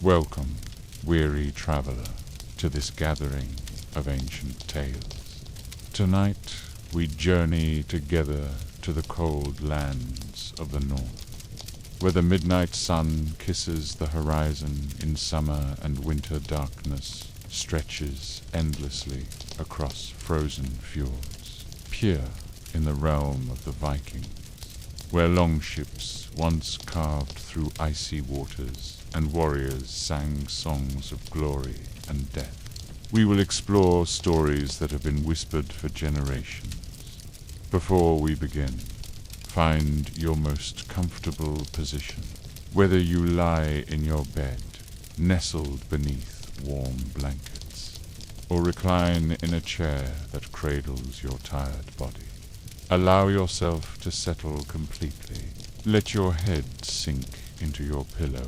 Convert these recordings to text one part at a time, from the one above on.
Welcome, weary traveler, to this gathering of ancient tales. Tonight we journey together to the cold lands of the north, where the midnight sun kisses the horizon in summer and winter darkness stretches endlessly across frozen fjords, pure in the realm of the Vikings, where longships once carved through icy waters and warriors sang songs of glory and death. We will explore stories that have been whispered for generations. Before we begin, find your most comfortable position, whether you lie in your bed, nestled beneath warm blankets, or recline in a chair that cradles your tired body. Allow yourself to settle completely. Let your head sink into your pillow.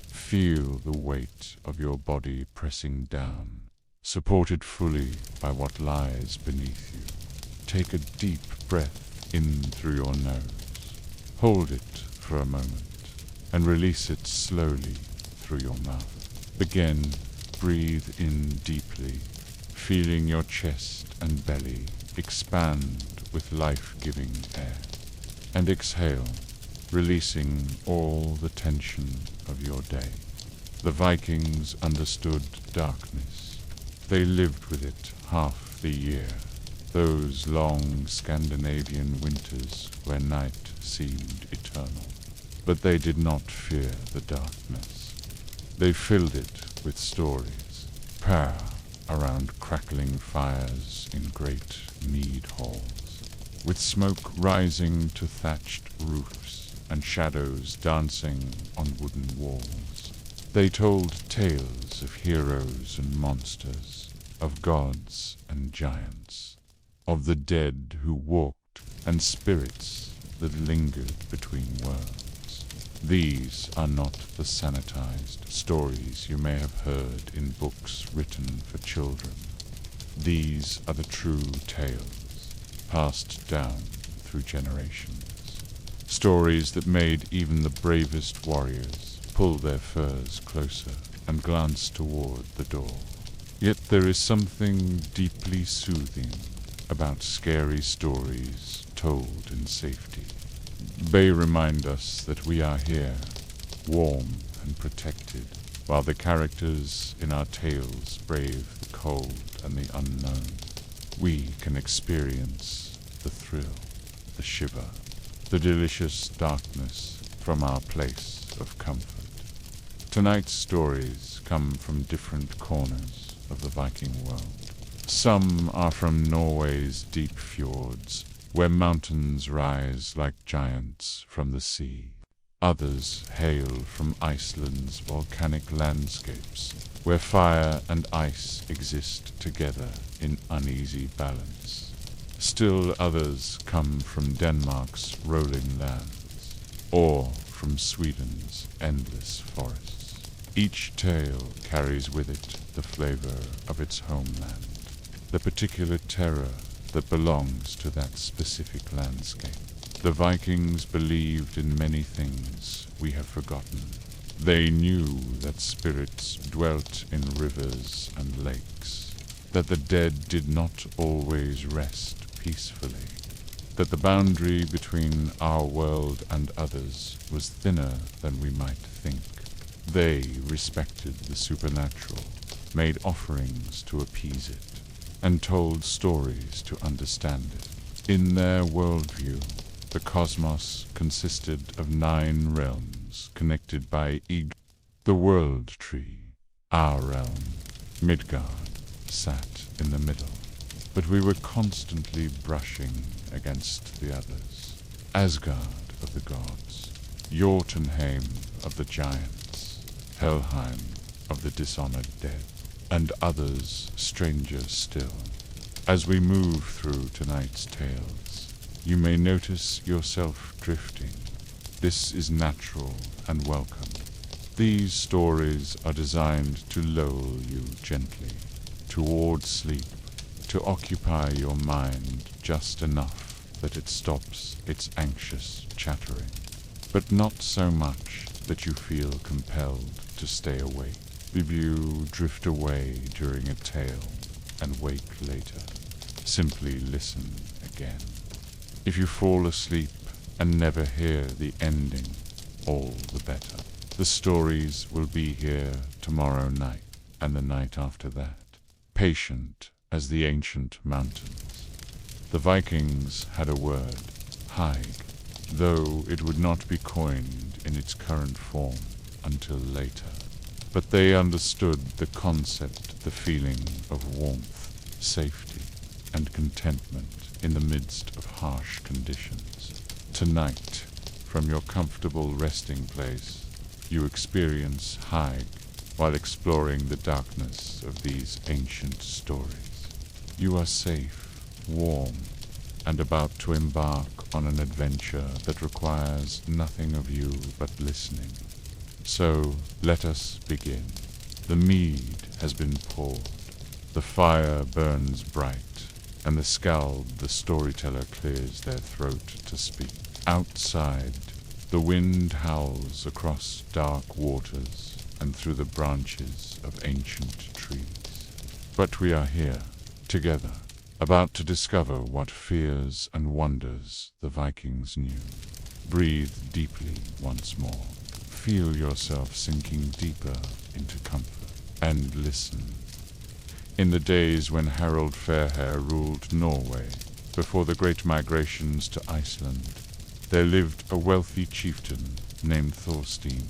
Feel the weight of your body pressing down, supported fully by what lies beneath you. Take a deep breath in through your nose. Hold it for a moment and release it slowly through your mouth. Again, breathe in deeply, feeling your chest and belly expand with life-giving air. And exhale, releasing all the tension of your day. The Vikings understood darkness. They lived with it half the year, those long Scandinavian winters where night seemed eternal. But they did not fear the darkness. They filled it with stories, purr around crackling fires in great mead halls, with smoke rising to thatched roofs and shadows dancing on wooden walls. They told tales of heroes and monsters, of gods and giants, of the dead who walked and spirits that lingered between worlds. These are not the sanitized stories you may have heard in books written for children. These are the true tales, passed down through generations. Stories that made even the bravest warriors pull their furs closer and glance toward the door. Yet there is something deeply soothing about scary stories told in safety. They remind us that we are here, warm and protected, while the characters in our tales brave the cold and the unknown. We can experience the thrill, the shiver, the delicious darkness from our place of comfort. Tonight's stories come from different corners of the Viking world. Some are from Norway's deep fjords, where mountains rise like giants from the sea. Others hail from Iceland's volcanic landscapes, where fire and ice exist together in uneasy balance. Still others come from Denmark's rolling lands, or from Sweden's endless forests. Each tale carries with it the flavor of its homeland, the particular terror that belongs to that specific landscape. The Vikings believed in many things we have forgotten. They knew that spirits dwelt in rivers and lakes, that the dead did not always rest peacefully, that the boundary between our world and others was thinner than we might think. They respected the supernatural, made offerings to appease it, and told stories to understand it. In their worldview, the cosmos consisted of 9 realms connected by the world tree. Our realm, Midgard, sat in the middle, but we were constantly brushing against the others. Asgard of the gods, Jotunheim of the giants, Helheim of the dishonored dead, and others stranger still. As we move through tonight's tales, you may notice yourself drifting. This is natural and welcome. These stories are designed to lull you gently toward sleep, to occupy your mind just enough that it stops its anxious chattering, but not so much that you feel compelled to stay awake. If you drift away during a tale and wake later, simply listen again. If you fall asleep and never hear the ending, all the better. The stories will be here tomorrow night and the night after that, patient as the ancient mountains. The Vikings had a word, Haig, though it would not be coined in its current form until later. But they understood the concept, the feeling of warmth, safety, and contentment in the midst of harsh conditions. Tonight, from your comfortable resting place, you experience Haig while exploring the darkness of these ancient stories. You are safe, warm, and about to embark on an adventure that requires nothing of you but listening. So let us begin. The mead has been poured, the fire burns bright, and the skald, the storyteller, clears their throat to speak. Outside, the wind howls across dark waters and through the branches of ancient trees. But we are here, together, about to discover what fears and wonders the Vikings knew. Breathe deeply once more. Feel yourself sinking deeper into comfort, and listen. In the days when Harald Fairhair ruled Norway, before the great migrations to Iceland, there lived a wealthy chieftain named Thorstein,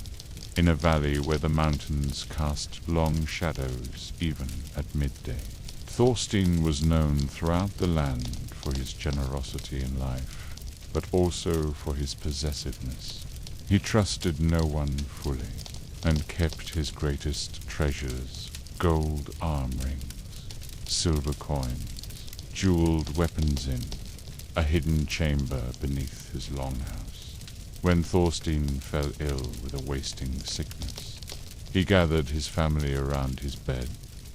in a valley where the mountains cast long shadows even at midday. Thorstein was known throughout the land for his generosity in life, but also for his possessiveness. He trusted no one fully, and kept his greatest treasures, gold arm rings, silver coins, jeweled weapons in a hidden chamber beneath his longhouse. When Thorstein fell ill with a wasting sickness, he gathered his family around his bed.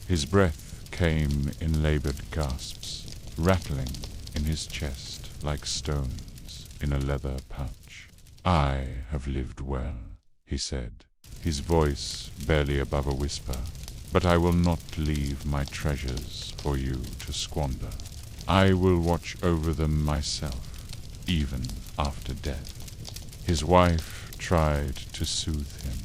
His breath came in labored gasps, rattling in his chest like stones in a leather pouch. "I have lived well," he said, his voice barely above a whisper, "but I will not leave my treasures for you to squander. I will watch over them myself, even after death." His wife tried to soothe him,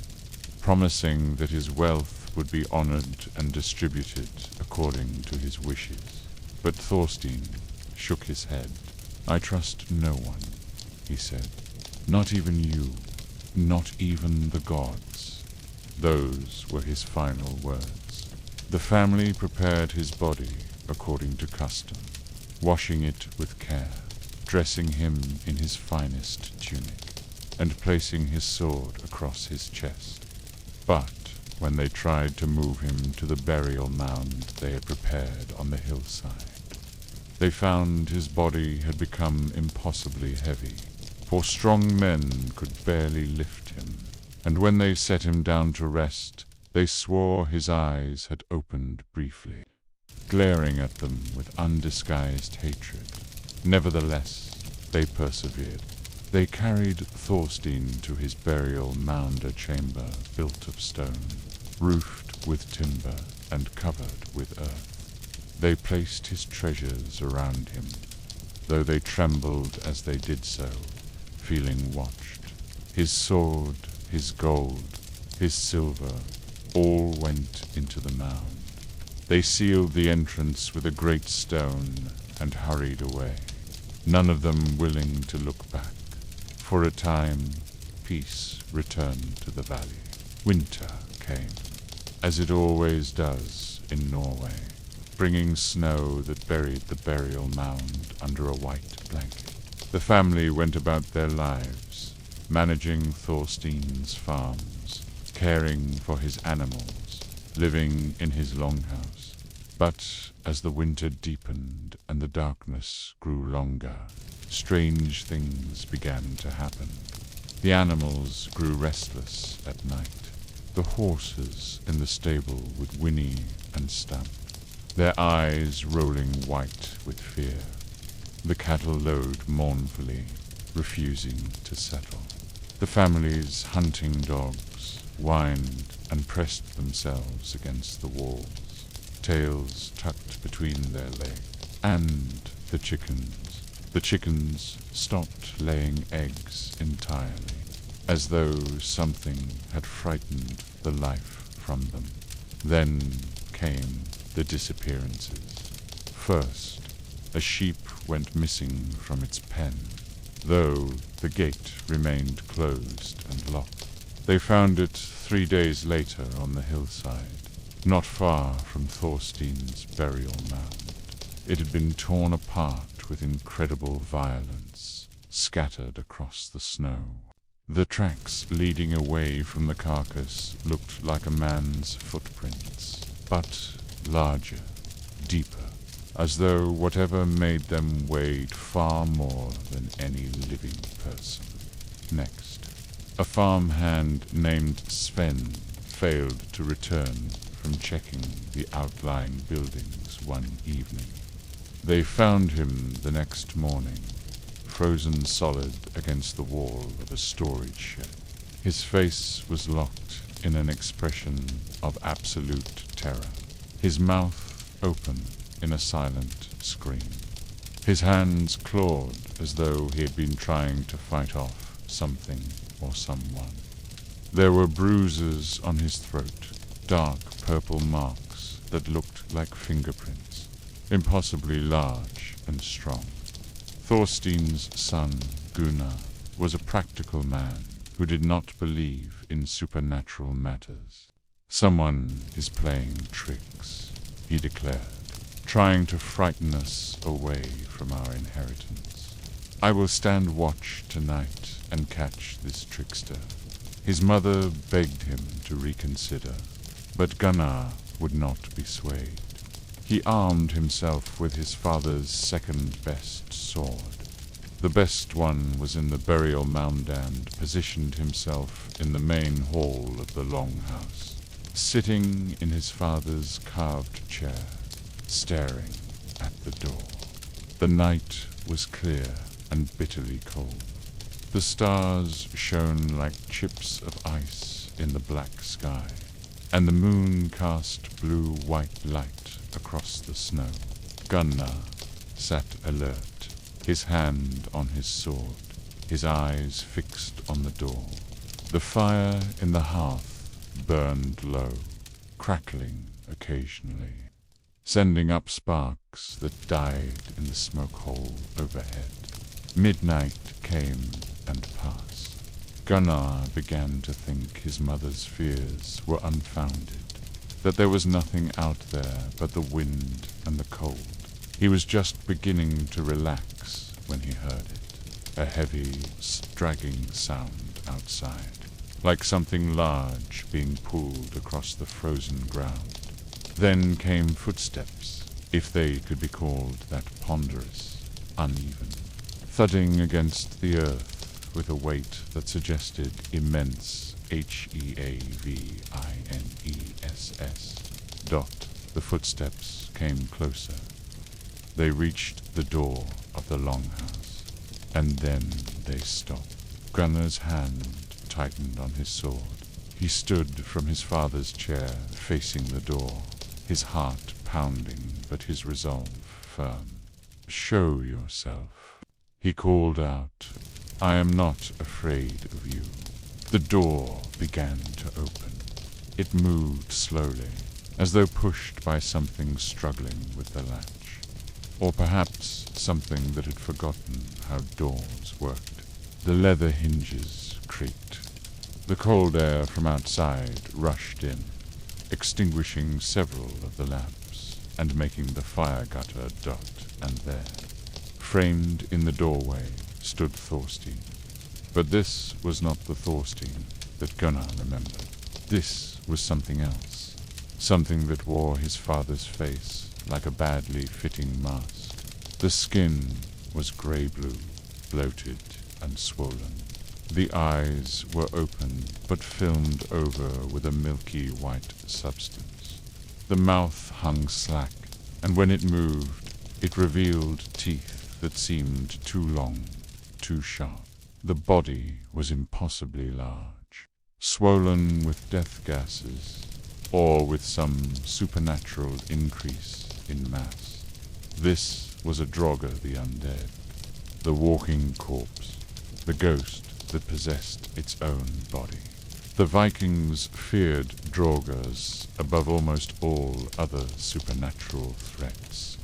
promising that his wealth would be honored and distributed according to his wishes. But Thorstein shook his head. "I trust no one," he said. "Not even you, not even the gods." Those were his final words. The family prepared his body according to custom, washing it with care, dressing him in his finest tunic, and placing his sword across his chest. But when they tried to move him to the burial mound they had prepared on the hillside, they found his body had become impossibly heavy, for strong men could barely lift him, and when they set him down to rest, they swore his eyes had opened briefly, glaring at them with undisguised hatred. Nevertheless, they persevered. They carried Thorstein to his burial mound, chamber built of stone, roofed with timber and covered with earth. They placed his treasures around him, though they trembled as they did so, feeling watched. His sword, his gold, his silver, all went into the mound. They sealed the entrance with a great stone and hurried away, none of them willing to look back. For a time, peace returned to the valley. Winter came, as it always does in Norway, bringing snow that buried the burial mound under a white blanket. The family went about their lives, managing Thorstein's farms, caring for his animals, living in his longhouse. But as the winter deepened and the darkness grew longer, strange things began to happen. The animals grew restless at night. The horses in the stable would whinny and stamp, their eyes rolling white with fear. The cattle lowed mournfully, refusing to settle. The family's hunting dogs whined and pressed themselves against the walls, tails tucked between their legs. And the chickens. The chickens stopped laying eggs entirely, as though something had frightened the life from them. Then came the disappearances. First, a sheep went missing from its pen, though the gate remained closed and locked. They found it 3 days later on the hillside, not far from Thorstein's burial mound. It had been torn apart with incredible violence, scattered across the snow. The tracks leading away from the carcass looked like a man's footprints, but larger, deeper, as though whatever made them weighed far more than any living person. Next, a farmhand named Sven failed to return from checking the outlying buildings one evening. They found him the next morning, frozen solid against the wall of a storage shed. His face was locked in an expression of absolute terror, his mouth open in a silent scream, his hands clawed as though he had been trying to fight off something or someone. There were bruises on his throat, dark purple marks that looked like fingerprints, impossibly large and strong. Thorstein's son, Gunnar, was a practical man who did not believe in supernatural matters. "Someone is playing tricks," he declared, "trying to frighten us away from our inheritance. I will stand watch tonight and catch this trickster." His mother begged him to reconsider, but Gunnar would not be swayed. He armed himself with his father's second-best sword. The best one was in the burial mound and positioned himself in the main hall of the longhouse, sitting in his father's carved chair, staring at the door. The night was clear and bitterly cold. The stars shone like chips of ice in the black sky, and the moon cast blue-white light across the snow. Gunnar sat alert, his hand on his sword, his eyes fixed on the door. The fire in the hearth burned low, crackling occasionally, sending up sparks that died in the smoke hole overhead. Midnight came and passed. Gunnar began to think his mother's fears were unfounded, that there was nothing out there but the wind and the cold. He was just beginning to relax when he heard it, a heavy, dragging sound outside, like something large being pulled across the frozen ground. Then came footsteps, if they could be called that ponderous, uneven, thudding against the earth with a weight that suggested immense HEAVINESS. The footsteps came closer. They reached the door of the longhouse, and then they stopped. Gunnar's hand tightened on his sword. He stood from his father's chair, facing the door, his heart pounding, but his resolve firm. "Show yourself," he called out. "I am not afraid of you." The door began to open. It moved slowly, as though pushed by something struggling with the latch, or perhaps something that had forgotten how doors worked. The leather hinges creaked. The cold air from outside rushed in, extinguishing several of the lamps and making the fire gutter dot and there. Framed in the doorway stood Thorstein. But this was not the Thorstein that Gunnar remembered. This was something else, something that wore his father's face like a badly fitting mask. The skin was grey-blue, bloated and swollen. The eyes were open but filmed over with a milky white substance. The mouth hung slack, and when it moved, it revealed teeth that seemed too long, too sharp. The body was impossibly large, swollen with death gases, or with some supernatural increase in mass. This was a Draugr the undead, the walking corpse, the ghost that possessed its own body. The Vikings feared Draugrs above almost all other supernatural threats.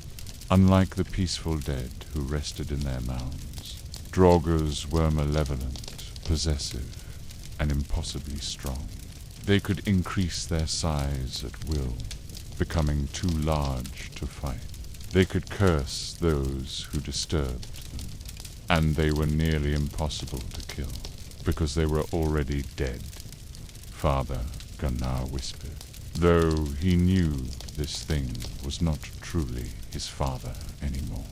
Unlike the peaceful dead who rested in their mounds, Draugrs were malevolent, possessive, and impossibly strong. They could increase their size at will, becoming too large to fight. They could curse those who disturbed them, and they were nearly impossible to kill, because they were already dead, Father Gunnar whispered, though he knew this thing was not truly his father anymore.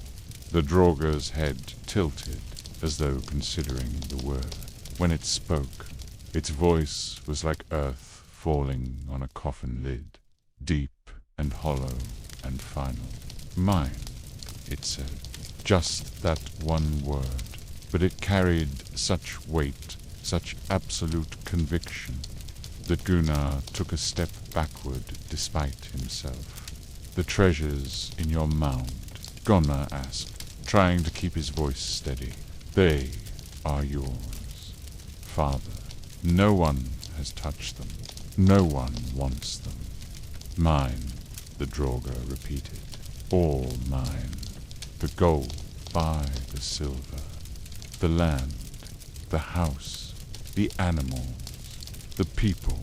The Draugr's head tilted, as though considering the word. When it spoke, its voice was like earth falling on a coffin lid, deep and hollow and final. Mine, it said, just that one word, but it carried such weight, such absolute conviction, that Gunnar took a step backward despite himself. The treasures in your mound, Gunnar asked, trying to keep his voice steady. They are yours, Father. No one has touched them. No one wants them. Mine, the Draugr repeated. All mine. The gold, buy the silver. The land, the house, the animals, the people,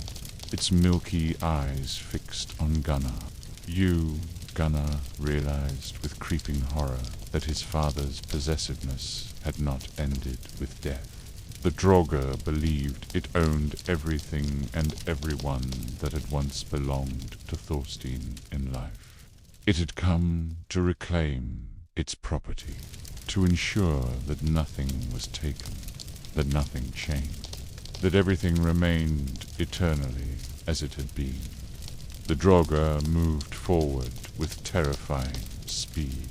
its milky eyes fixed on Gunnar. You, Gunnar realized with creeping horror that his father's possessiveness had not ended with death. The Draugr believed it owned everything and everyone that had once belonged to Thorstein in life. It had come to reclaim its property, to ensure that nothing was taken, that nothing changed, that everything remained eternally as it had been. The Draugr moved forward with terrifying speed.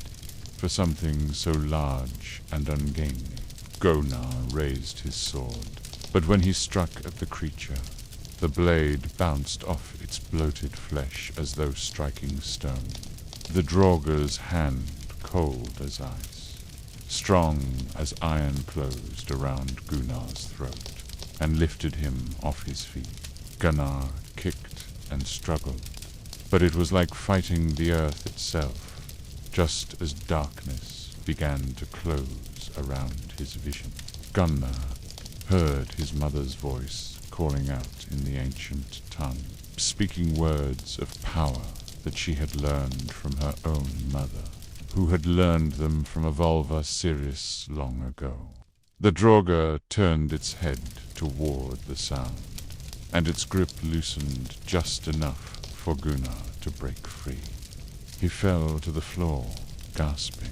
For something so large and ungainly, Gunnar raised his sword, but when he struck at the creature, the blade bounced off its bloated flesh as though striking stone. The Draugr's hand cold as ice, strong as iron closed around Gunnar's throat, and lifted him off his feet. Gunnar kicked and struggled, but it was like fighting the earth itself, just as darkness began to close around his vision. Gunnar heard his mother's voice calling out in the ancient tongue, speaking words of power that she had learned from her own mother, who had learned them from a Volva Sirius long ago. The Draugr turned its head toward the sound, and its grip loosened just enough for Gunnar to break free. He fell to the floor, gasping,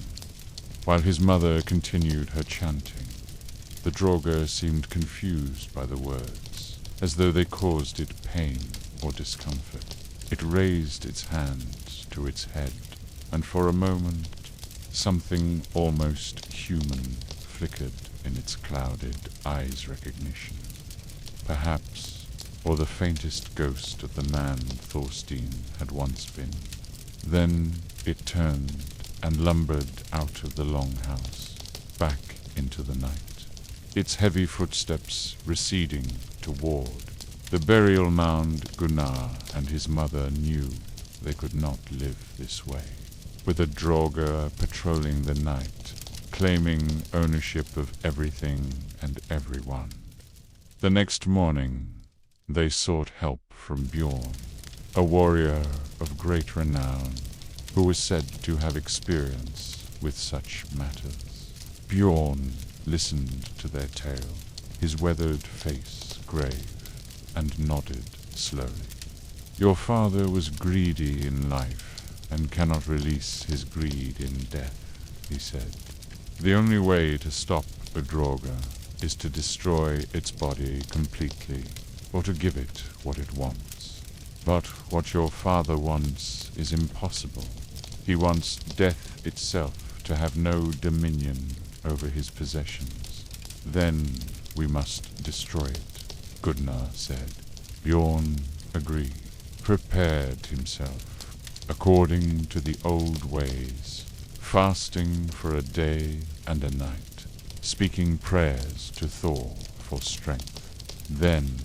while his mother continued her chanting. The Draugr seemed confused by the words, as though they caused it pain or discomfort. It raised its hands to its head, and for a moment something almost human flickered in its clouded eyes recognition. Perhaps, or the faintest ghost of the man Thorstein had once been. Then it turned and lumbered out of the longhouse, back into the night, its heavy footsteps receding toward the burial mound. Gunnar and his mother knew they could not live this way, with a Draugr patrolling the night, claiming ownership of everything and everyone. The next morning, they sought help from Bjorn, a warrior of great renown, who was said to have experience with such matters. Bjorn listened to their tale, his weathered face grave, and nodded slowly. Your father was greedy in life, and cannot release his greed in death, he said. The only way to stop a Draugr is to destroy its body completely, or to give it what it wants. But what your father wants is impossible. He wants death itself to have no dominion over his possessions. Then we must destroy it, Gunnar said. Bjorn agreed, prepared himself, according to the old ways, fasting for a day and a night, speaking prayers to Thor for strength. Then,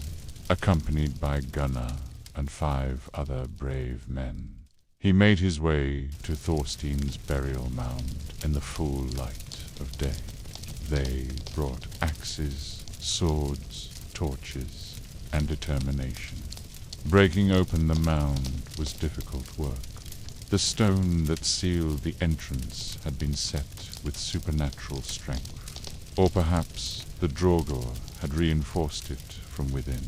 accompanied by Gunnar and 5 other brave men, he made his way to Thorstein's burial mound in the full light of day. They brought axes, swords, torches, and determination. Breaking open the mound was difficult work. The stone that sealed the entrance had been set with supernatural strength, or perhaps the Draugr had reinforced it from within.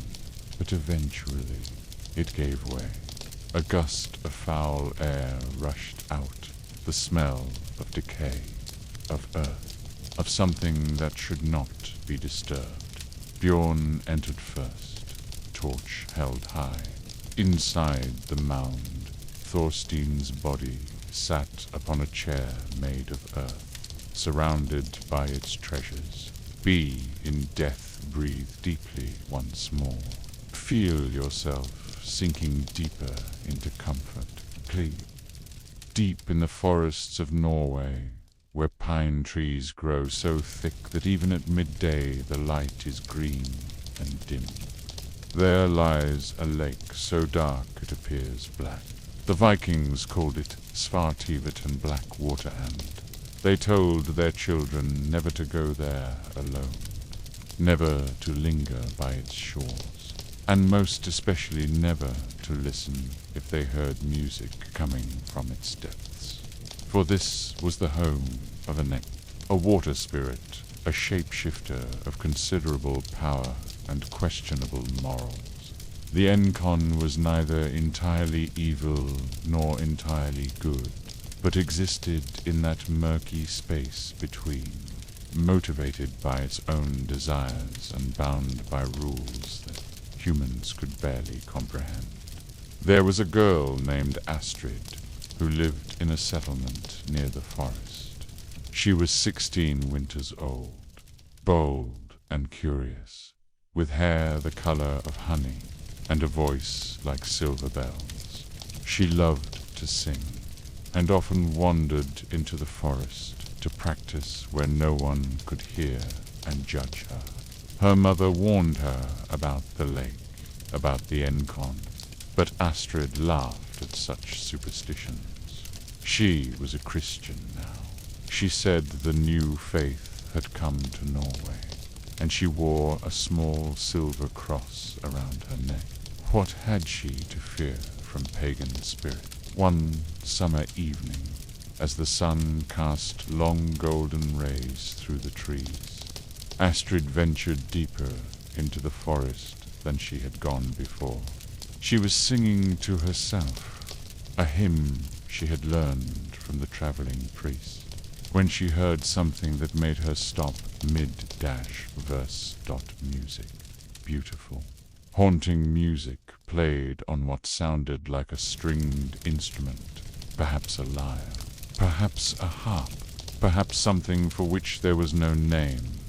But eventually it gave way. A gust of foul air rushed out, the smell of decay, of earth, of something that should not be disturbed. Bjorn entered first, torch held high. Inside the mound, Thorstein's body sat upon a chair made of earth, surrounded by its treasures. Be in death, breathe deeply once more. Feel yourself sinking deeper into comfort. Cleave. Deep in the forests of Norway, where pine trees grow so thick that even at midday the light is green and dim. There lies a lake so dark it appears black. The Vikings called it Svartivet, Black Water Hand. They told their children never to go there alone, never to linger by its shores, and most especially never to listen if they heard music coming from its depths. For this was the home of a water spirit, a shapeshifter of considerable power and questionable morals. The Enkon was neither entirely evil nor entirely good, but existed in that murky space between, motivated by its own desires and bound by rules that humans could barely comprehend. There was a girl named Astrid who lived in a settlement near the forest. She was 16 winters old, bold and curious, with hair the color of honey and a voice like silver bells. She loved to sing and often wandered into the forest to practice where no one could hear and judge her. Her mother warned her about the lake, about the Enkon, but Astrid laughed at such superstitions. She was a Christian now. She said the new faith had come to Norway, and she wore a small silver cross around her neck. What had she to fear from pagan spirit? One summer evening, as the sun cast long golden rays through the trees, Astrid ventured deeper into the forest than she had gone before. She was singing to herself, a hymn she had learned from the traveling priest, when she heard something that made her stop mid-verse.music. Beautiful, haunting music played on what sounded like a stringed instrument, perhaps a lyre, perhaps a harp, perhaps something for which there was no name.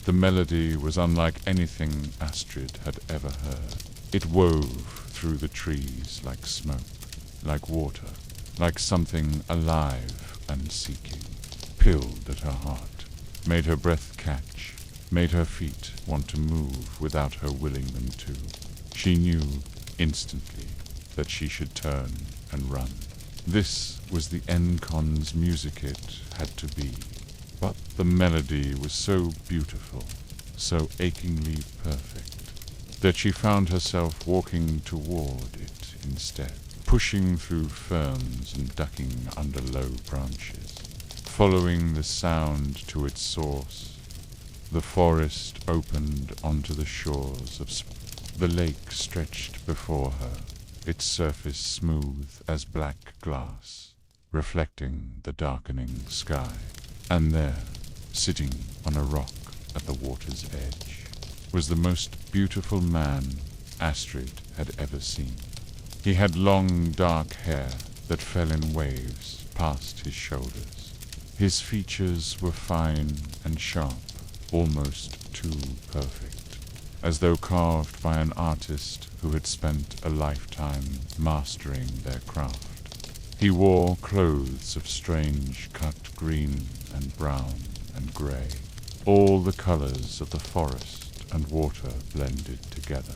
The melody was unlike anything Astrid had ever heard. It wove through the trees like smoke, like water, like something alive and seeking, pilled at her heart, made her breath catch, made her feet want to move without her willing them to. She knew instantly that she should turn and run. This was the Enkon's music it had to be, but the melody was so beautiful, so achingly perfect, that she found herself walking toward it instead, pushing through ferns and ducking under low branches, following the sound to its source. The forest opened onto the shores of the lake stretched before her, its surface smooth as black glass, reflecting the darkening sky. And there, sitting on a rock at the water's edge, was the most beautiful man Astrid had ever seen. He had long dark hair that fell in waves past his shoulders. His features were fine and sharp, almost too perfect, as though carved by an artist who had spent a lifetime mastering their craft. He wore clothes of strange cut green and brown and grey, all the colors of the forest and water blended together.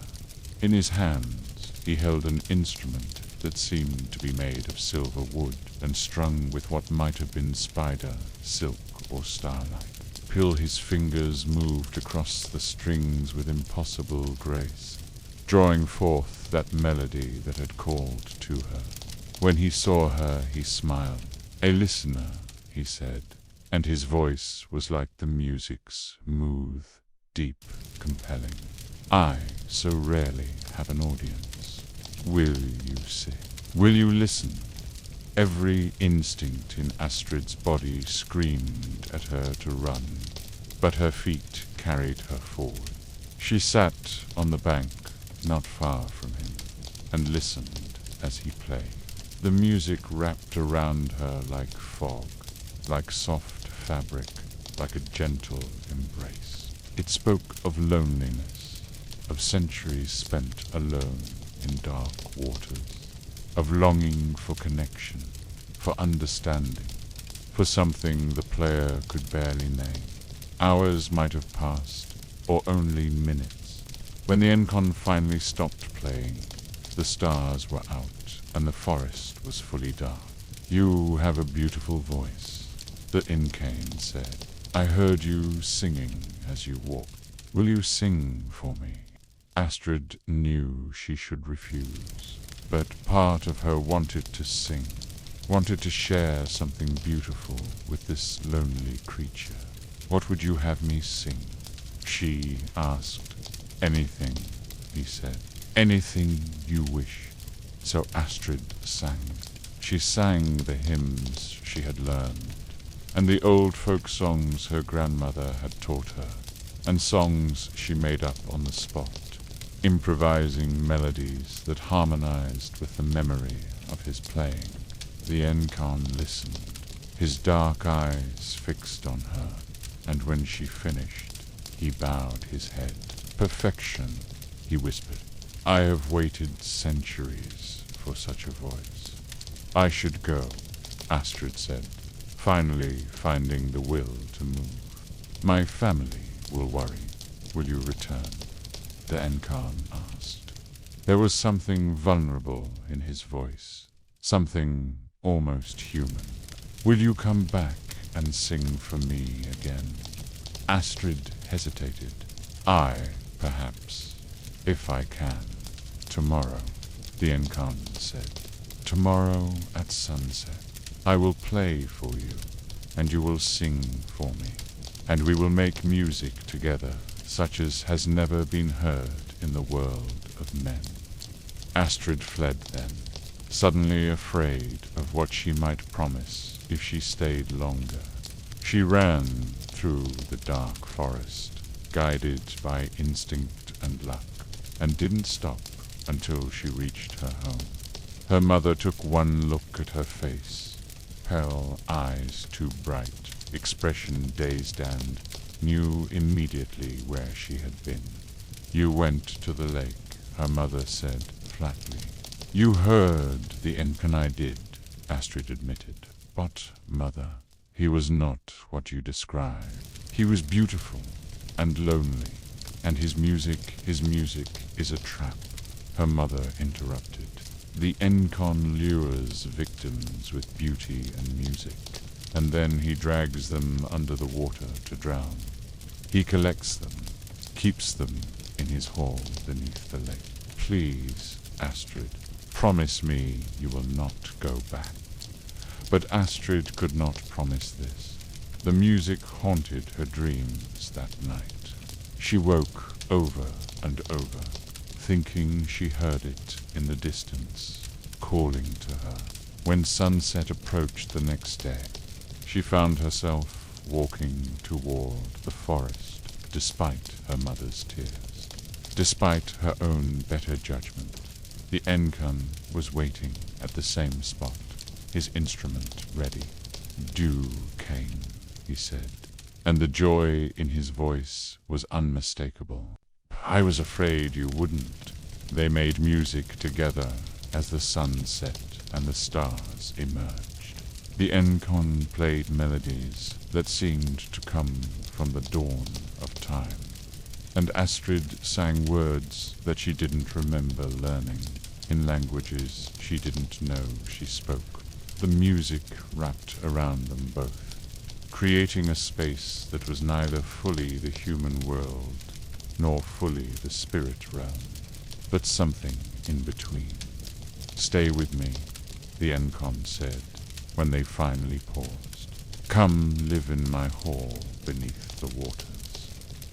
In his hands he held an instrument that seemed to be made of silver wood and strung with what might have been spider, silk, or starlight. Till his fingers moved across the strings with impossible grace, drawing forth that melody that had called to her. When he saw her, he smiled. "A listener," he said, and his voice was like the music's, smooth, deep, compelling. "I so rarely have an audience. Will you sing? Will you listen?" Every instinct in Astrid's body screamed at her to run, but her feet carried her forward. She sat on the bank, not far from him, and listened as he played. The music wrapped around her like fog, like soft fabric, like a gentle embrace. It spoke of loneliness, of centuries spent alone in dark waters, of longing for connection, for understanding, for something the player could barely name. Hours might have passed, or only minutes. When the enkon finally stopped playing, the stars were out, and the forest was fully dark. "You have a beautiful voice," the enkane said. "I heard you singing as you walked. Will you sing for me?" Astrid knew she should refuse, but part of her wanted to sing, wanted to share something beautiful with this lonely creature. "What would you have me sing?" she asked. "Anything," he said. "Anything you wish." So Astrid sang. She sang the hymns she had learned, and the old folk songs her grandmother had taught her, and songs she made up on the spot, improvising melodies that harmonized with the memory of his playing. The enkon listened, his dark eyes fixed on her, and when she finished, he bowed his head. "Perfection," he whispered. "I have waited centuries for such a voice." "I should go," Astrid said, finally finding the will to move. "My family will worry. Will you return?" the enkon asked. There was something vulnerable in his voice, something almost human. "Will you come back and sing for me again?" Astrid hesitated. "I, perhaps, if I can. Tomorrow," the enkon said. "Tomorrow at sunset. I will play for you, and you will sing for me, and we will make music together, such as has never been heard in the world of men." Astrid fled then, suddenly afraid of what she might promise if she stayed longer. She ran through the dark forest, guided by instinct and luck, and didn't stop until she reached her home. Her mother took one look at her face, pale eyes too bright, expression dazed, and knew immediately where she had been. "You went to the lake," her mother said flatly. "You heard the enkon." "I did," Astrid admitted. "But, mother, he was not what you describe. He was beautiful and lonely, and his music is a trap," her mother interrupted. "The enkon lures victims with beauty and music, and then he drags them under the water to drown. He collects them, keeps them in his hall beneath the lake. Please, Astrid, promise me you will not go back." But Astrid could not promise this. The music haunted her dreams that night. She woke over and over, thinking she heard it in the distance, calling to her. When sunset approached the next day, she found herself walking toward the forest, despite her mother's tears, despite her own better judgment. The enkon was waiting at the same spot, his instrument ready. "Dew came," he said. and the joy in his voice was unmistakable. "I was afraid you wouldn't." They made music together as the sun set and the stars emerged. The enkon played melodies that seemed to come from the dawn of time, and Astrid sang words that she didn't remember learning, in languages she didn't know she spoke. The music wrapped around them both, creating a space that was neither fully the human world nor fully the spirit realm, but something in between. "Stay with me," the enkon said, when they finally paused. "Come live in my hall beneath the waters.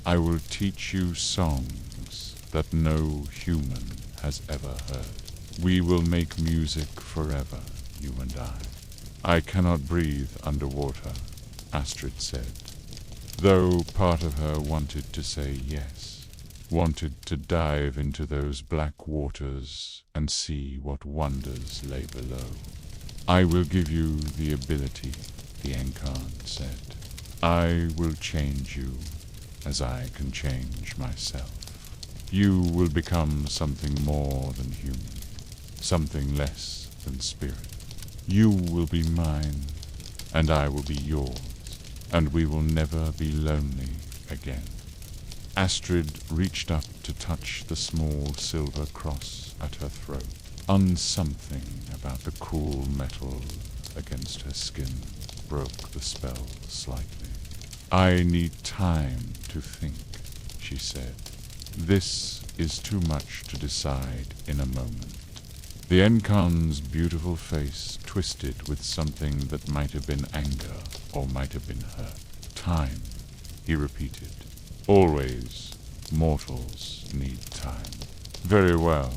I will teach you songs that no human has ever heard. We will make music forever, you and I." "I cannot breathe underwater," Astrid said, though part of her wanted to say yes, wanted to dive into those black waters and see what wonders lay below. "I will give you the ability," the enkon said. "I will change you as I can change myself. You will become something more than human, something less than spirit. You will be mine, and I will be yours, and we will never be lonely again." Astrid reached up to touch the small silver cross at her throat. Something about the cool metal against her skin broke the spell slightly. "I need time to think," she said. "This is too much to decide in a moment." The enkon's beautiful face twisted with something that might have been anger or might have been hurt. "Time," he repeated. "Always mortals need time." "Very well.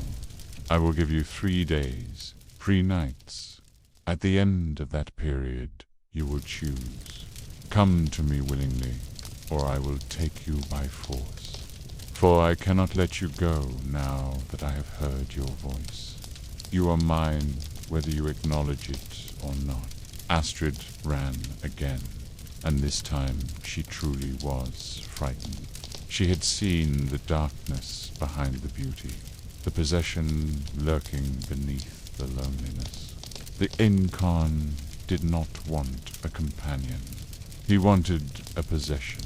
I will give you 3 days, 3 nights. At the end of that period, you will choose. Come to me willingly, or I will take you by force. For I cannot let you go now that I have heard your voice. You are mine, whether you acknowledge it or not." Astrid ran again, and this time she truly was frightened. She had seen the darkness behind the beauty, the possession lurking beneath the loneliness. The enkon did not want a companion. He wanted a possession,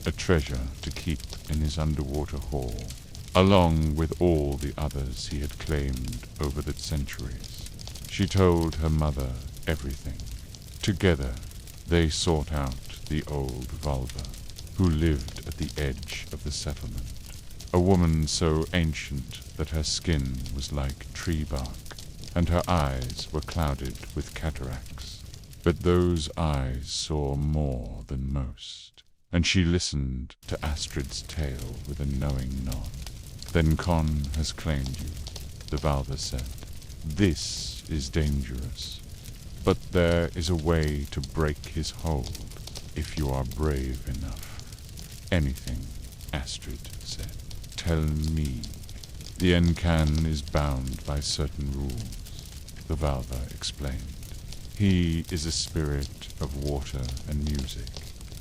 a treasure to keep in his underwater hall, along with all the others he had claimed over the centuries. She told her mother everything. Together they sought out the old Valva, who lived at the edge of the settlement, a woman so ancient that her skin was like tree bark, and her eyes were clouded with cataracts. But those eyes saw more than most, and she listened to Astrid's tale with a knowing nod. "Then Con has claimed you," the Valva said. "This is dangerous, but there is a way to break his hold if you are brave enough." "Anything," Astrid said. "Tell me." "The Enkan is bound by certain rules," the Valva explained. "He is a spirit of water and music,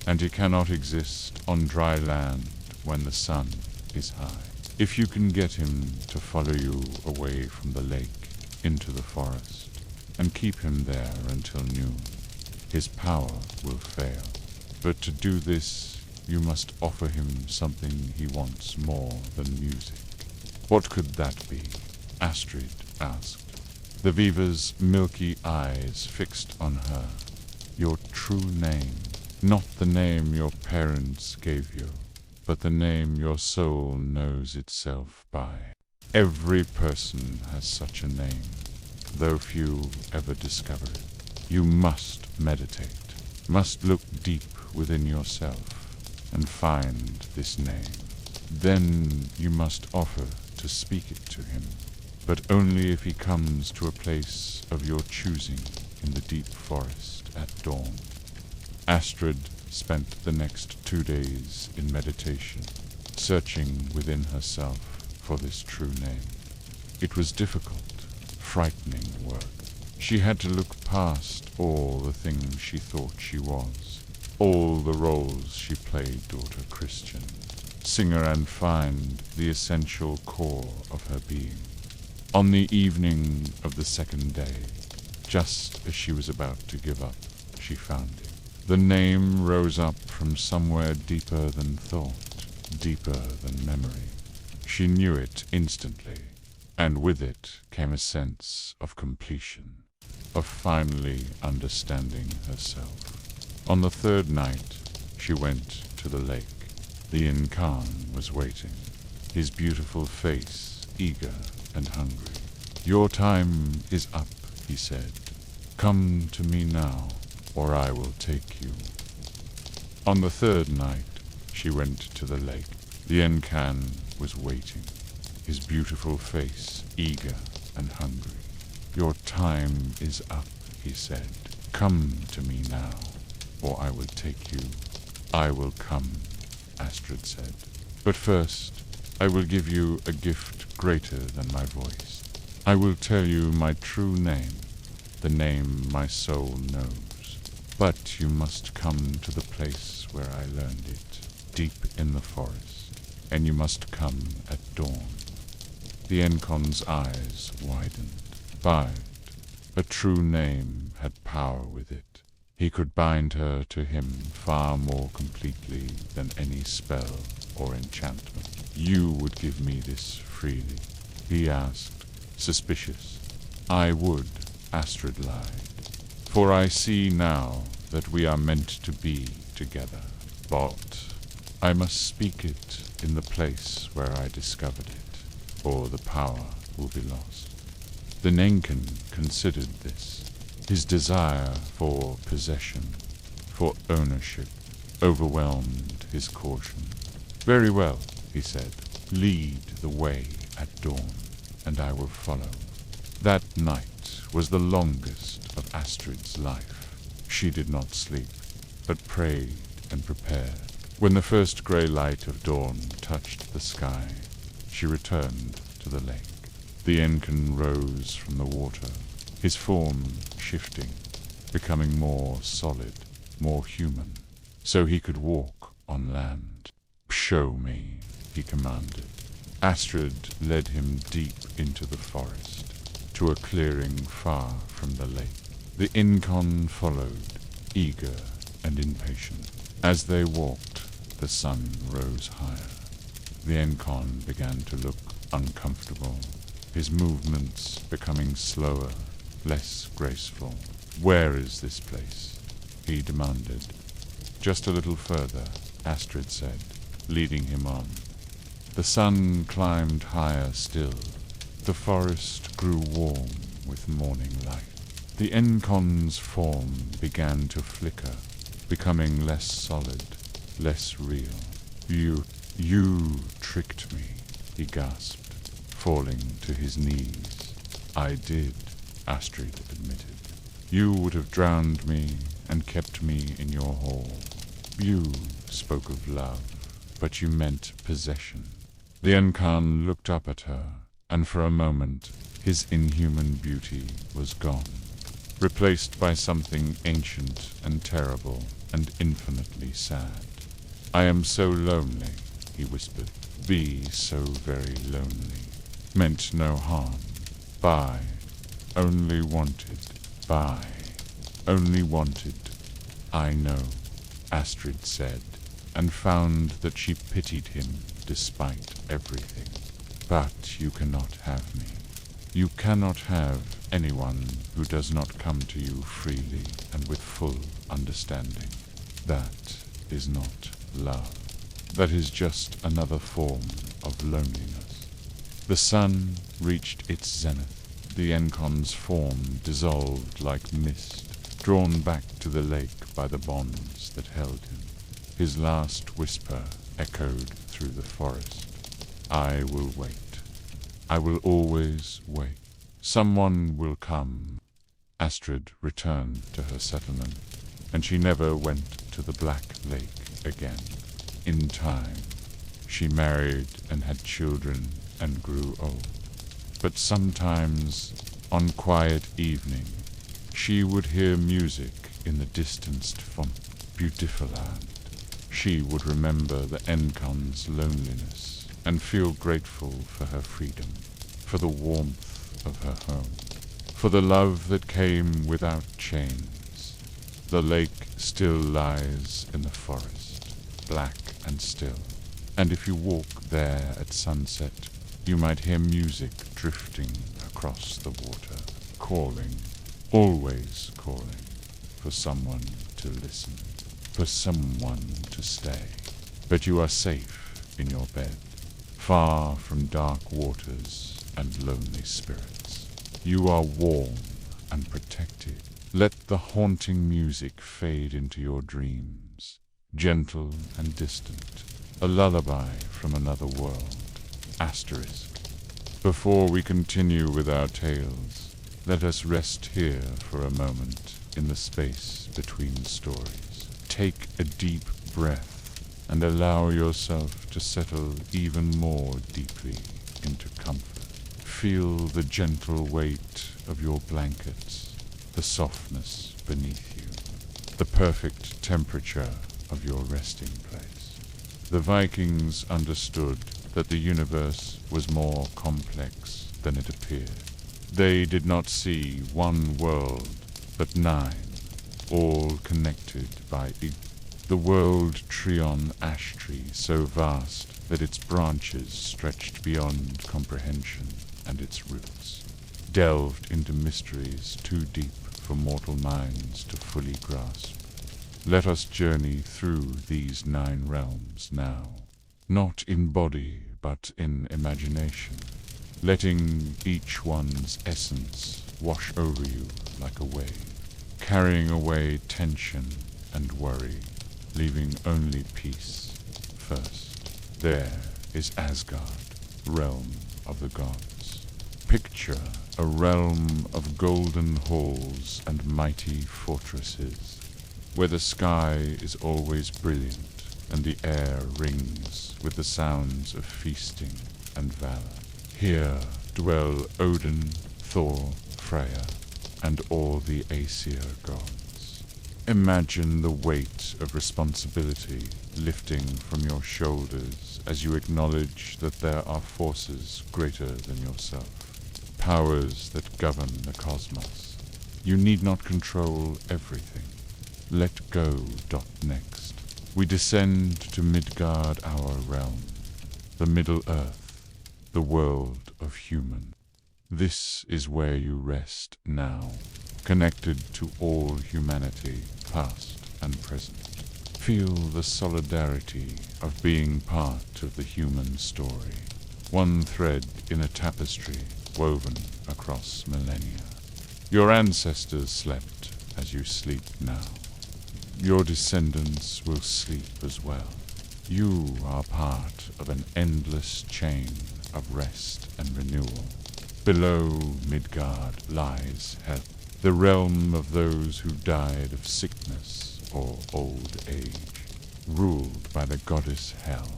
and he cannot exist on dry land when the sun is high. If you can get him to follow you away from the lake into the forest, and keep him there until noon, his power will fail. But to do this, you must offer him something he wants more than music." "What could that be?" Astrid asked, the Viva's milky eyes fixed on her. "Your true name, not the name your parents gave you, but the name your soul knows itself by. Every person has such a name, though few ever discover it. You must meditate, must look deep within yourself and find this name. Then you must offer to speak it to him, but only if he comes to a place of your choosing in the deep forest at dawn." Astrid spent the next 2 days in meditation, searching within herself for this true name. It was difficult, frightening work. She had to look past all the things she thought she was, all the roles she played daughter Christian, singer and find the essential core of her being. On the evening of the second day, just as she was about to give up, she found it. The name rose up from somewhere deeper than thought, deeper than memory. She knew it instantly, and with it came a sense of completion, of finally understanding herself. On the third night, she went to the lake. The Incan was waiting, his beautiful face eager and hungry. "Your time is up," he said. "Come to me now, or I will take you." On the third night, she went to the lake. The Incan was waiting, his beautiful face eager and hungry. "Your time is up," he said. "Come to me now, or I will take you." "I will come," Astrid said. "But first, I will give you a gift greater than my voice. I will tell you my true name, the name my soul knows. But you must come to the place where I learned it, deep in the forest, and you must come at dawn." The Encon's eyes widened, fired. A true name had power with it. He could bind her to him far more completely than any spell or enchantment. "You would give me this freely?" he asked, suspicious. "I would," Astrid lied. "For I see now that we are meant to be together. But I must speak it in the place where I discovered it, or the power will be lost." The Nenken considered this. His desire for possession, for ownership, overwhelmed his caution. "Very well," he said. "Lead the way at dawn, and I will follow." That night was the longest of Astrid's life. She did not sleep, but prayed and prepared. When the first grey light of dawn touched the sky, she returned to the lake. The Encan rose from the water, his form shifting, becoming more solid, more human, so he could walk on land. "Show me," he commanded. Astrid led him deep into the forest, to a clearing far from the lake. The Incon followed, eager and impatient. As they walked, the sun rose higher. The Incon began to look uncomfortable, his movements becoming slower, less graceful. "Where is this place?" he demanded. "Just a little further," Astrid said, leading him on. The sun climbed higher still. The forest grew warm with morning light. The Encon's form began to flicker, becoming less solid, less real. You tricked me," he gasped, falling to his knees. "I did," Astrid admitted. "You would have drowned me and kept me in your hall. You spoke of love, but you meant possession." The Encan looked up at her, and for a moment his inhuman beauty was gone, replaced by something ancient and terrible and infinitely sad. "I am so lonely," he whispered. "Be so very lonely. Meant no harm. Bye. Only wanted. Bye. Only wanted." "I know," Astrid said, and found that she pitied him despite everything. "But you cannot have me. You cannot have anyone who does not come to you freely and with full understanding. That is not love. That is just another form of loneliness." The sun reached its zenith. The Encon's form dissolved like mist, drawn back to the lake by the bonds that held him. His last whisper echoed through the forest. "I will wait. I will always wait. Someone will come." Astrid returned to her settlement, and she never went to the Black Lake again. In time, she married and had children and grew old. But sometimes, on quiet evening, she would hear music in the distanced font, beautiful land. She would remember the Encon's loneliness and feel grateful for her freedom, for the warmth of her home, for the love that came without chains. The lake still lies in the forest, black and still, and if you walk there at sunset, you might hear music drifting across the water, calling, always calling, for someone to listen, for someone to stay. But you are safe in your bed, far from dark waters and lonely spirits. You are warm and protected. Let the haunting music fade into your dreams, gentle and distant, a lullaby from another world. Asterisk. Before we continue with our tales, let us rest here for a moment in the space between stories. Take a deep breath and allow yourself to settle even more deeply into comfort. Feel the gentle weight of your blankets, the softness beneath you, the perfect temperature of your resting place. The Vikings understood that the universe was more complex than it appeared. They did not see one world, but 9, all connected by the world Trion ash tree, so vast that its branches stretched beyond comprehension, and its roots delved into mysteries too deep for mortal minds to fully grasp. Let us journey through these 9 realms now, not in body but in imagination, letting each one's essence wash over you like a wave, carrying away tension and worry, leaving only peace. First, there is Asgard, realm of the gods. Picture a realm of golden halls and mighty fortresses, where the sky is always brilliant and the air rings with the sounds of feasting and valor. Here dwell Odin, Thor, Freya, and all the Aesir gods. Imagine the weight of responsibility lifting from your shoulders as you acknowledge that there are forces greater than yourself, powers that govern the cosmos. You need not control everything. Let go. Next, we descend to Midgard, our realm, the Middle Earth, the world of human. This is where you rest now, connected to all humanity, past and present. Feel the solidarity of being part of the human story, one thread in a tapestry woven across millennia. Your ancestors slept as you sleep now. Your descendants will sleep as well. You are part of an endless chain of rest and renewal. Below Midgard lies Hel, the realm of those who died of sickness or old age, ruled by the goddess Hel.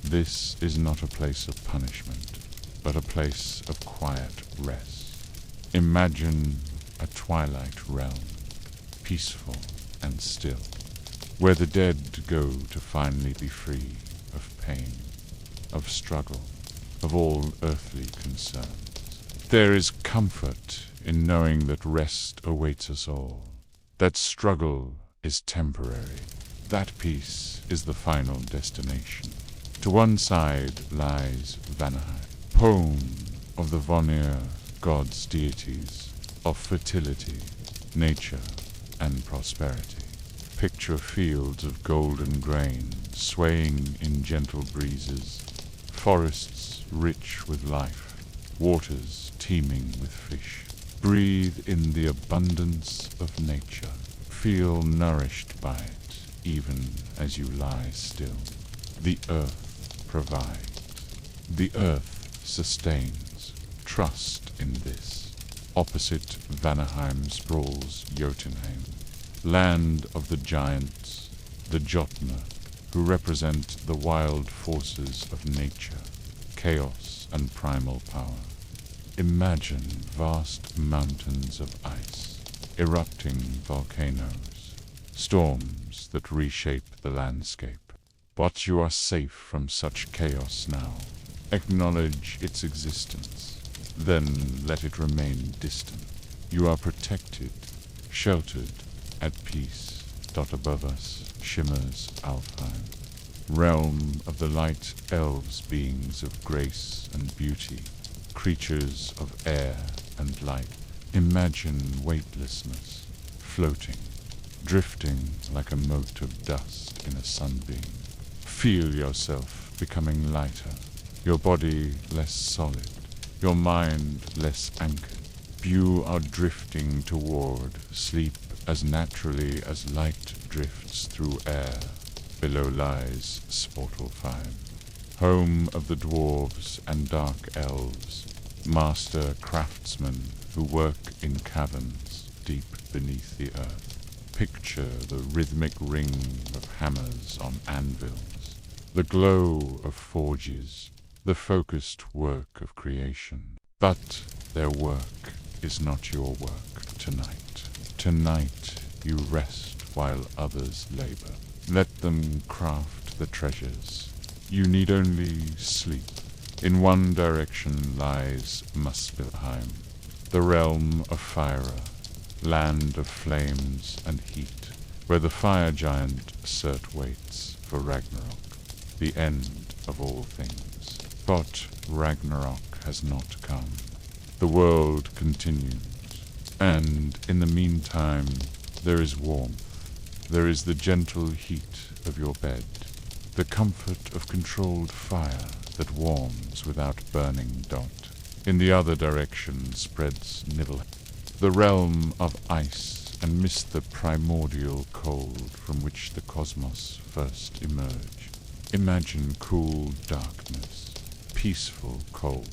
This is not a place of punishment, but a place of quiet rest. Imagine a twilight realm, peaceful and still, where the dead go to finally be free of pain, of struggle, of all earthly concerns. There is comfort in knowing that rest awaits us all, that struggle is temporary, that peace is the final destination. To one side lies Vanaheim, home of the Vanir gods, deities of fertility, nature, and prosperity. Picture fields of golden grain swaying in gentle breezes, forests rich with life, waters teeming with fish. Breathe in the abundance of nature. Feel nourished by it, even as you lie still. The earth provides. The earth sustains. Trust in this. Opposite Vanaheim sprawls Jotunheim, land of the giants, the Jotnar, who represent the wild forces of nature, chaos and primal power. Imagine vast mountains of ice, erupting volcanoes, storms that reshape the landscape. But you are safe from such chaos now. Acknowledge its existence, then let it remain distant. You are protected, sheltered, at peace. Above us shimmers Alfheim, realm of the light elves, beings of grace and beauty, creatures of air and light. Imagine weightlessness, floating, drifting like a mote of dust in a sunbeam. Feel yourself becoming lighter, your body less solid, your mind less anchored. You are drifting toward sleep as naturally as light drifts through air. Below lies Sportalfheim, home of the dwarves and dark elves, master craftsmen who work in caverns deep beneath the earth. Picture the rhythmic ring of hammers on anvils, the glow of forges, the focused work of creation. But their work is not your work tonight. Tonight you rest while others labor. Let them craft the treasures. You need only sleep. In one direction lies Muspelheim, the realm of Fire, land of flames and heat, where the fire giant Surt waits for Ragnarok, the end of all things. But Ragnarok has not come. The world continues, and in the meantime there is warmth. There is the gentle heat of your bed, the comfort of controlled fire that warms without burning dot. In the other direction spreads Nibelheim, the realm of ice, and mist, the primordial cold from which the cosmos first emerged. Imagine cool darkness, peaceful cold,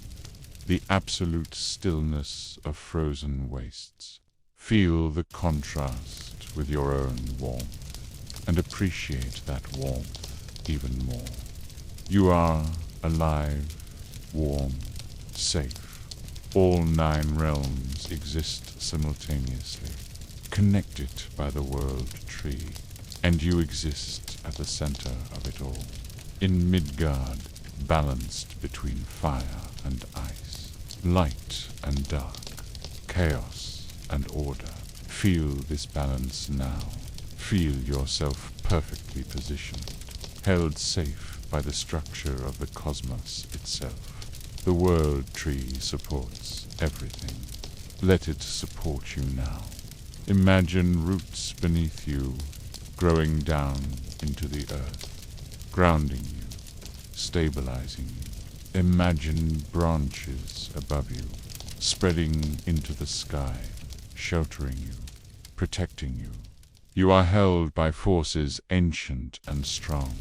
the absolute stillness of frozen wastes. Feel the contrast with your own warmth, and appreciate that warmth even more. You are alive, warm, safe. All 9 realms exist simultaneously, connected by the world tree, and you exist at the center of it all. In Midgard, balanced between fire and ice, light and dark, chaos and order. Feel this balance now. Feel yourself perfectly positioned, held safe by the structure of the cosmos itself. The world tree supports everything. Let it support you now. Imagine roots beneath you, growing down into the earth, grounding you, stabilizing you. Imagine branches above you, spreading into the sky, sheltering you, protecting you. You are held by forces ancient and strong.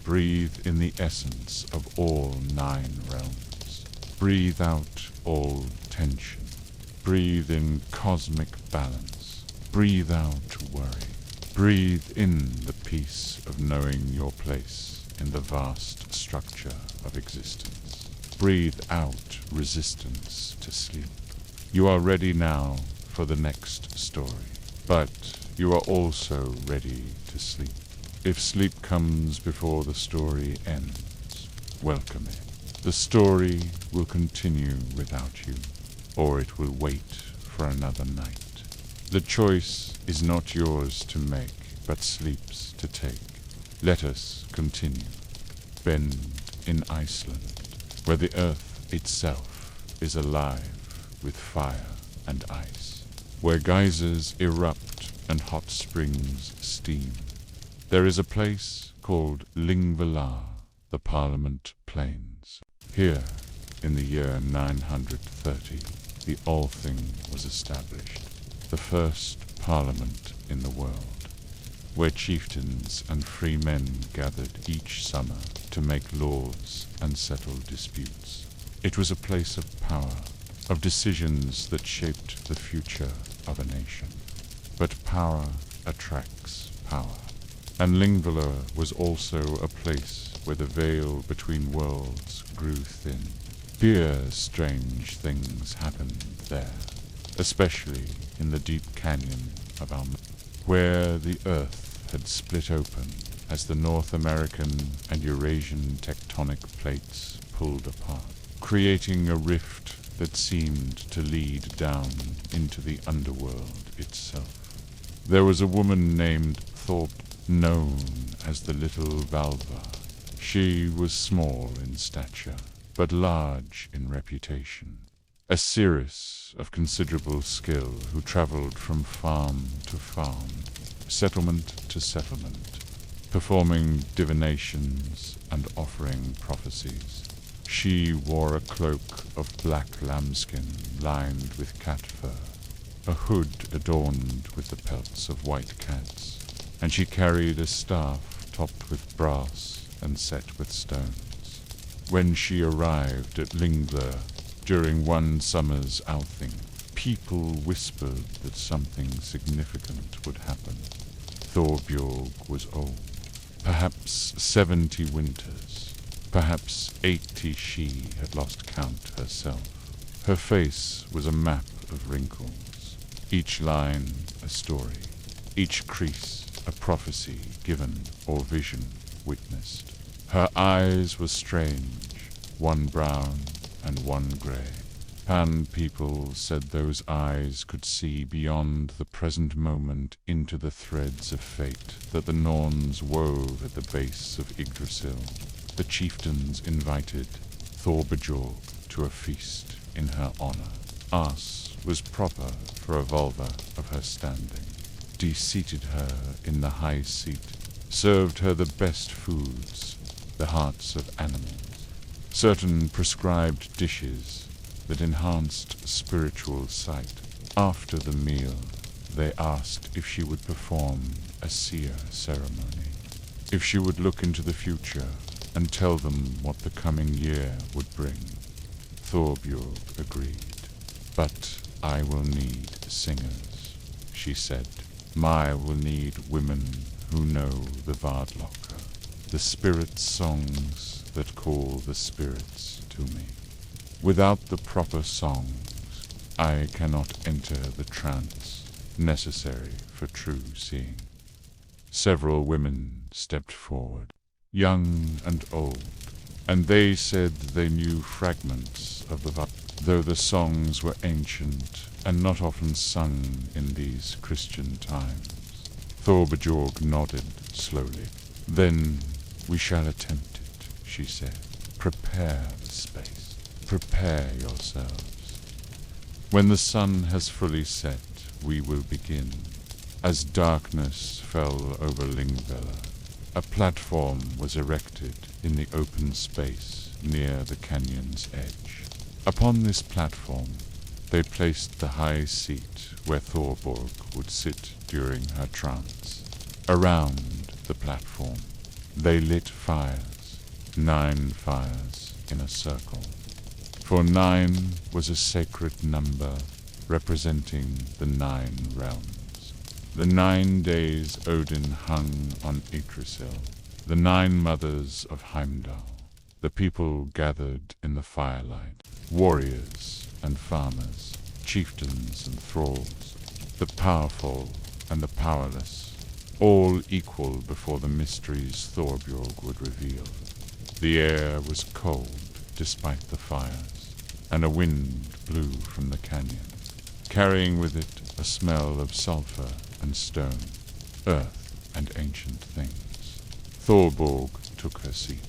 Breathe in the essence of all 9 realms. Breathe out all tension. Breathe in cosmic balance. Breathe out worry. Breathe in the peace of knowing your place in the vast structure of existence. Breathe out resistance to sleep. You are ready now for the next story, but you are also ready to sleep. If sleep comes before the story ends, welcome it. The story will continue without you, or it will wait for another night. The choice is not yours to make, but sleep's to take. Let us continue. Bend in Iceland, where the earth itself is alive with fire and ice, where geysers erupt and hot springs steam. There is a place called Lingvalar, the Parliament Plains. Here, in the year 930, the Althing was established, the first parliament in the world, where chieftains and free men gathered each summer to make laws and settle disputes. It was a place of power, of decisions that shaped the future of a nation. But power attracts power. And Lingvalar was also a place where the veil between worlds grew thin. Strange things happened there, especially in the deep canyon of where the earth had split open as the North American and Eurasian tectonic plates pulled apart, creating a rift that seemed to lead down into the underworld itself. There was a woman named Thorpe, known as the Little Valva. She was small in stature, but large in reputation. A seeress of considerable skill who traveled from farm to farm, settlement to settlement, performing divinations and offering prophecies. She wore a cloak of black lambskin lined with cat fur, a hood adorned with the pelts of white cats, and she carried a staff topped with brass and set with stones. When she arrived at Lingler during one summer's outing, people whispered that something significant would happen. Thorbjorg was old, perhaps 70 winters, perhaps 80 she had lost count herself. Her face was a map of wrinkles, each line a story, each crease a prophecy given or vision witnessed. Her eyes were strange, one brown and one grey. Pan people said those eyes could see beyond the present moment into the threads of fate that the Norns wove at the base of Yggdrasil. The chieftains invited Thorbjorg to a feast in her honor. As was proper for a vulva of her standing, de-seated her in the high seat, served her the best foods, the hearts of animals, certain prescribed dishes that enhanced spiritual sight. After the meal, they asked if she would perform a seer ceremony, if she would look into the future and tell them what the coming year would bring. Thorbjorg agreed. "But I will need singers," she said. "I will need women who know the Vardlocker, the spirit songs that call the spirits to me. Without the proper songs, I cannot enter the trance necessary for true seeing." Several women stepped forward, young and old, and they said they knew fragments of the though the songs were ancient and not often sung in these Christian times. Thorbjorg nodded slowly. "Then we shall attempt it," she said. "Prepare the space. Prepare yourselves. When the sun has fully set, we will begin." As darkness fell over Lingvella, a platform was erected in the open space near the canyon's edge. Upon this platform, they placed the high seat where Thorborg would sit during her trance. Around the platform, they lit fires, 9 fires in a circle. For 9 was a sacred number representing the 9 realms. The 9 days Odin hung on Yggdrasil, the 9 mothers of Heimdall. The people gathered in the firelight, warriors and farmers, chieftains and thralls, the powerful and the powerless, all equal before the mysteries Thorbjorg would reveal. The air was cold despite the fires, and a wind blew from the canyon, carrying with it a smell of sulfur and stone, earth and ancient things. Thorborg took her seat.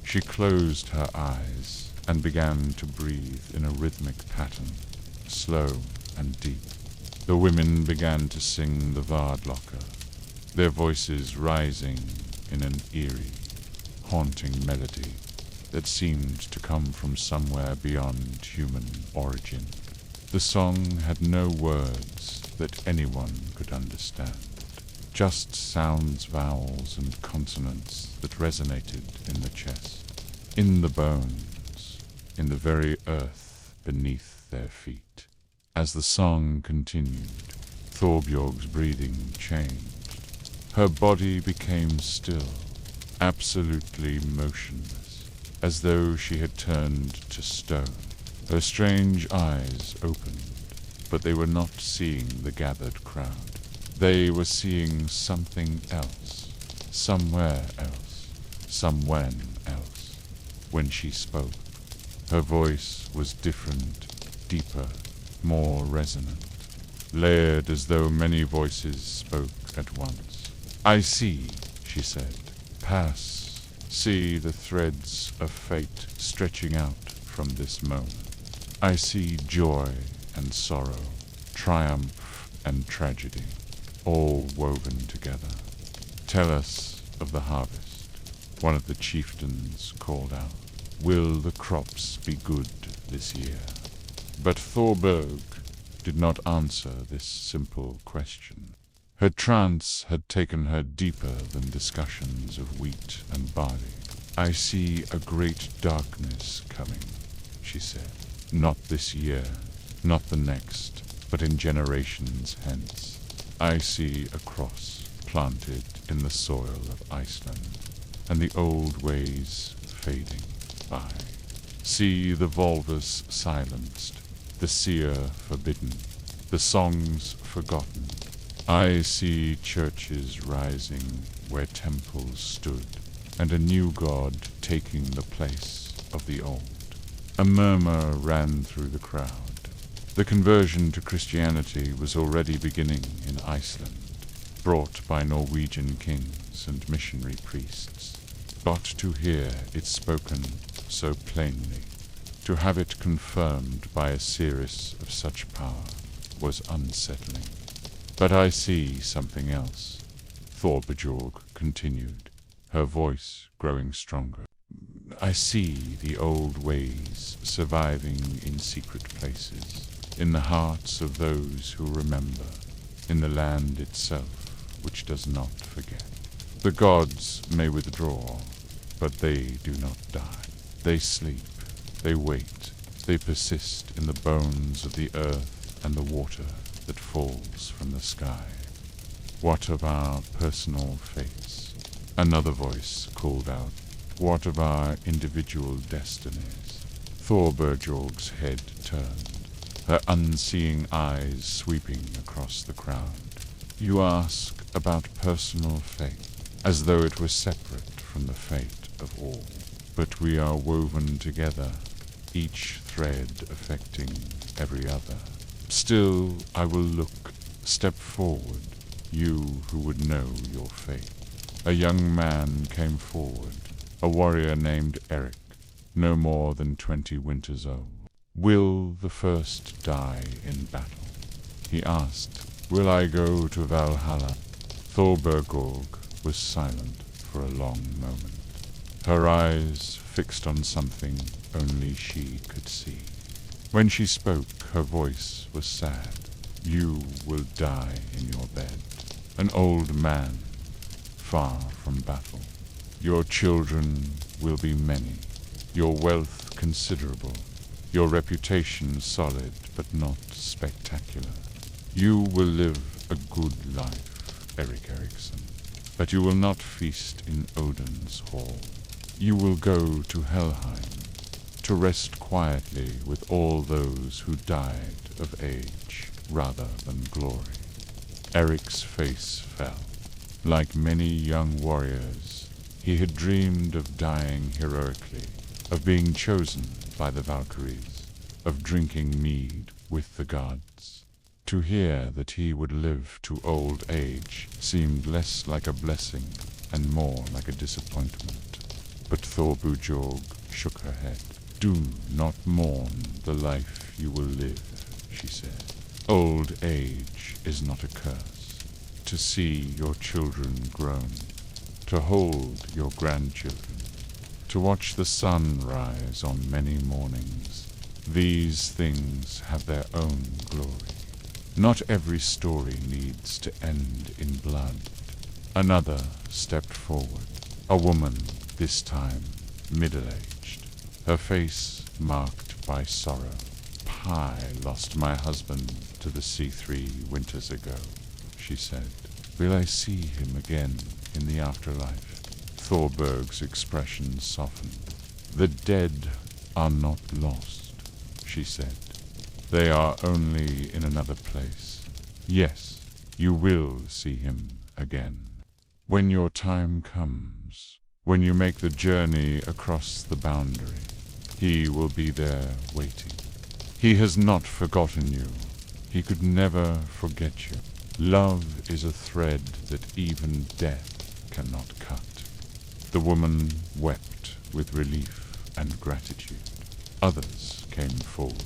She closed her eyes and began to breathe in a rhythmic pattern, slow and deep. The women began to sing the Vardlocker, their voices rising in an eerie, haunting melody that seemed to come from somewhere beyond human origin. The song had no words that anyone could understand, just sounds, vowels, and consonants that resonated in the chest, in the bones, in the very earth beneath their feet. As the song continued, Thorbjorg's breathing changed. Her body became still, absolutely motionless, as though she had turned to stone. Her strange eyes opened, but they were not seeing the gathered crowd. They were seeing something else, somewhere else, somewhen else. When she spoke, her voice was different, deeper, more resonant, layered as though many voices spoke at once. "I see," she said. "Pass. See the threads of fate stretching out from this moment. I see joy and sorrow, triumph and tragedy, all woven together. Tell us of the harvest," one of the chieftains called out. "Will the crops be good this year?" But Thorberg did not answer this simple question. Her trance had taken her deeper than discussions of wheat and barley. "I see a great darkness coming," she said. "Not this year, not the next, but in generations hence. I see a cross planted in the soil of Iceland, and the old ways fading by. See the Volvus silenced, the seer forbidden, the songs forgotten. I see churches rising where temples stood, and a new god taking the place of the old." A murmur ran through the crowd. The conversion to Christianity was already beginning in Iceland, brought by Norwegian kings and missionary priests. But to hear it spoken so plainly, to have it confirmed by a seeress of such power, was unsettling. "But I see something else," Thorbjorg continued, her voice growing stronger. "I see the old ways surviving in secret places, in the hearts of those who remember, in the land itself which does not forget. The gods may withdraw, but they do not die. They sleep, they wait, they persist in the bones of the earth and the water that falls from the sky. What of our personal fates?" Another voice called out, "What of our individual destinies?" Thorbergjorg's head turned, her unseeing eyes sweeping across the crowd. "You ask about personal fate, as though it were separate from the fate of all. But we are woven together, each thread affecting every other. Still, I will look. Step forward, you who would know your fate." A young man came forward, a warrior named Eric, no more than 20 winters old. "Will the first die in battle?" he asked. "Will I go to Valhalla?" Thorbergorg was silent for a long moment, her eyes fixed on something only she could see. When she spoke, her voice was sad. "You will die in your bed, an old man, far from battle. Your children will be many, your wealth considerable, your reputation solid but not spectacular. You will live a good life, Erik Erikson, but you will not feast in Odin's hall. You will go to Helheim, to rest quietly with all those who died of age rather than glory." Eric's face fell. Like many young warriors, he had dreamed of dying heroically, of being chosen by the Valkyries, of drinking mead with the gods. To hear that he would live to old age seemed less like a blessing and more like a disappointment. But Thorbjorg shook her head. "Do not mourn the life you will live," she said. "Old age is not a curse. To see your children grown, to hold your grandchildren, to watch the sun rise on many mornings, these things have their own glory. Not every story needs to end in blood." Another stepped forward, a woman, this time middle-aged, her face marked by sorrow. "I lost my husband to the sea 3 winters ago," she said. "Will I see him again in the afterlife?" Thorberg's expression softened. "The dead are not lost," she said. "They are only in another place. Yes, You will see him again. When your time comes, when you make the journey across the boundary, he will be there waiting. He has not forgotten you. He could never forget you. Love is a thread that even death cannot cut. The woman wept with relief and gratitude. Others came forward,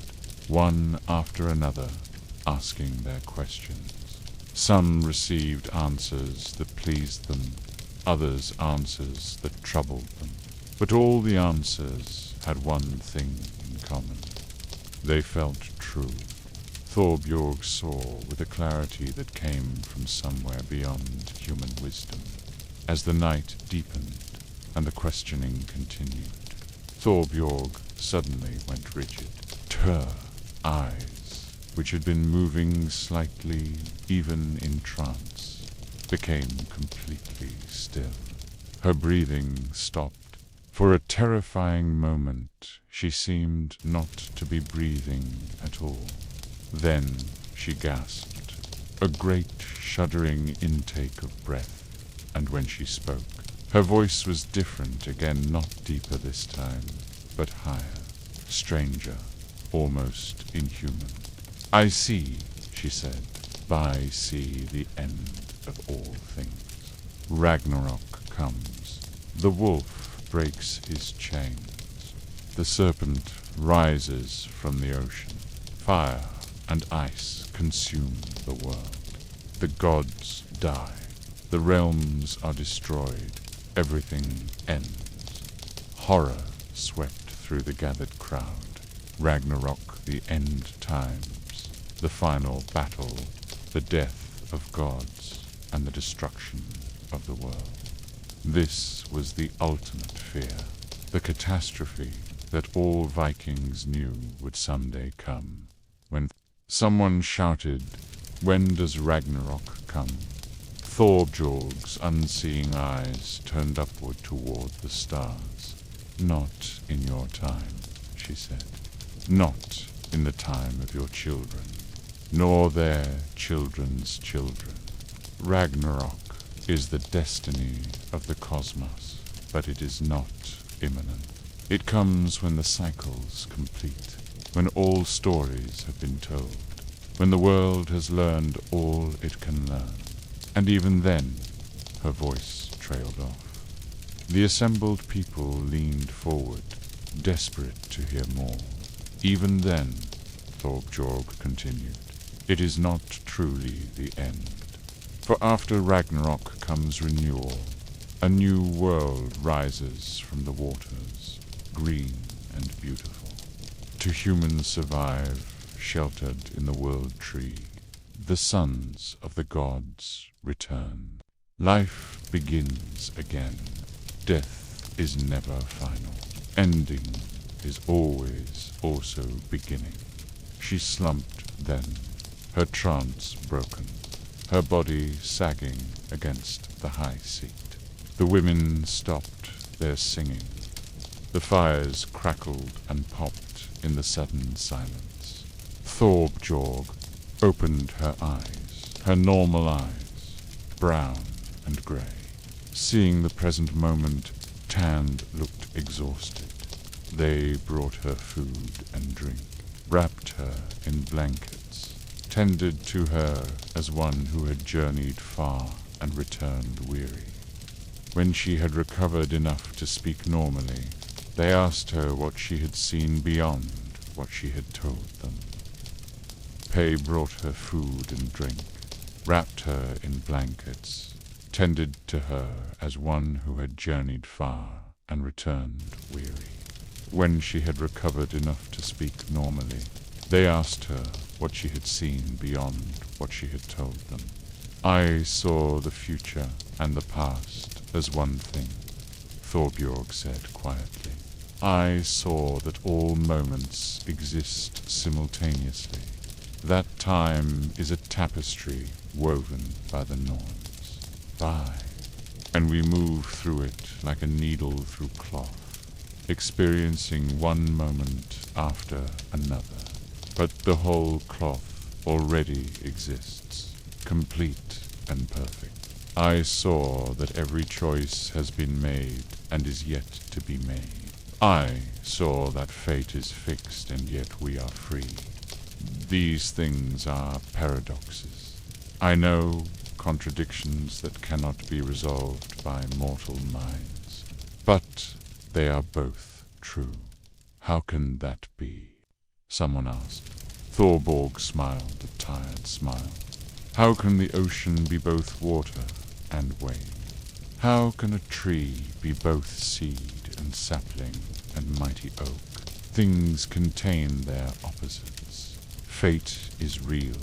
one after another, asking their questions. Some received answers that pleased them, others answers that troubled them. But all the answers had one thing in common. They felt true. Thorbjorg saw with a clarity that came from somewhere beyond human wisdom. As the night deepened and the questioning continued, Thorbjorg suddenly went rigid. Her eyes, which had been moving slightly, even in trance, became completely still. Her breathing stopped. For a terrifying moment, she seemed not to be breathing at all. Then she gasped, a great shuddering intake of breath, and when she spoke, her voice was different again, not deeper this time, but higher, stranger, almost inhuman. I see, she said, I see the end of all things. Ragnarok comes. The wolf breaks his chains. The serpent rises from the ocean. Fire and ice consume the world. The gods die. The realms are destroyed. Everything ends. Horror swept through the gathered crowd. Ragnarok, the end times, the final battle, the death of gods, and the destruction of the world. This was the ultimate fear, the catastrophe that all Vikings knew would someday come. When someone shouted, "When does Ragnarok come?" Thorbjorg's unseeing eyes turned upward toward the stars. Not in your time, she said. Not in the time of your children, nor their children's children. Ragnarok is the destiny of the cosmos, but it is not imminent. It comes when the cycle's complete, when all stories have been told, when the world has learned all it can learn. And even then, her voice trailed off. The assembled people leaned forward, desperate to hear more. Even then, Thorbjorg continued, it is not truly the end. For after Ragnarok comes renewal. A new world rises from the waters, green and beautiful. To humans survive, sheltered in the world tree. The sons of the gods return. Life begins again. Death is never final. Ending is always also beginning. She slumped then, her trance broken, her body sagging against the high seat. The women stopped their singing. The fires crackled and popped in the sudden silence. Thorbjorg opened her eyes, her normal eyes, brown and grey. Seeing the present moment, Tand looked exhausted. They brought her food and drink, wrapped her in blankets, tended to her as one who had journeyed far and returned weary. When she had recovered enough to speak normally, they asked her what she had seen beyond what she had told them. Pei brought her food and drink, wrapped her in blankets, tended to her as one who had journeyed far and returned weary. When she had recovered enough to speak normally, they asked her what she had seen beyond what she had told them. I saw the future and the past as one thing, Thorbjorg said quietly. I saw that all moments exist simultaneously. That time is a tapestry woven by the Norns. And we move through it like a needle through cloth, experiencing one moment after another. But the whole cloth already exists. complete and perfect. I saw that every choice has been made and is yet to be made. I saw that fate is fixed and yet we are free. These things are paradoxes. I know contradictions that cannot be resolved by mortal minds, but they are both true. How can that be? Someone asked. Thorborg smiled a tired smile. How can the ocean be both water and wave? How can a tree be both seed and sapling and mighty oak? Things contain their opposites. Fate is real,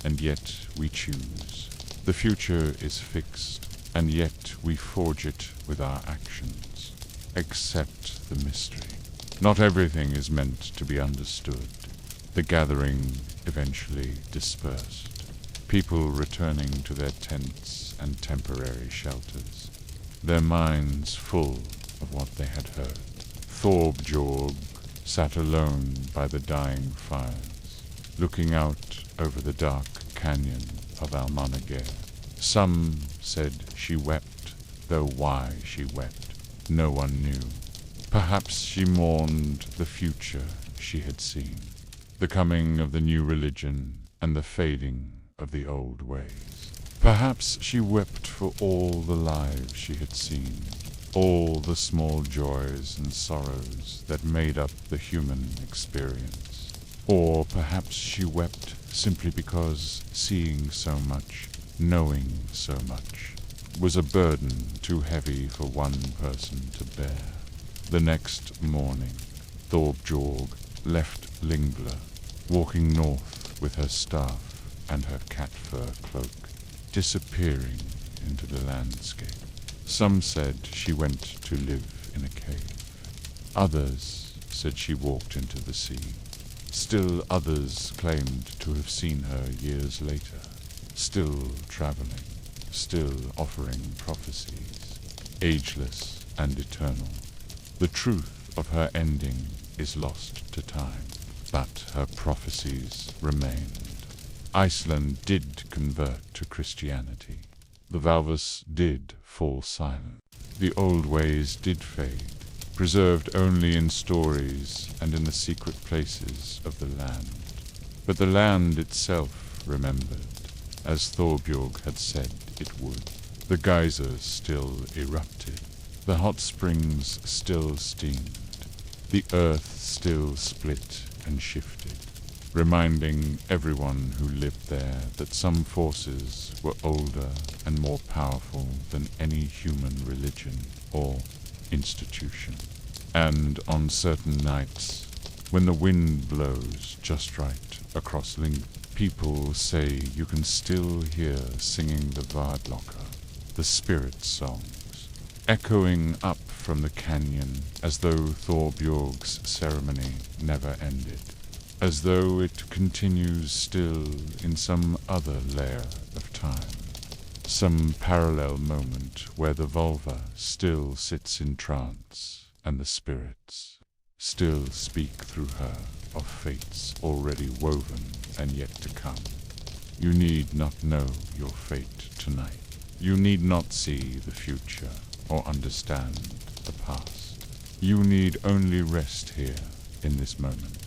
and yet we choose. The future is fixed, and yet we forge it with our actions. Accept the mystery. Not everything is meant to be understood. The gathering eventually dispersed. People returning to their tents and temporary shelters, their minds full of what they had heard. Thorbjorg sat alone by the dying fires, looking out over the dark canyon of Almanagir. Some said she wept, though why she wept, no one knew. Perhaps she mourned the future she had seen, the coming of the new religion and the fading of the old ways. Perhaps she wept for all the lives she had seen, all the small joys and sorrows that made up the human experience. Or perhaps she wept simply because seeing so much, knowing so much, was a burden too heavy for one person to bear. The next morning, Thorbjorg left Lingvla, walking north with her staff and her cat fur cloak, disappearing into the landscape. Some said she went to live in a cave. Others said she walked into the sea. Still others claimed to have seen her years later, still traveling, still offering prophecies, ageless and eternal. The truth of her ending is lost to time, but her prophecies remained. Iceland did convert to Christianity. The Valvas did fall silent. The old ways did fade, preserved only in stories and in the secret places of the land. But the land itself remembered, as Thorbjorg had said it would. The geysers still erupted. The hot springs still steamed. The earth still split and shifted, reminding everyone who lived there that some forces were older and more powerful than any human religion or institution. And on certain nights, when the wind blows just right across Ling, people say you can still hear singing the Vardlocker, the spirit songs, echoing up from the canyon as though Thorbjorg's ceremony never ended, as though it continues still in some other layer of time, some parallel moment where the vulva still sits in trance and the spirits still speak through her of fates already woven and yet to come. You need not know your fate tonight. You need not see the future or understand the past. You need only rest here in this moment,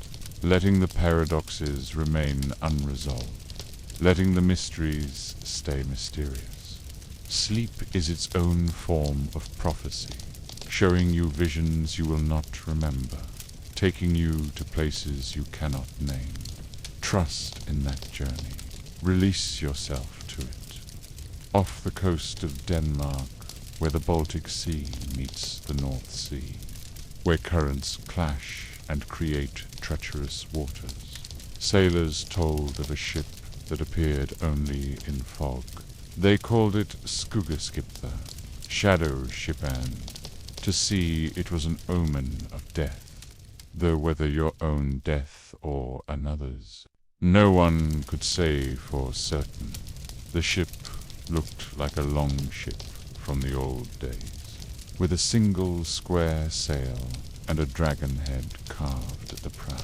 letting the paradoxes remain unresolved, letting the mysteries stay mysterious. Sleep is its own form of prophecy, showing you visions you will not remember, taking you to places you cannot name. Trust in that journey. Release yourself to it. Off the coast of Denmark, where the Baltic Sea meets the North Sea, where currents clash and create treacherous waters, sailors told of a ship that appeared only in fog. They called it Skuggaskipper, shadow shipand. To sea it was an omen of death, though whether your own death or another's, no one could say for certain. The ship looked like a long ship from the old days, with a single square sail and a dragon head carved at the prow.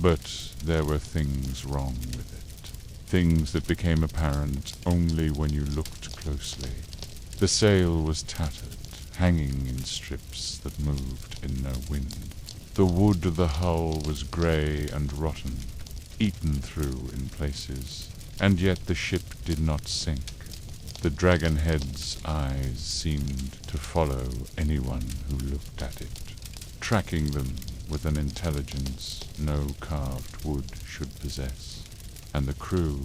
But there were things wrong with it. things that became apparent only when you looked closely. The sail was tattered, hanging in strips that moved in no wind. The wood of the hull was grey and rotten, eaten through in places, and yet the ship did not sink. The dragonhead's eyes seemed to follow anyone who looked at it, tracking them with an intelligence no carved wood should possess. And the crew,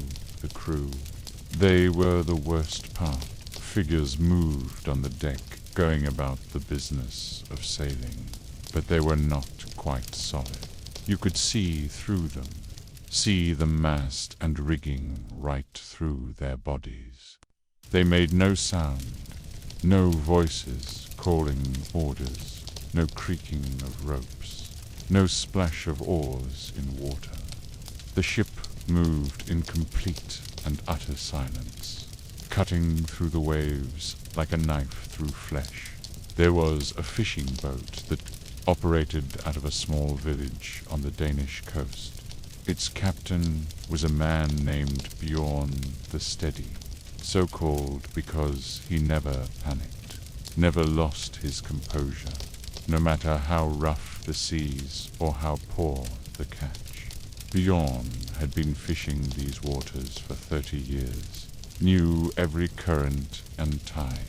they were the worst part. Figures moved on the deck, going about the business of sailing, but they were not quite solid. You could see through them, see the mast and rigging right through their bodies. They made no sound, no voices calling orders, no creaking of ropes, no splash of oars in water. The ship moved in complete and utter silence, cutting through the waves like a knife through flesh. There was a fishing boat that operated out of a small village on the Danish coast. Its captain was a man named Bjorn the Steady, so called because he never panicked, never lost his composure, no matter how rough the seas or how poor the catch. Bjorn had been fishing these waters for 30 years, knew every current and tide,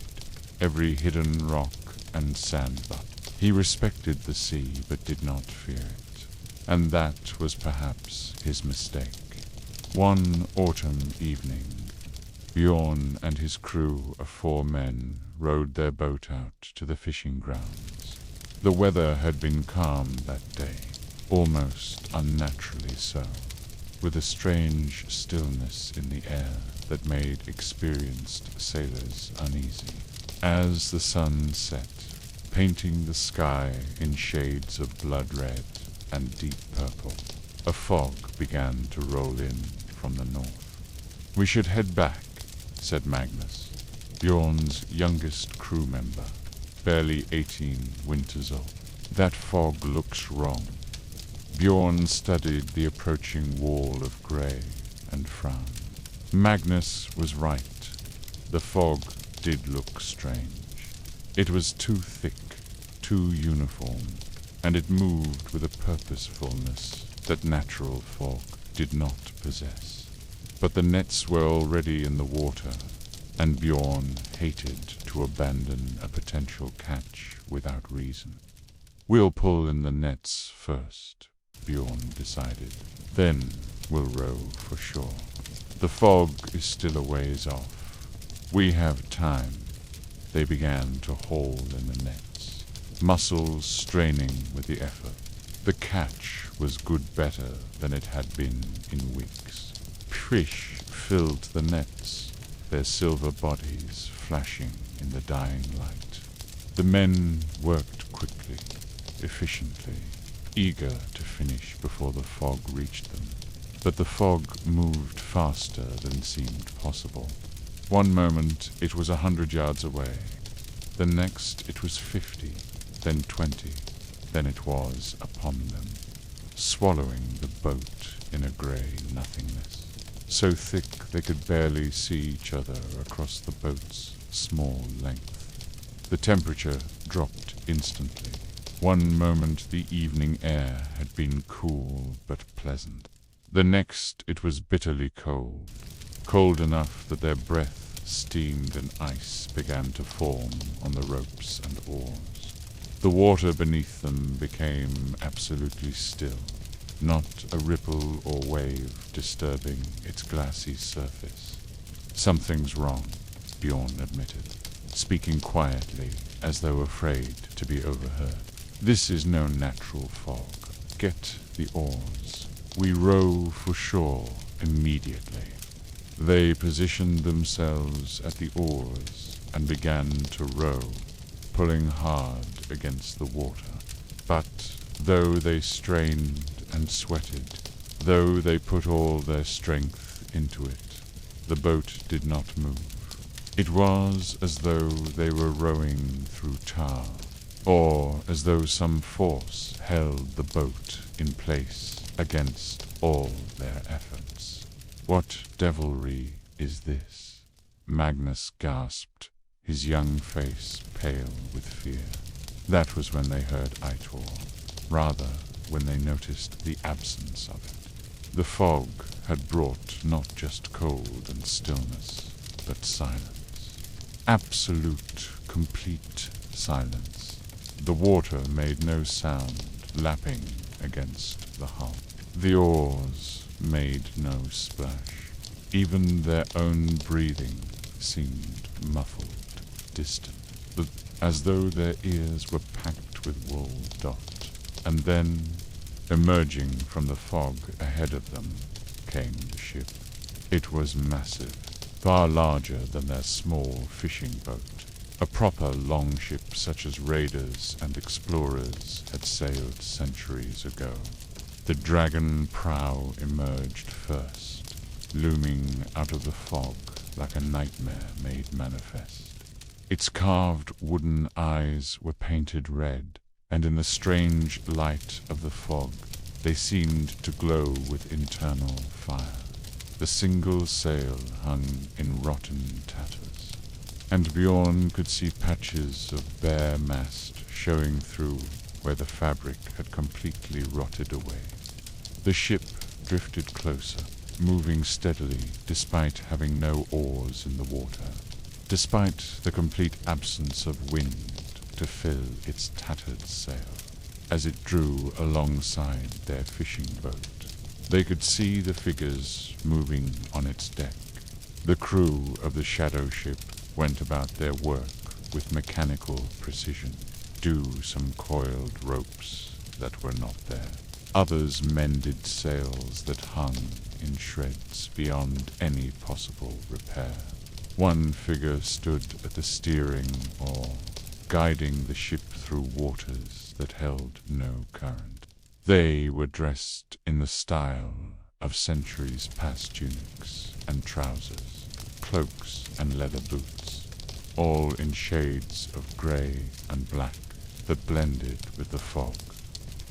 every hidden rock and sandbar. He respected the sea but did not fear it, and that was perhaps his mistake. One autumn evening, Bjorn and his crew of 4 men rowed their boat out to the fishing grounds. The weather had been calm that day, almost unnaturally so, with a strange stillness in the air that made experienced sailors uneasy. As the sun set, painting the sky in shades of blood red and deep purple, a fog began to roll in from the north. "We should head back," said Magnus, Bjorn's youngest crew member, barely 18 winters old. "That fog looks wrong." Bjorn studied the approaching wall of grey and frowned. Magnus was right. The fog did look strange. It was too thick, too uniform, and it moved with a purposefulness that natural fog did not possess. But the nets were already in the water, and Bjorn hated to abandon a potential catch without reason. "We'll pull in the nets first," Bjorn decided. "Then we'll row for shore. The fog is still a ways off. We have time." They began to haul in the nets, muscles straining with the effort. The catch was good better than it had been in weeks. Fish filled the nets, their silver bodies flashing in the dying light. The men worked quickly, efficiently, eager to finish before the fog reached them. But the fog moved faster than seemed possible. One moment it was 100 yards away. The next it was 50, then 20. Then it was upon them, swallowing the boat in a grey nothingness, so thick they could barely see each other across the boat's small length. The temperature dropped instantly. One moment the evening air had been cool but pleasant. The next it was bitterly cold, cold enough that their breath steamed and ice began to form on the ropes and oars. The water beneath them became absolutely still, not a ripple or wave disturbing its glassy surface. "Something's wrong," Bjorn admitted, speaking quietly as though afraid to be overheard. "This is no natural fog. Get the oars. We row for shore immediately." They positioned themselves at the oars and began to row, pulling hard against the water. But though they strained and sweated, though they put all their strength into it, the boat did not move. It was as though they were rowing through tar, or as though some force held the boat in place against all their efforts. What devilry is this? Magnus gasped, his young face pale with fear. That was when they heard Aitor, rather when they noticed the absence of it. The fog had brought not just cold and stillness, but silence. Absolute, complete silence. The water made no sound lapping against the hull. The oars made no splash. Even their own breathing seemed muffled, distant, as though their ears were packed with wool. And then, emerging from the fog ahead of them, came the ship. It was massive, far larger than their small fishing boat, a proper longship such as raiders and explorers had sailed centuries ago. The dragon prow emerged first, looming out of the fog like a nightmare made manifest. Its carved wooden eyes were painted red, and in the strange light of the fog they seemed to glow with internal fire. The single sail hung in rotten tatters, and Bjorn could see patches of bare mast showing through where the fabric had completely rotted away. The ship drifted closer, moving steadily despite having no oars in the water, despite the complete absence of wind to fill its tattered sail. As it drew alongside their fishing boat, they could see the figures moving on its deck. The crew of the shadow ship went about their work with mechanical precision. Some coiled ropes that were not there. Others mended sails that hung in shreds beyond any possible repair. One figure stood at the steering oar, guiding the ship through waters that held no current. They were dressed in the style of centuries past tunics and trousers, cloaks and leather boots, all in shades of grey and black that blended with the fog,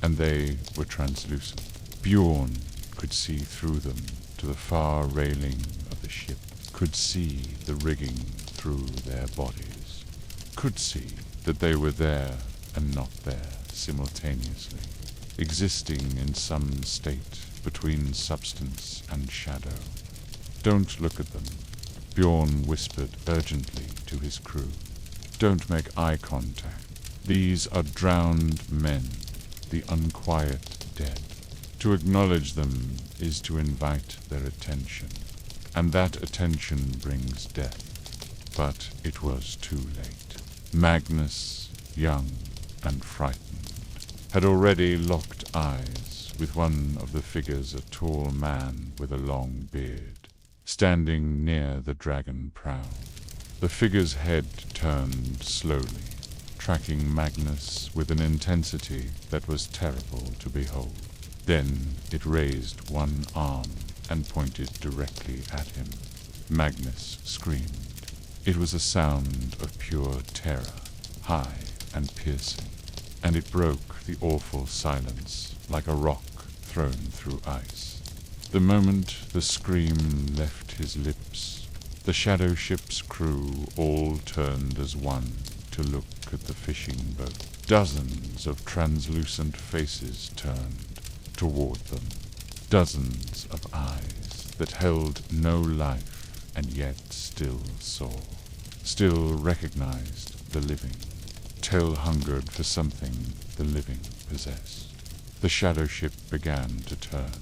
and they were translucent. Bjorn could see through them to the far railing of the ship, could see the rigging through their bodies, could see that they were there and not there simultaneously, existing in some state between substance and shadow. "Don't look at them," Bjorn whispered urgently to his crew. "Don't make eye contact. These are drowned men, the unquiet dead. To acknowledge them is to invite their attention, and that attention brings death." But it was too late. Magnus, young and frightened, had already locked eyes with one of the figures, a tall man with a long beard, standing near the dragon prow. The figure's head turned slowly, tracking Magnus with an intensity that was terrible to behold. Then it raised one arm and pointed directly at him. Magnus screamed. It was a sound of pure terror, high and piercing, and it broke the awful silence like a rock thrown through ice. The moment the scream left his lips, the shadow ship's crew all turned as one to look at the fishing boat. Dozens of translucent faces turned toward them, dozens of eyes that held no life and yet still saw, still recognized the living. Tell hungered for something the living possessed. The shadow ship began to turn,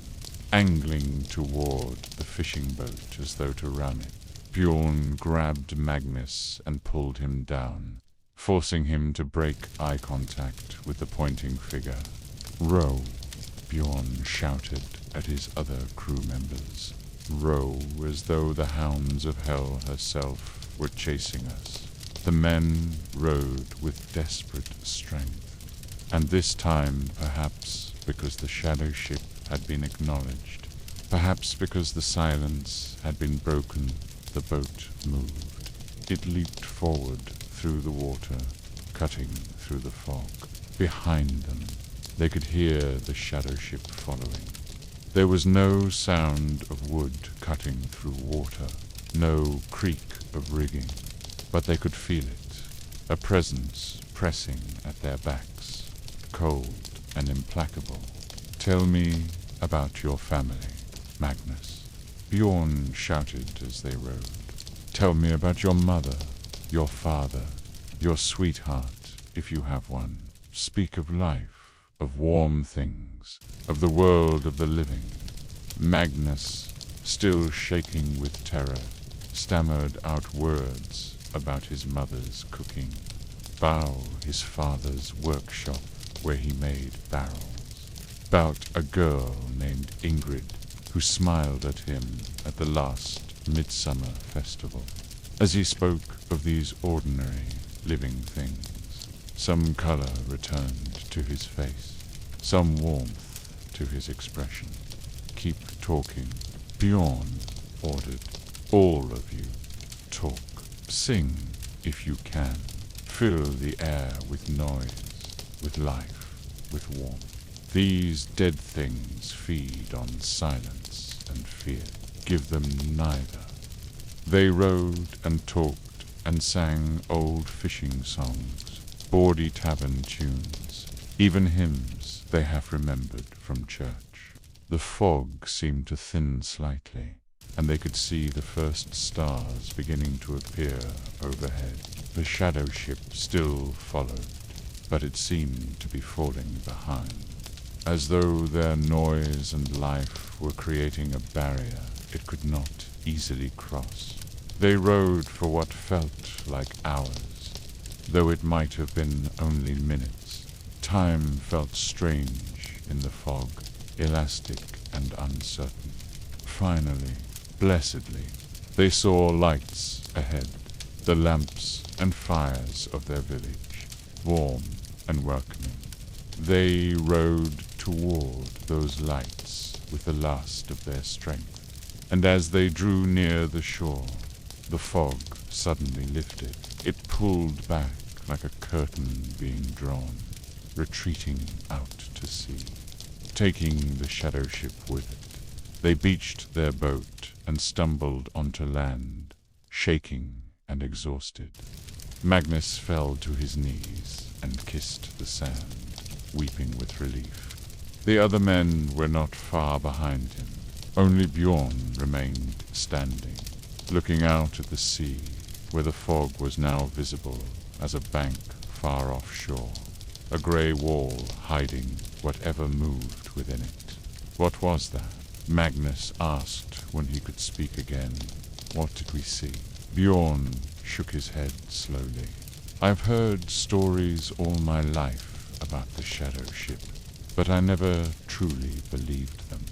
angling toward the fishing boat as though to ram it. Bjorn grabbed Magnus and pulled him down, forcing him to break eye contact with the pointing figure. "Row," Bjorn shouted at his other crew members. "Row as though the hounds of hell herself were chasing us." The men rowed with desperate strength, and this time, perhaps because the shadow ship had been acknowledged, perhaps because the silence had been broken, the boat moved. It leaped forward through the water, cutting through the fog. Behind them, they could hear the shadow ship following. There was no sound of wood cutting through water, no creak of rigging, but they could feel it, a presence pressing at their backs, cold and implacable. "Tell me about your family, Magnus," Bjorn shouted as they rowed. "Tell me about your mother, your father, your sweetheart, if you have one. Speak of life, of warm things, of the world of the living." Magnus, still shaking with terror, stammered out words about his mother's cooking, Bow, his father's workshop where he made barrels, about a girl named Ingrid who smiled at him at the last midsummer festival. As he spoke of these ordinary living things, some color returned to his face, some warmth to his expression. "Keep talking," Bjorn ordered. "All of you, talk. Sing, if you can. Fill the air with noise, with life, with warmth. These dead things feed on silence and fear. Give them neither." They rowed and talked and sang old fishing songs, bawdy tavern tunes, even hymns they have remembered from church. The fog seemed to thin slightly, and they could see the first stars beginning to appear overhead. The shadow ship still followed, but it seemed to be falling behind, as though their noise and life were creating a barrier it could not easily cross. They rowed for what felt like hours, though it might have been only minutes. Time felt strange in the fog, elastic and uncertain. Finally, blessedly, they saw lights ahead, the lamps and fires of their village, warm and welcoming. They rowed toward those lights with the last of their strength, and as they drew near the shore, the fog suddenly lifted. It pulled back like a curtain being drawn, retreating out to sea, taking the shadow ship with it. They beached their boat and stumbled onto land, shaking and exhausted. Magnus fell to his knees and kissed the sand, weeping with relief. The other men were not far behind him. Only Bjorn remained standing, looking out at the sea, where the fog was now visible as a bank far offshore, a grey wall hiding whatever moved within it. What was that? Magnus asked when he could speak again. What did we see? Bjorn shook his head slowly. "I've heard stories all my life about the shadow ship, but I never truly believed them.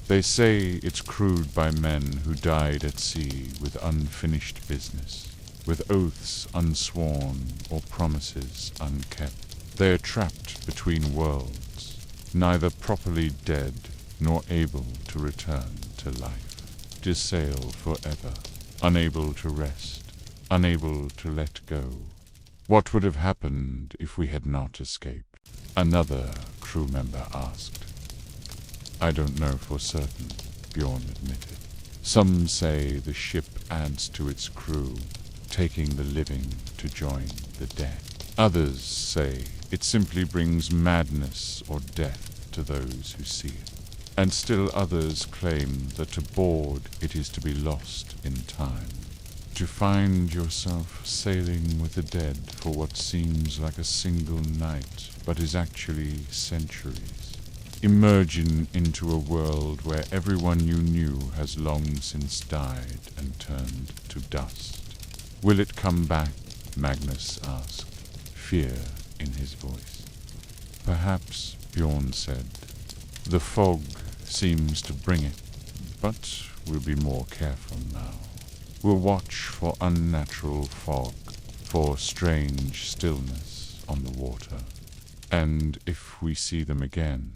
They say it's crewed by men who died at sea with unfinished business, with oaths unsworn or promises unkept. They are trapped between worlds, neither properly dead nor able to return to life, to sail forever, unable to rest, unable to let go. What would have happened if we had not escaped?" Another crew member asked. "I don't know for certain," Bjorn admitted. "Some say the ship adds to its crew, taking the living to join the dead. Others say it simply brings madness or death to those who see it. And still others claim that to board it is to be lost in time, to find yourself sailing with the dead for what seems like a single night, but is actually centuries. Emerging into a world where everyone you knew has long since died and turned to dust. Will it come back?" Magnus asked, fear in his voice. "Perhaps," Bjorn said. "The fog seems to bring it, but we'll be more careful now. We'll watch for unnatural fog, for strange stillness on the water. And if we see them again..."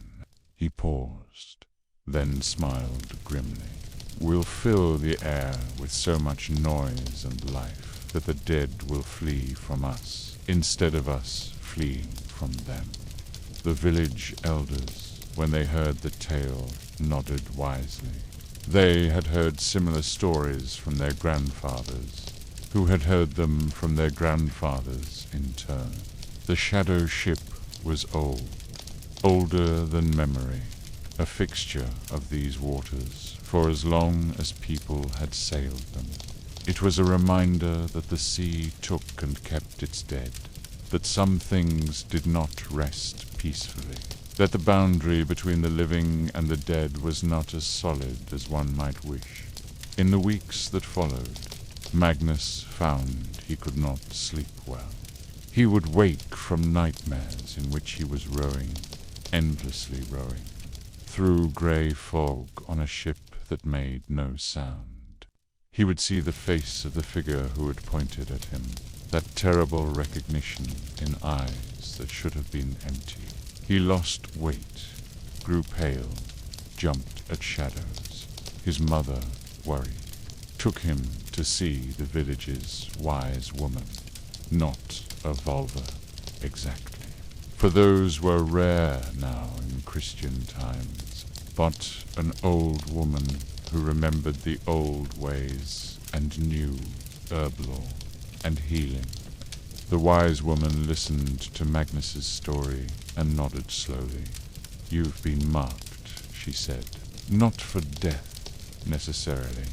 He paused, then smiled grimly. "We'll fill the air with so much noise and life that the dead will flee from us, instead of us fleeing from them. The village elders, when they heard the tale, nodded wisely. They had heard similar stories from their grandfathers, who had heard them from their grandfathers in turn. The shadow ship was old, older than memory, a fixture of these waters for as long as people had sailed them. It was a reminder that the sea took and kept its dead, that some things did not rest peacefully, that the boundary between the living and the dead was not as solid as one might wish. In the weeks that followed, Magnus found he could not sleep well. He would wake from nightmares in which he was rowing, endlessly rowing, through grey fog on a ship that made no sound. He would see the face of the figure who had pointed at him, that terrible recognition in eyes that should have been empty. He lost weight, grew pale, jumped at shadows. His mother worried, took him to see the village's wise woman, not a vulva exactly. For those were rare now in Christian times, but an old woman who remembered the old ways and knew herb lore and healing. The wise woman listened to Magnus's story and nodded slowly. "You've been marked," she said, "not for death necessarily,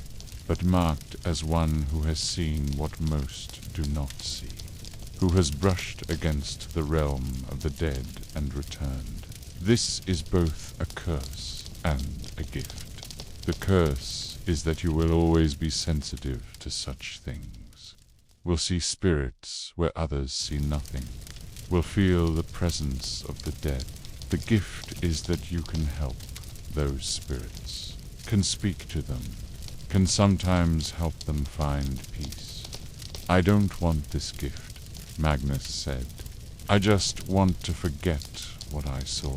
but marked as one who has seen what most do not see, who has brushed against the realm of the dead and returned. This is both a curse and a gift. The curse is that you will always be sensitive to such things, will see spirits where others see nothing, will feel the presence of the dead. The gift is that you can help those spirits, can speak to them, can sometimes help them find peace." "I don't want this gift," Magnus said. "I just want to forget what I saw."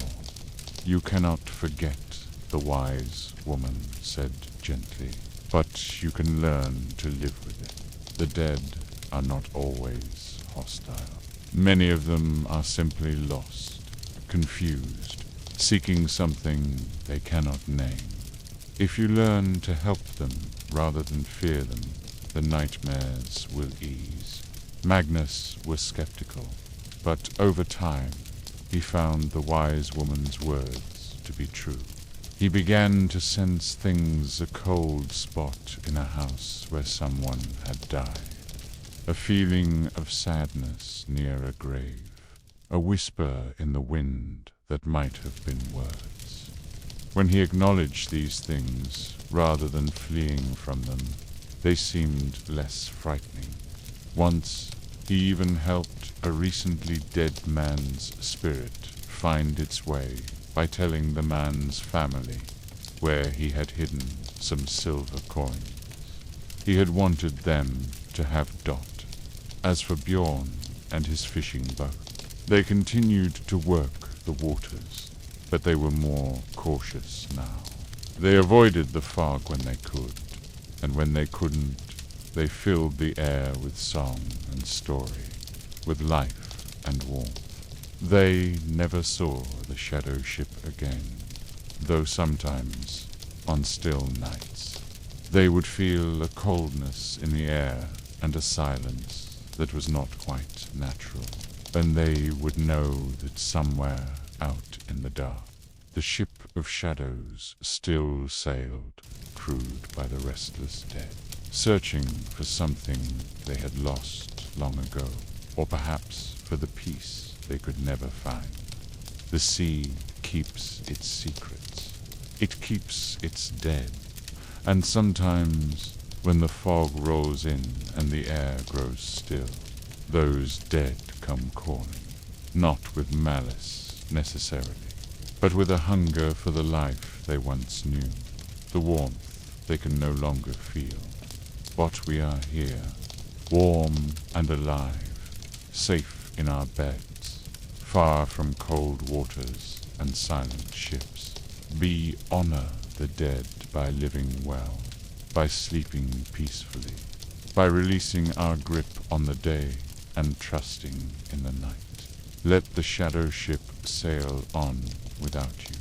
"You cannot forget," the wise woman said gently, "but you can learn to live with it. The dead are not always hostile. Many of them are simply lost, confused, seeking something they cannot name. If you learn to help them rather than fear them, the nightmares will ease." Magnus was skeptical, but over time he found the wise woman's words to be true. He began to sense things, a cold spot in a house where someone had died, a feeling of sadness near a grave, a whisper in the wind that might have been words. When he acknowledged these things, rather than fleeing from them, they seemed less frightening. Once, he even helped a recently dead man's spirit find its way by telling the man's family where he had hidden some silver coins. He had wanted them to have Dot. As for Bjorn and his fishing boat, they continued to work the waters, but they were more cautious now. They avoided the fog when they could, and when they couldn't, they filled the air with song and story, with life and warmth. They never saw the shadow ship again, though sometimes, on still nights, they would feel a coldness in the air and a silence that was not quite natural, and they would know that somewhere out in the dark, the ship of shadows still sailed, crewed by the restless dead, searching for something they had lost long ago, or perhaps for the peace they could never find. The sea keeps its secrets. It keeps its dead. And sometimes, when the fog rolls in and the air grows still, those dead come calling, not with malice necessarily, but with a hunger for the life they once knew, the warmth they can no longer feel. But we are here, warm and alive, safe in our beds, far from cold waters and silent ships. We honor the dead by living well, by sleeping peacefully, by releasing our grip on the day and trusting in the night. Let the shadow ship sail on without you.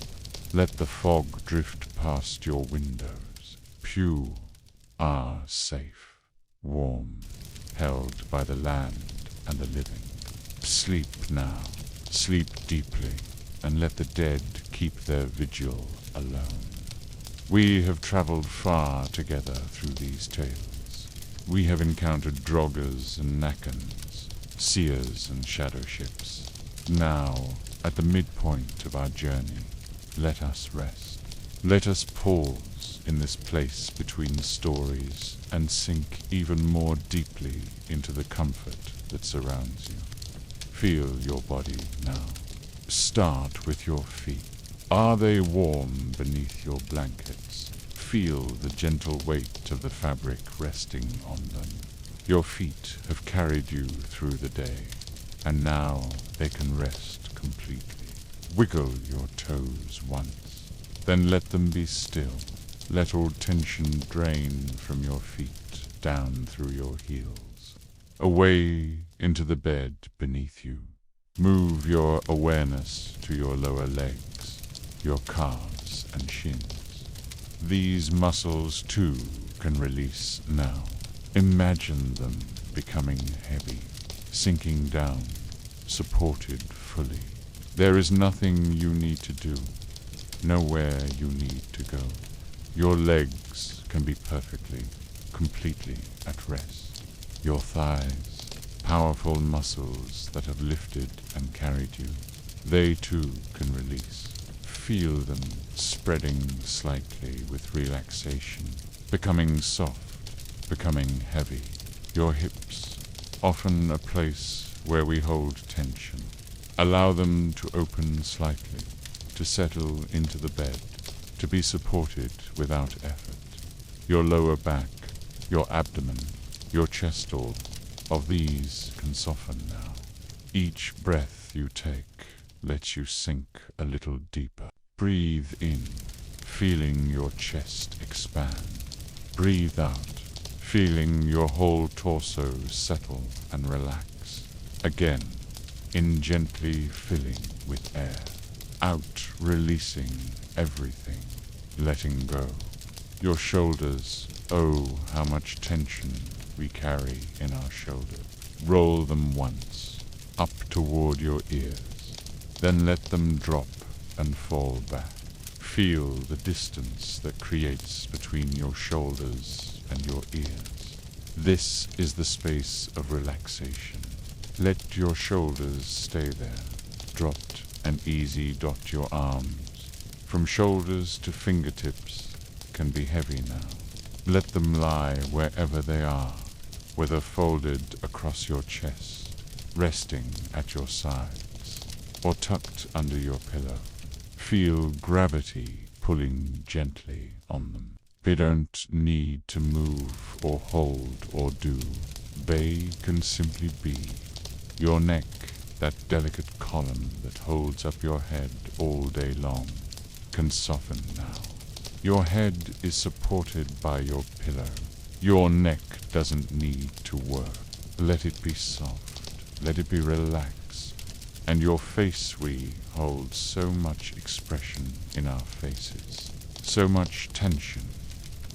Let the fog drift past your windows. Pew are safe, warm, held by the land and the living. Sleep now, sleep deeply, and let the dead keep their vigil alone. We have traveled far together through these tales. We have encountered droggers and nakans, seers and shadow ships. Now, at the midpoint of our journey, let us rest. Let us pause in this place between stories and sink even more deeply into the comfort that surrounds you. Feel your body now. Start with your feet. Are they warm beneath your blankets? Feel the gentle weight of the fabric resting on them. Your feet have carried you through the day, and now they can rest completely. Wiggle your toes once, then let them be still. Let all tension drain from your feet down through your heels, away into the bed beneath you. Move your awareness to your lower legs, your calves and shins. These muscles too can release now. Imagine them becoming heavy, sinking down, supported fully. There is nothing you need to do, nowhere you need to go. Your legs can be perfectly, completely at rest. Your thighs, powerful muscles that have lifted and carried you, they too can release. Feel them spreading slightly with relaxation, becoming soft, becoming heavy. Your hips, often a place where we hold tension. Allow them to open slightly, to settle into the bed, to be supported without effort. Your lower back, your abdomen, your chest all, of these can soften now. Each breath you take lets you sink a little deeper. Breathe in, feeling your chest expand. Breathe out, feeling your whole torso settle and relax. Again, in gently filling with air. Out, releasing everything, letting go. Your shoulders, oh, how much tension we carry in our shoulders. Roll them once, up toward your ears. Then let them drop and fall back. Feel the distance that creates between your shoulders and your ears. This is the space of relaxation. Let your shoulders stay there, dropped and easy. Dot your arms. From shoulders to fingertips can be heavy now. Let them lie wherever they are, whether folded across your chest, resting at your sides, or tucked under your pillow. Feel gravity pulling gently on them. They don't need to move or hold or do. They can simply be. Your neck, that delicate column that holds up your head all day long, can soften now. Your head is supported by your pillow. Your neck doesn't need to work. Let it be soft. Let it be relaxed. And your face, we hold so much expression in our faces, so much tension.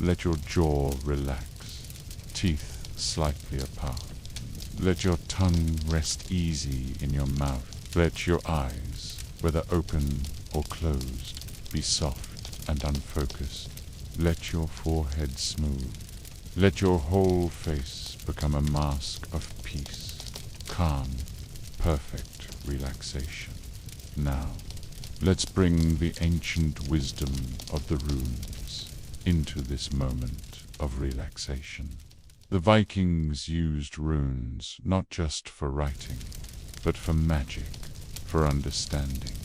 Let your jaw relax, teeth slightly apart. Let your tongue rest easy in your mouth. Let your eyes, whether open or closed, be soft and unfocused. Let your forehead smooth. Let your whole face become a mask of peace, calm, perfect relaxation. Now, let's bring the ancient wisdom of the runes into this moment of relaxation. The Vikings used runes not just for writing, but for magic, for understanding,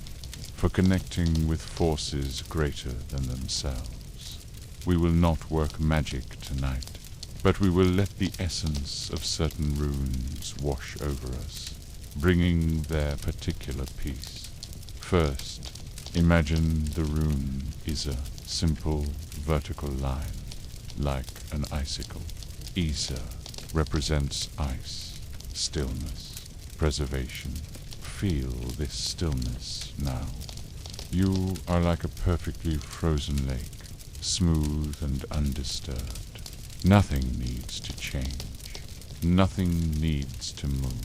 for connecting with forces greater than themselves. We will not work magic tonight, but we will let the essence of certain runes wash over us, bringing their particular peace. First, imagine the rune is a simple vertical line, like an icicle. Isa represents ice, stillness, preservation. Feel this stillness now. You are like a perfectly frozen lake, smooth and undisturbed. Nothing needs to change. Nothing needs to move.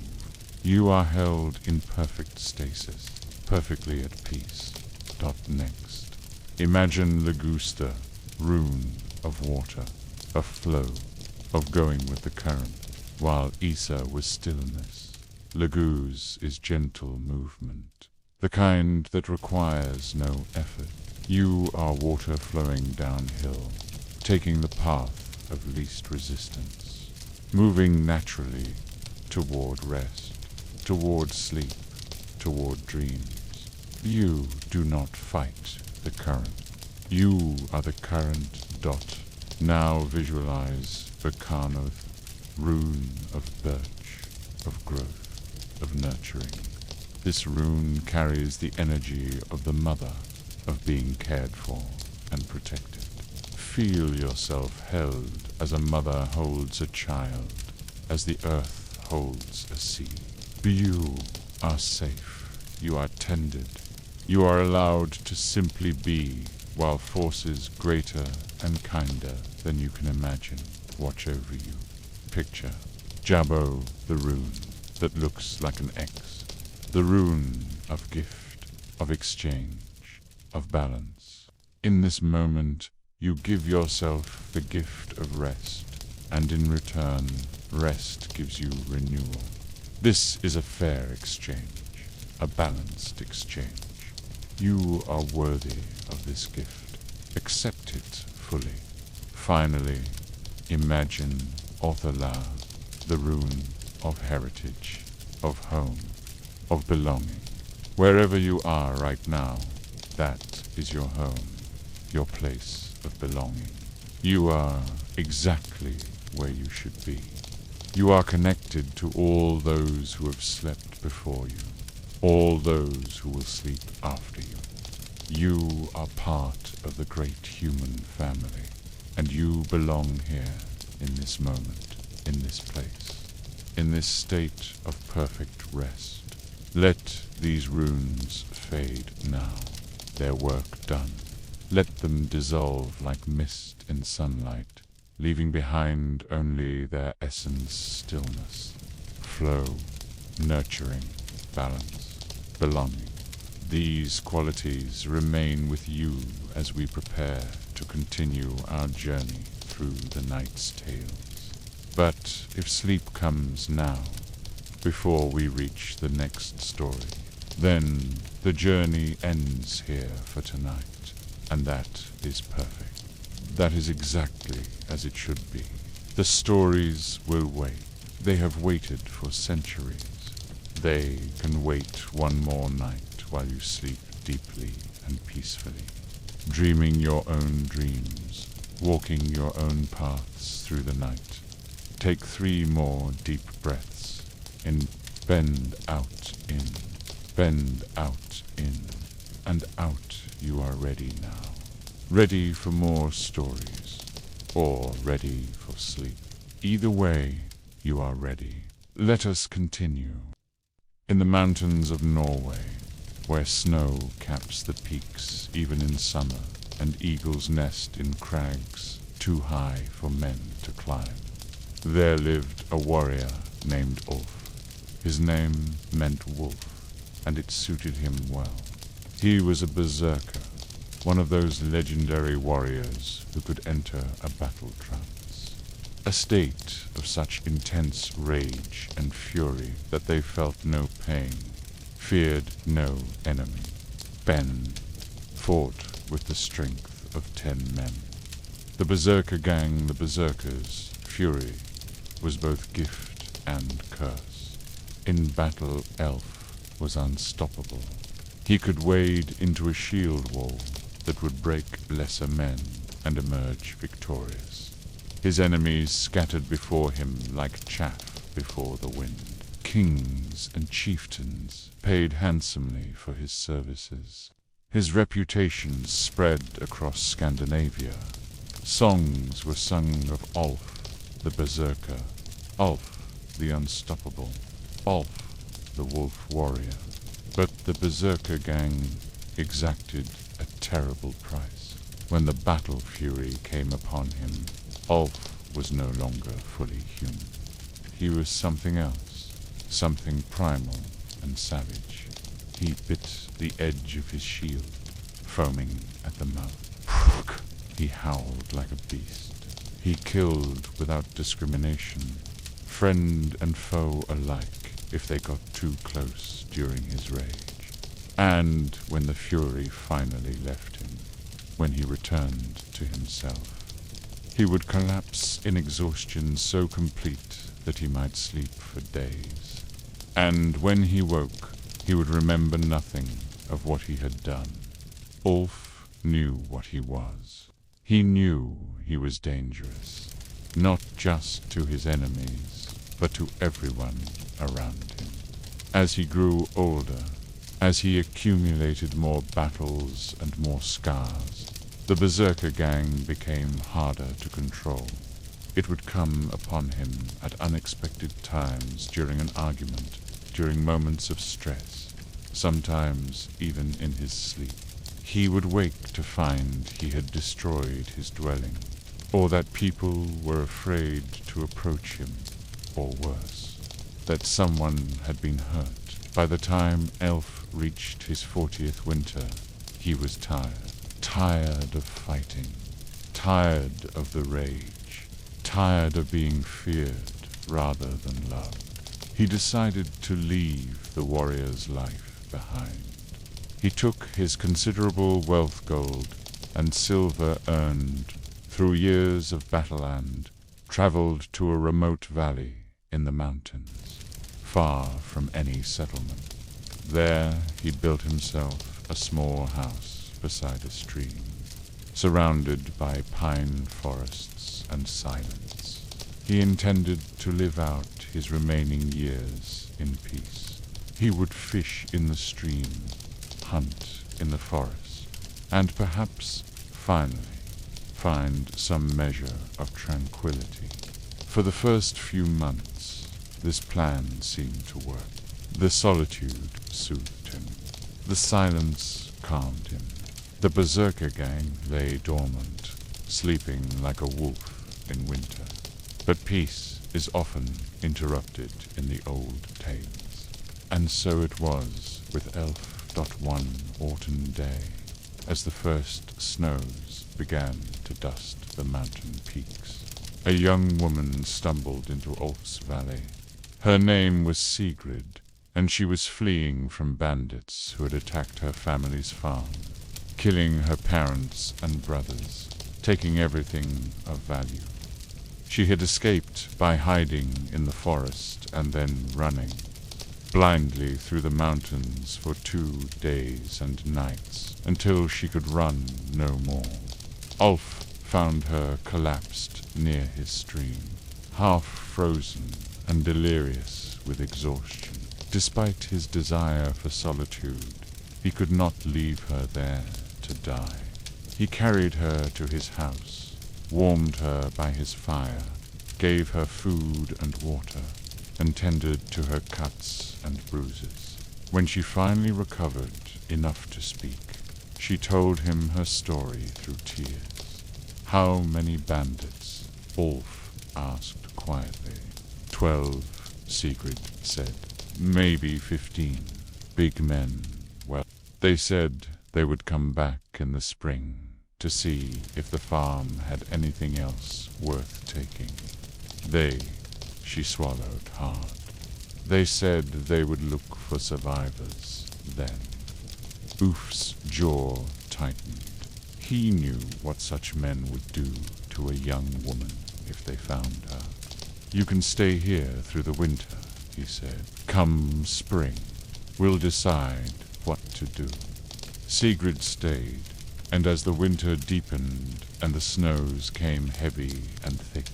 You are held in perfect stasis, perfectly at peace. Next. Imagine Lagusta, rune of water, of flow, of going with the current, while Isa was stillness. Laguz is gentle movement, the kind that requires no effort. You are water flowing downhill, taking the path of least resistance, moving naturally toward rest, toward sleep, toward dreams. You do not fight the current. You are the current. Now visualize Verkanoth, rune of birch, of growth, of nurturing. This rune carries the energy of the mother, of being cared for and protected. Feel yourself held as a mother holds a child, as the earth holds a seed. You are safe. You are tended. You are allowed to simply be, while forces greater and kinder than you can imagine watch over you. Picture Jabbo, the rune that looks like an X, the rune of gift, of exchange, of balance. In this moment, you give yourself the gift of rest, and in return, rest gives you renewal. This is a fair exchange, a balanced exchange. You are worthy of this gift. Accept it fully. Finally, imagine Othala, the rune of heritage, of home, of belonging. Wherever you are right now, that is your home, your place of belonging. You are exactly where you should be. You are connected to all those who have slept before you, all those who will sleep after you. You are part of the great human family, and you belong here, in this moment, in this place, in this state of perfect rest. Let these runes fade now, their work done. Let them dissolve like mist in sunlight, leaving behind only their essence stillness, flow, nurturing, balance, belonging. These qualities remain with you as we prepare to continue our journey through the night's tales. But if sleep comes now, before we reach the next story, then the journey ends here for tonight, and that is perfect. That is exactly as it should be. The stories will wait. They have waited for centuries. They can wait one more night while you sleep deeply and peacefully, dreaming your own dreams, walking your own paths through the night. Take 3 more deep breaths and bend out in, and out. You are ready now. Ready for more stories, or ready for sleep. Either way, you are ready. Let us continue. In the mountains of Norway, where snow caps the peaks even in summer, and eagles nest in crags too high for men to climb, there lived a warrior named Ulf. His name meant wolf, and it suited him well. He was a berserker, one of those legendary warriors who could enter a battle trance, a state of such intense rage and fury that they felt no pain, feared no enemy. Ben fought with the strength of 10 men. The berserker gang, the berserkers' fury, was both gift and curse. In battle, Elf was unstoppable. He could wade into a shield wall that would break lesser men and emerge victorious. His enemies scattered before him like chaff before the wind. Kings and chieftains paid handsomely for his services. His reputation spread across Scandinavia. Songs were sung of Ulf, the berserker, Ulf, the unstoppable, Ulf, the wolf warrior. But the berserker gang exacted a terrible price. When the battle fury came upon him, Ulf was no longer fully human. He was something else, something primal and savage. He bit the edge of his shield, foaming at the mouth. He howled like a beast. He killed without discrimination, friend and foe alike, if they got too close during his rage. And when the fury finally left him, when he returned to himself, he would collapse in exhaustion so complete that he might sleep for days. And when he woke, he would remember nothing of what he had done. Ulf knew what he was. He knew he was dangerous, not just to his enemies, but to everyone around him. As he grew older, as he accumulated more battles and more scars, the Berserker gang became harder to control. It would come upon him at unexpected times during an argument, during moments of stress, sometimes even in his sleep. He would wake to find he had destroyed his dwelling, or that people were afraid to approach him, or worse, that someone had been hurt. By the time Elf reached his 40th winter, he was tired of fighting, tired of the rage, tired of being feared rather than loved. He decided to leave the warrior's life behind. He took his considerable wealth, gold and silver earned through years of battleland, traveled to a remote valley in the mountains, far from any settlement. There he built himself a small house beside a stream, surrounded by pine forests and silence. He intended to live out his remaining years in peace. He would fish in the stream, hunt in the forest, and perhaps, finally, find some measure of tranquility. For the first few months, this plan seemed to work. The solitude soothed him. The silence calmed him. The Berserker gang lay dormant, sleeping like a wolf in winter. But peace is often interrupted in the old tales. And so it was with one autumn day, as the first snows began to dust the mountain peaks. A young woman stumbled into Ulf's valley. Her name was Sigrid, and she was fleeing from bandits who had attacked her family's farm, killing her parents and brothers, taking everything of value. She had escaped by hiding in the forest and then running blindly through the mountains for 2 days and nights until she could run no more. Ulf found her collapsed near his stream, half frozen and delirious with exhaustion. Despite his desire for solitude, he could not leave her there to die. He carried her to his house, warmed her by his fire, gave her food and water, and tended to her cuts and bruises. When she finally recovered enough to speak, she told him her story through tears. "How many bandits?" Ulf asked quietly. 12, Sigrid said. "Maybe 15. Big men. Well, they said they would come back in the spring to see if the farm had anything else worth taking. She swallowed hard. They said they would look for survivors then." Ulf's jaw tightened. He knew what such men would do to a young woman if they found her. "You can stay here through the winter," he said. "Come spring, we'll decide what to do." Sigrid stayed, and as the winter deepened and the snows came heavy and thick,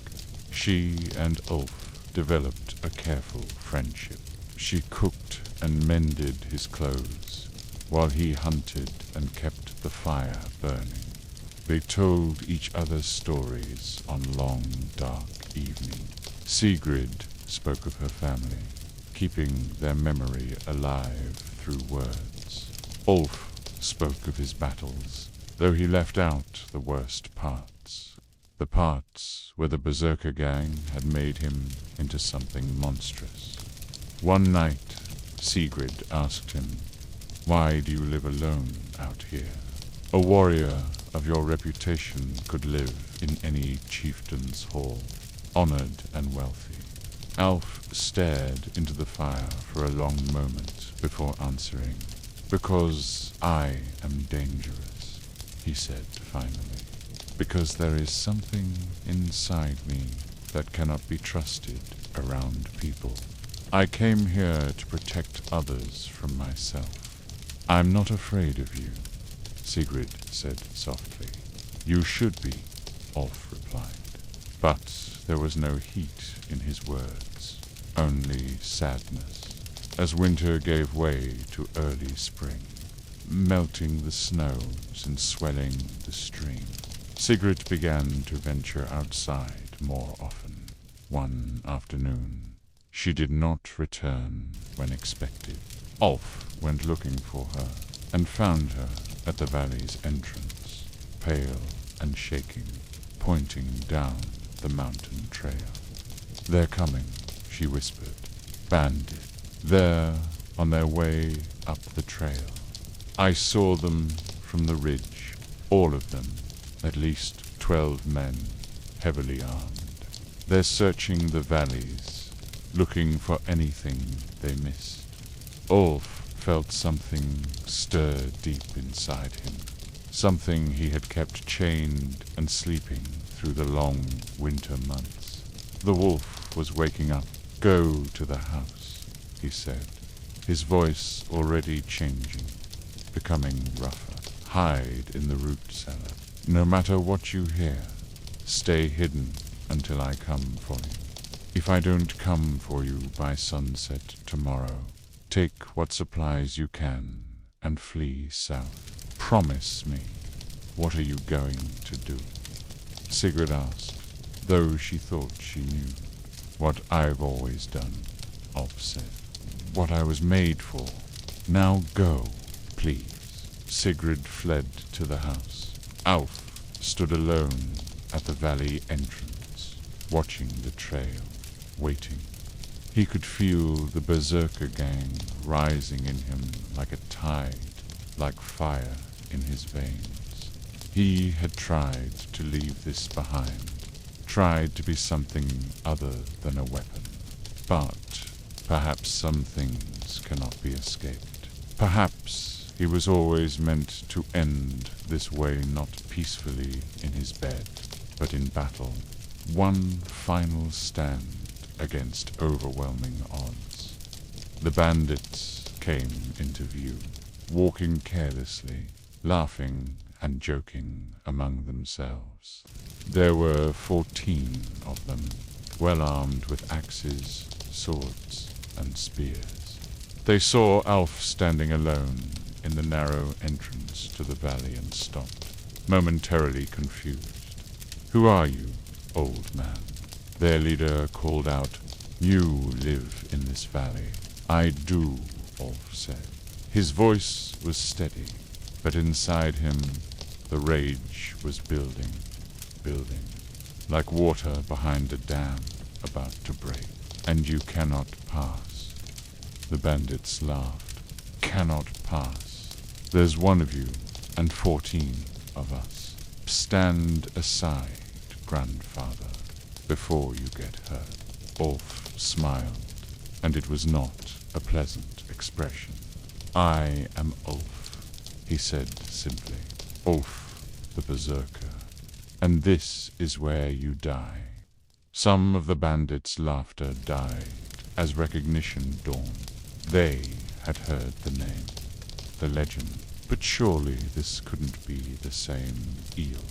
she and Ulf developed a careful friendship. She cooked and mended his clothes, while he hunted and kept the fire burning. They told each other stories on long, dark evenings. Sigrid spoke of her family, keeping their memory alive through words. Ulf spoke of his battles, though he left out the worst parts. The parts where the berserker gang had made him into something monstrous. One night, Sigrid asked him, "Why do you live alone out here? A warrior of your reputation could live in any chieftain's hall, honored and wealthy." Alf stared into the fire for a long moment before answering. "Because I am dangerous," he said finally. "Because there is something inside me that cannot be trusted around people. I came here to protect others from myself." "I'm not afraid of you," Sigrid said softly. "You should be," Ulf replied. But there was no heat in his words, only sadness, as winter gave way to early spring, melting the snows and swelling the stream. Sigrid began to venture outside more often. One afternoon, she did not return when expected. Ulf went looking for her and found her at the valley's entrance, pale and shaking, pointing down the mountain trail. "They're coming," she whispered. "Bandit. They're on their way up the trail. I saw them from the ridge, all of them, at least 12 men, heavily armed. They're searching the valleys, looking for anything they missed." Ulf felt something stir deep inside him, something he had kept chained and sleeping through the long winter months. The wolf was waking up. "Go to the house," he said, his voice already changing, becoming rougher. "Hide in the root cellar. No matter what you hear, stay hidden until I come for you. If I don't come for you by sunset tomorrow, take what supplies you can and flee south. Promise me." "What are you going to do?" Sigrid asked, though she thought she knew. "What I've always done," Ulf said. "What I was made for. Now go, please." Sigrid fled to the house. Alf stood alone at the valley entrance, watching the trail, waiting. He could feel the berserker gang rising in him like a tide, like fire in his veins. He had tried to leave this behind, tried to be something other than a weapon. But perhaps some things cannot be escaped. Perhaps he was always meant to end this way, not peacefully in his bed, but in battle. One final stand against overwhelming odds. The bandits came into view, walking carelessly, laughing and joking among themselves. There were 14 of them, well armed with axes, swords, and spears. They saw Alf standing alone in the narrow entrance to the valley and stopped, momentarily confused. "Who are you, old man?" Their leader called out, "You live in this valley." "I do," Ulf said. His voice was steady, but inside him the rage was building, like water behind a dam about to break. "And you cannot pass." The bandits laughed. "Cannot pass. There's one of you and 14 of us. Stand aside, grandfather, before you get hurt." Ulf smiled, and it was not a pleasant expression. "I am Ulf," he said simply. "Ulf the berserker. And this is where you die." Some of the bandits' laughter died as recognition dawned. They had heard the name, the legend. But surely this couldn't be the same eel.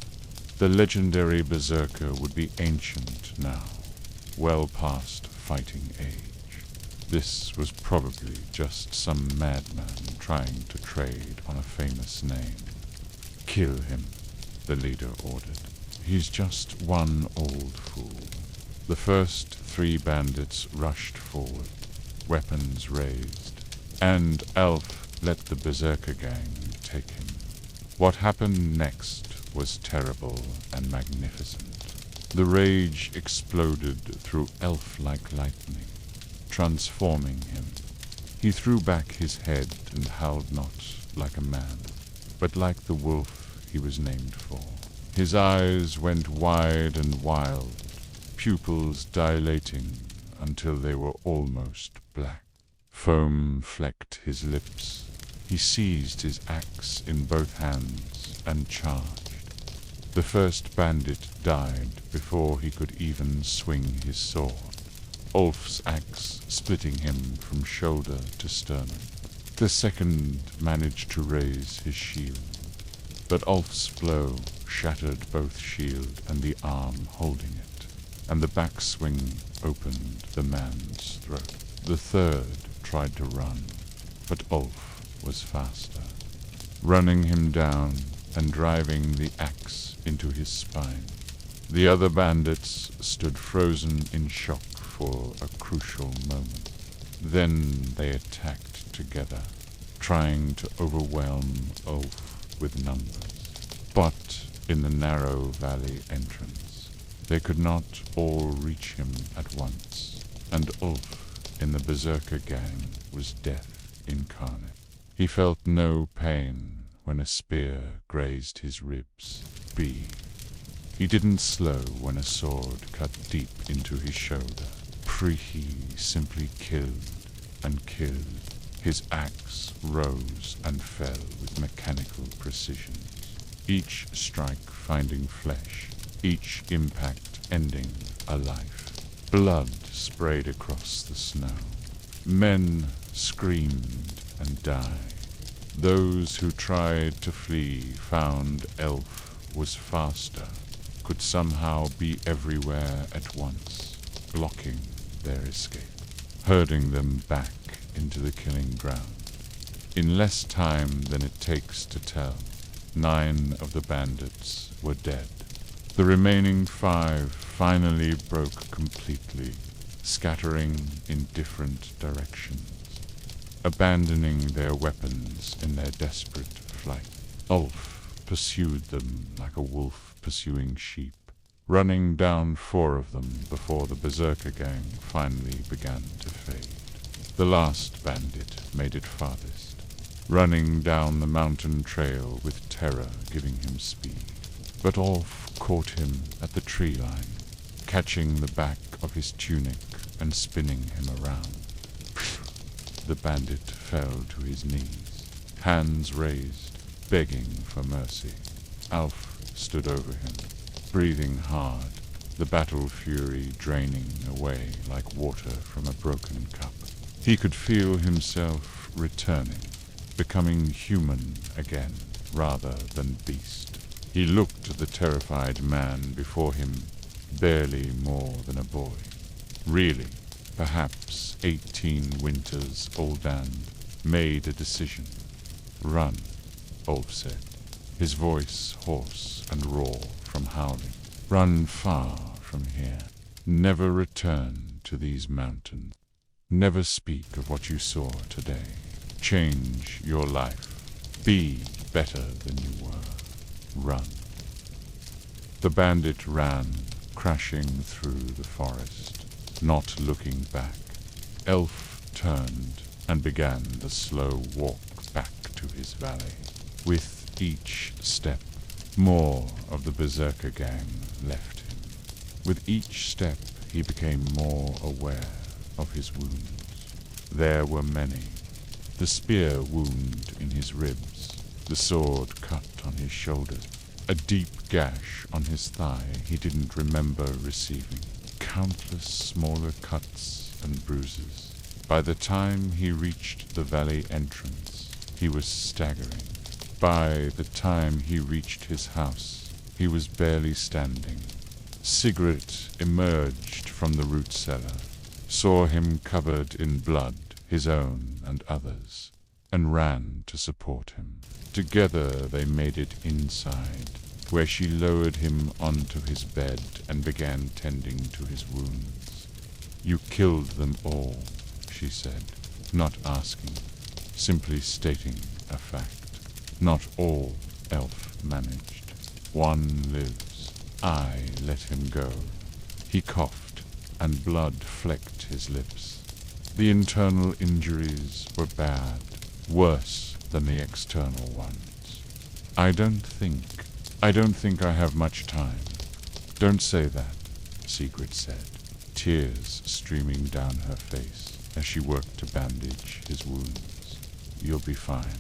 The legendary berserker would be ancient now, well past fighting age. This was probably just some madman trying to trade on a famous name. "Kill him," the leader ordered. "He's just one old fool." The first 3 bandits rushed forward, weapons raised, and Alf let the berserker gang take him. What happened next was terrible and magnificent. The rage exploded through elf-like lightning, transforming him. He threw back his head and howled not like a man, but like the wolf he was named for. His eyes went wide and wild, pupils dilating until they were almost black. Foam flecked his lips. He seized his axe in both hands and charged. The first bandit died before he could even swing his sword, Ulf's axe splitting him from shoulder to sternum. The second managed to raise his shield, but Ulf's blow shattered both shield and the arm holding it, and the backswing opened the man's throat. The third tried to run, but Ulf was faster, running him down and driving the axe into his spine. The other bandits stood frozen in shock for a crucial moment. Then they attacked together, trying to overwhelm Ulf with numbers. But in the narrow valley entrance, they could not all reach him at once, and Ulf in the berserker gang was death incarnate. He felt no pain when a spear grazed his ribs. He didn't slow when a sword cut deep into his shoulder. He simply killed and killed. His axe rose and fell with mechanical precision, each strike finding flesh, each impact ending a life. Blood sprayed across the snow. Men screamed and died. Those who tried to flee found Elf was faster, could somehow be everywhere at once, blocking their escape, herding them back into the killing ground. In less time than it takes to tell, 9 of the bandits were dead. The remaining 5 finally broke completely, scattering in different directions, abandoning their weapons in their desperate flight. Ulf pursued them like a wolf pursuing sheep, running down 4 of them before the berserker gang finally began to fade. The last bandit made it farthest, running down the mountain trail with terror giving him speed. But Ulf caught him at the tree line, catching the back of his tunic and spinning him around. The bandit fell to his knees, hands raised, begging for mercy. Alf stood over him, breathing hard, the battle fury draining away like water from a broken cup. He could feel himself returning, becoming human again rather than beast. He looked at the terrified man before him, barely more than a boy. Really, perhaps 18 winters old, and made a decision. "Run," Ulf said, his voice hoarse and raw from howling. "Run far from here. Never return to these mountains. Never speak of what you saw today. Change your life. Be better than you were. Run." The bandit ran, crashing through the forest, not looking back. Elf turned and began the slow walk back to his valley. With each step, more of the berserker gang left him. With each step, he became more aware of his wounds. There were many. The spear wound in his ribs, the sword cut on his shoulders, a deep gash on his thigh he didn't remember receiving, countless smaller cuts and bruises. By the time he reached the valley entrance, he was staggering. By the time he reached his house, he was barely standing. Sigrid emerged from the root cellar, saw him covered in blood, his own and others, and ran to support him. Together they made it inside, where she lowered him onto his bed and began tending to his wounds. "You killed them all," she said, not asking. simply stating a fact. Not all elf managed. One lives. I let him go. He coughed, and blood flecked his lips. The internal injuries were bad, worse than the external ones. I don't think I have much time. Don't say that, Sigrid said, tears streaming down her face as she worked to bandage his wounds. You'll be fine.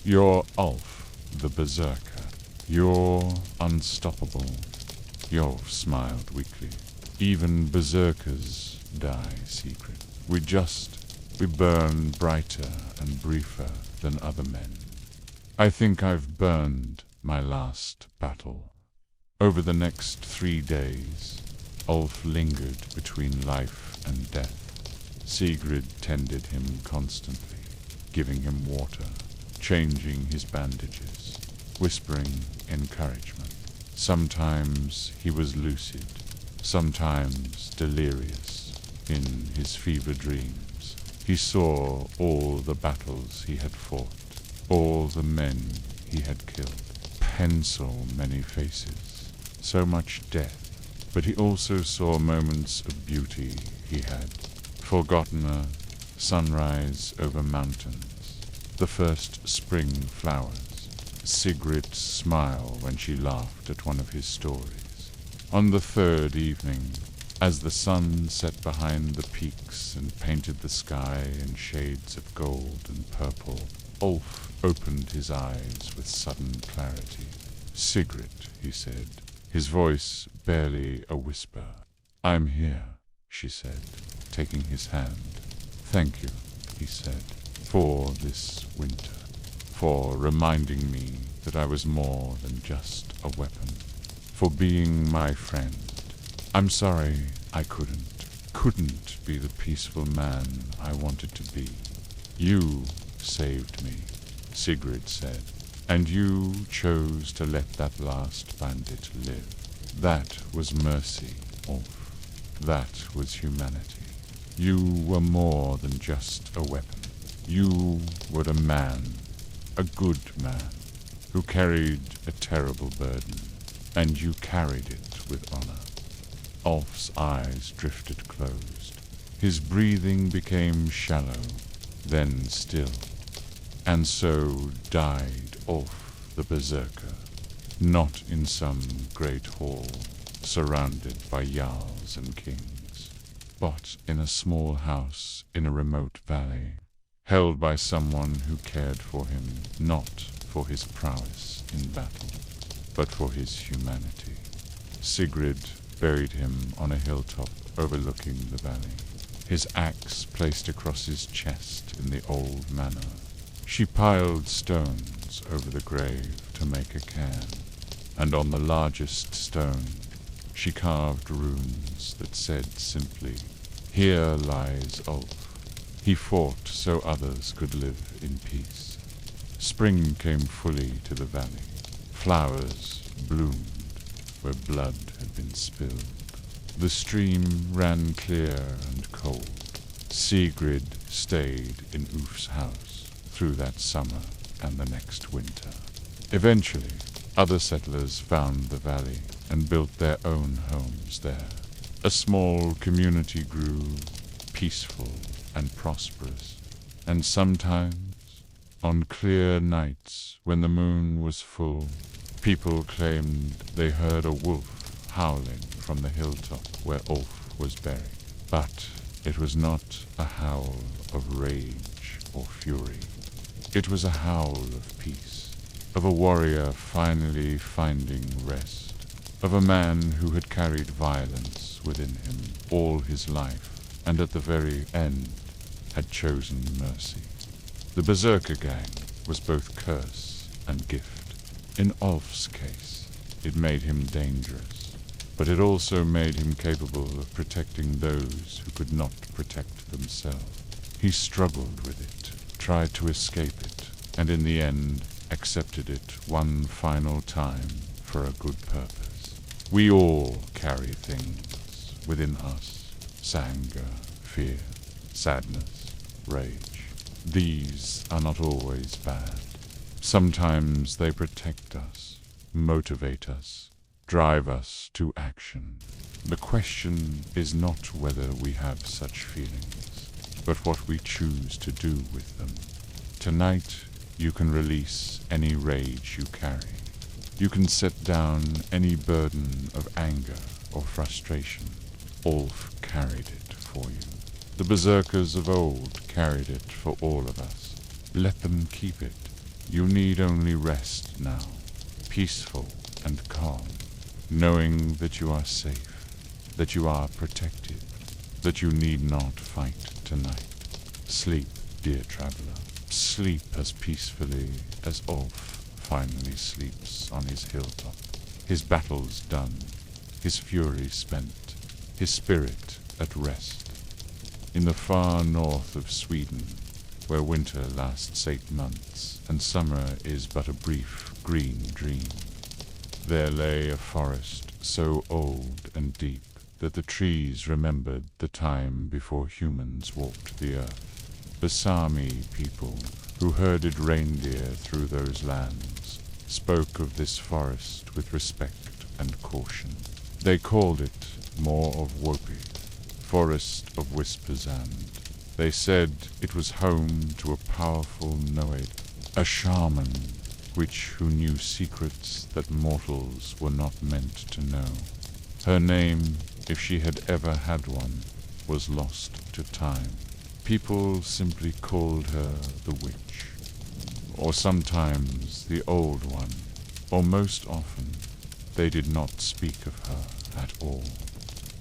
You're Ulf, the berserker. You're unstoppable. Yolf smiled weakly. Even berserkers die, Sigrid. We burn brighter and briefer than other men. I think I've burned my last battle. Over the next 3 days, Ulf lingered between life and death. Sigrid tended him constantly, giving him water, changing his bandages, whispering encouragement. Sometimes he was lucid, sometimes delirious. In his fever dreams, he saw all the battles he had fought, all the men he had killed. Pencil many faces, so much death, but he also saw moments of beauty he had. Forgotten a sunrise over mountains, the first spring flowers, Sigrid's smile when she laughed at one of his stories. On the 3rd evening, as the sun set behind the peaks and painted the sky in shades of gold and purple, Ulf opened his eyes with sudden clarity. Sigrid, he said, his voice barely a whisper. I'm here, she said, taking his hand. Thank you, he said, for this winter, for reminding me that I was more than just a weapon, for being my friend. I'm sorry I couldn't be the peaceful man I wanted to be. You saved me, Sigrid said, and you chose to let that last bandit live. That was mercy, Ulf. That was humanity. You were more than just a weapon. You were a man, a good man, who carried a terrible burden, and you carried it with honor. Ulf's eyes drifted closed. His breathing became shallow, then still. And so died Ulf the berserker, not in some great hall, surrounded by jarls and kings, but in a small house in a remote valley, held by someone who cared for him not for his prowess in battle, but for his humanity. Sigrid buried him on a hilltop overlooking the valley, his axe placed across his chest in the old manor. She piled stones over the grave to make a cairn, and on the largest stone she carved runes that said simply, "Here lies Ulf. He fought so others could live in peace." Spring came fully to the valley. Flowers bloomed where blood had been spilled. The stream ran clear and cold. Sigrid stayed in Ulf's house through that summer and the next winter. Eventually, other settlers found the valley and built their own homes there. A small community grew, peaceful and prosperous, and sometimes, on clear nights when the moon was full, people claimed they heard a wolf howling from the hilltop where Ulf was buried. But it was not a howl of rage or fury. It was a howl of peace, of a warrior finally finding rest, of a man who had carried violence within him all his life, and at the very end had chosen mercy. The berserker gang was both curse and gift. In Ulf's case, it made him dangerous, but it also made him capable of protecting those who could not protect themselves. He struggled with it, tried to escape it, and in the end accepted it one final time for a good purpose. We all carry things within us: anger, fear, sadness, rage. These are not always bad. Sometimes they protect us, motivate us, drive us to action. The question is not whether we have such feelings, but what we choose to do with them. Tonight, you can release any rage you carry. You can set down any burden of anger or frustration. Ulf carried it for you. The berserkers of old carried it for all of us. Let them keep it. You need only rest now, peaceful and calm, knowing that you are safe, that you are protected, that you need not fight tonight. Sleep, dear traveler. Sleep as peacefully as Ulf finally sleeps on his hilltop. His battles done, his fury spent, his spirit at rest. In the far north of Sweden, where winter lasts 8 months and summer is but a brief green dream, there lay a forest so old and deep that the trees remembered the time before humans walked the earth. The Sami people, who herded reindeer through those lands, spoke of this forest with respect and caution. They called it more of Wopi, Forest of Whispers, and they said it was home to a powerful Noid, a shaman, who knew secrets that mortals were not meant to know. Her name, if she had ever had one, was lost to time. People simply called her the witch, or sometimes the old one, or most often they did not speak of her at all.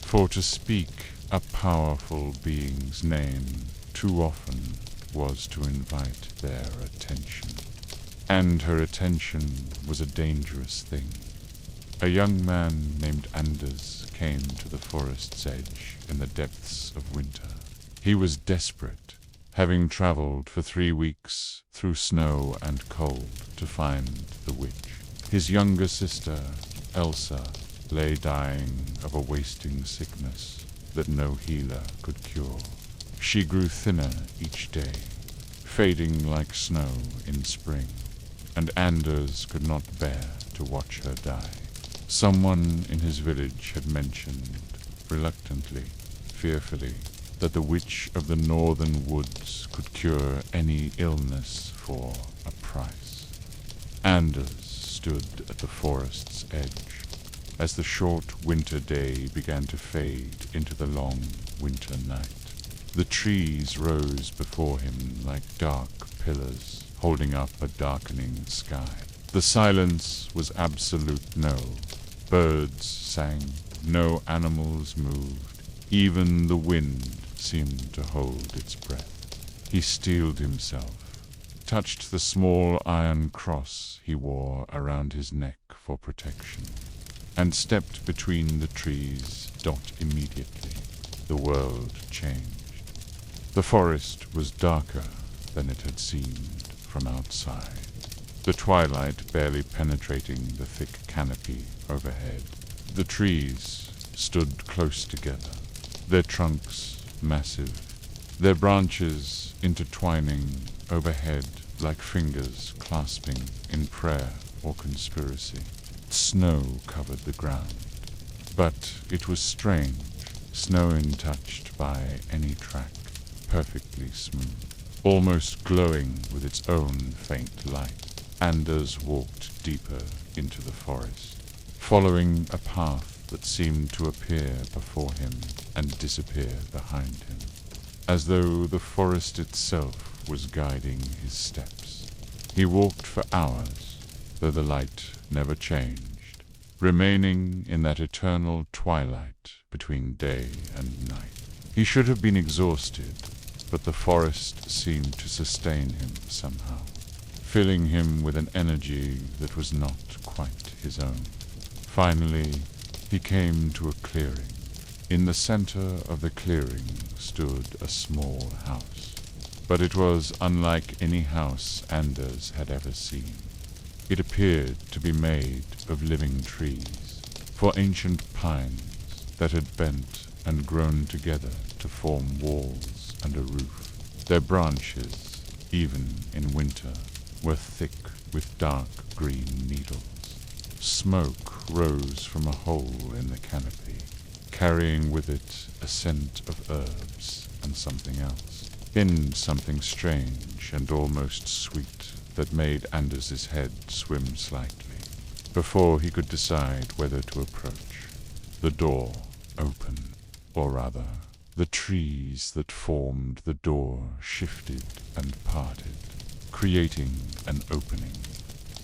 For to speak a powerful being's name too often was to invite their attention. And her attention was a dangerous thing. A young man named Anders came to the forest's edge in the depths of winter. He was desperate, having traveled for 3 weeks through snow and cold to find the witch. His younger sister, Elsa, lay dying of a wasting sickness that no healer could cure. She grew thinner each day, fading like snow in spring, and Anders could not bear to watch her die. Someone in his village had mentioned, reluctantly, fearfully, that the witch of the northern woods could cure any illness for a price. Anders stood at the forest's edge as the short winter day began to fade into the long winter night. The trees rose before him like dark pillars holding up a darkening sky. The silence was absolute. No birds sang, no animals moved, even the wind seemed to hold its breath. He steeled himself, touched the small iron cross he wore around his neck for protection, and stepped between the trees. Immediately, the world changed. The forest was darker than it had seemed from outside, the twilight barely penetrating the thick canopy overhead. The trees stood close together, their trunks massive, their branches intertwining overhead like fingers clasping in prayer or conspiracy. Snow covered the ground, but it was strange, snow untouched by any track, perfectly smooth, almost glowing with its own faint light. Anders walked deeper into the forest, following a path that seemed to appear before him and disappear behind him, as though the forest itself was guiding his steps. He walked for hours, though the light never changed, remaining in that eternal twilight between day and night. He should have been exhausted, but the forest seemed to sustain him somehow, filling him with an energy that was not quite his own. Finally, he came to a clearing. In the center of the clearing stood a small house, but it was unlike any house Anders had ever seen. It appeared to be made of living trees, for ancient pines that had bent and grown together to form walls and a roof. Their branches, even in winter, were thick with dark green needles. Smoke rose from a hole in the canopy, carrying with it a scent of herbs and something else. In something strange and almost sweet that made Anders's head swim slightly, before he could decide whether to approach. The door opened, or rather, the trees that formed the door shifted and parted, creating an opening.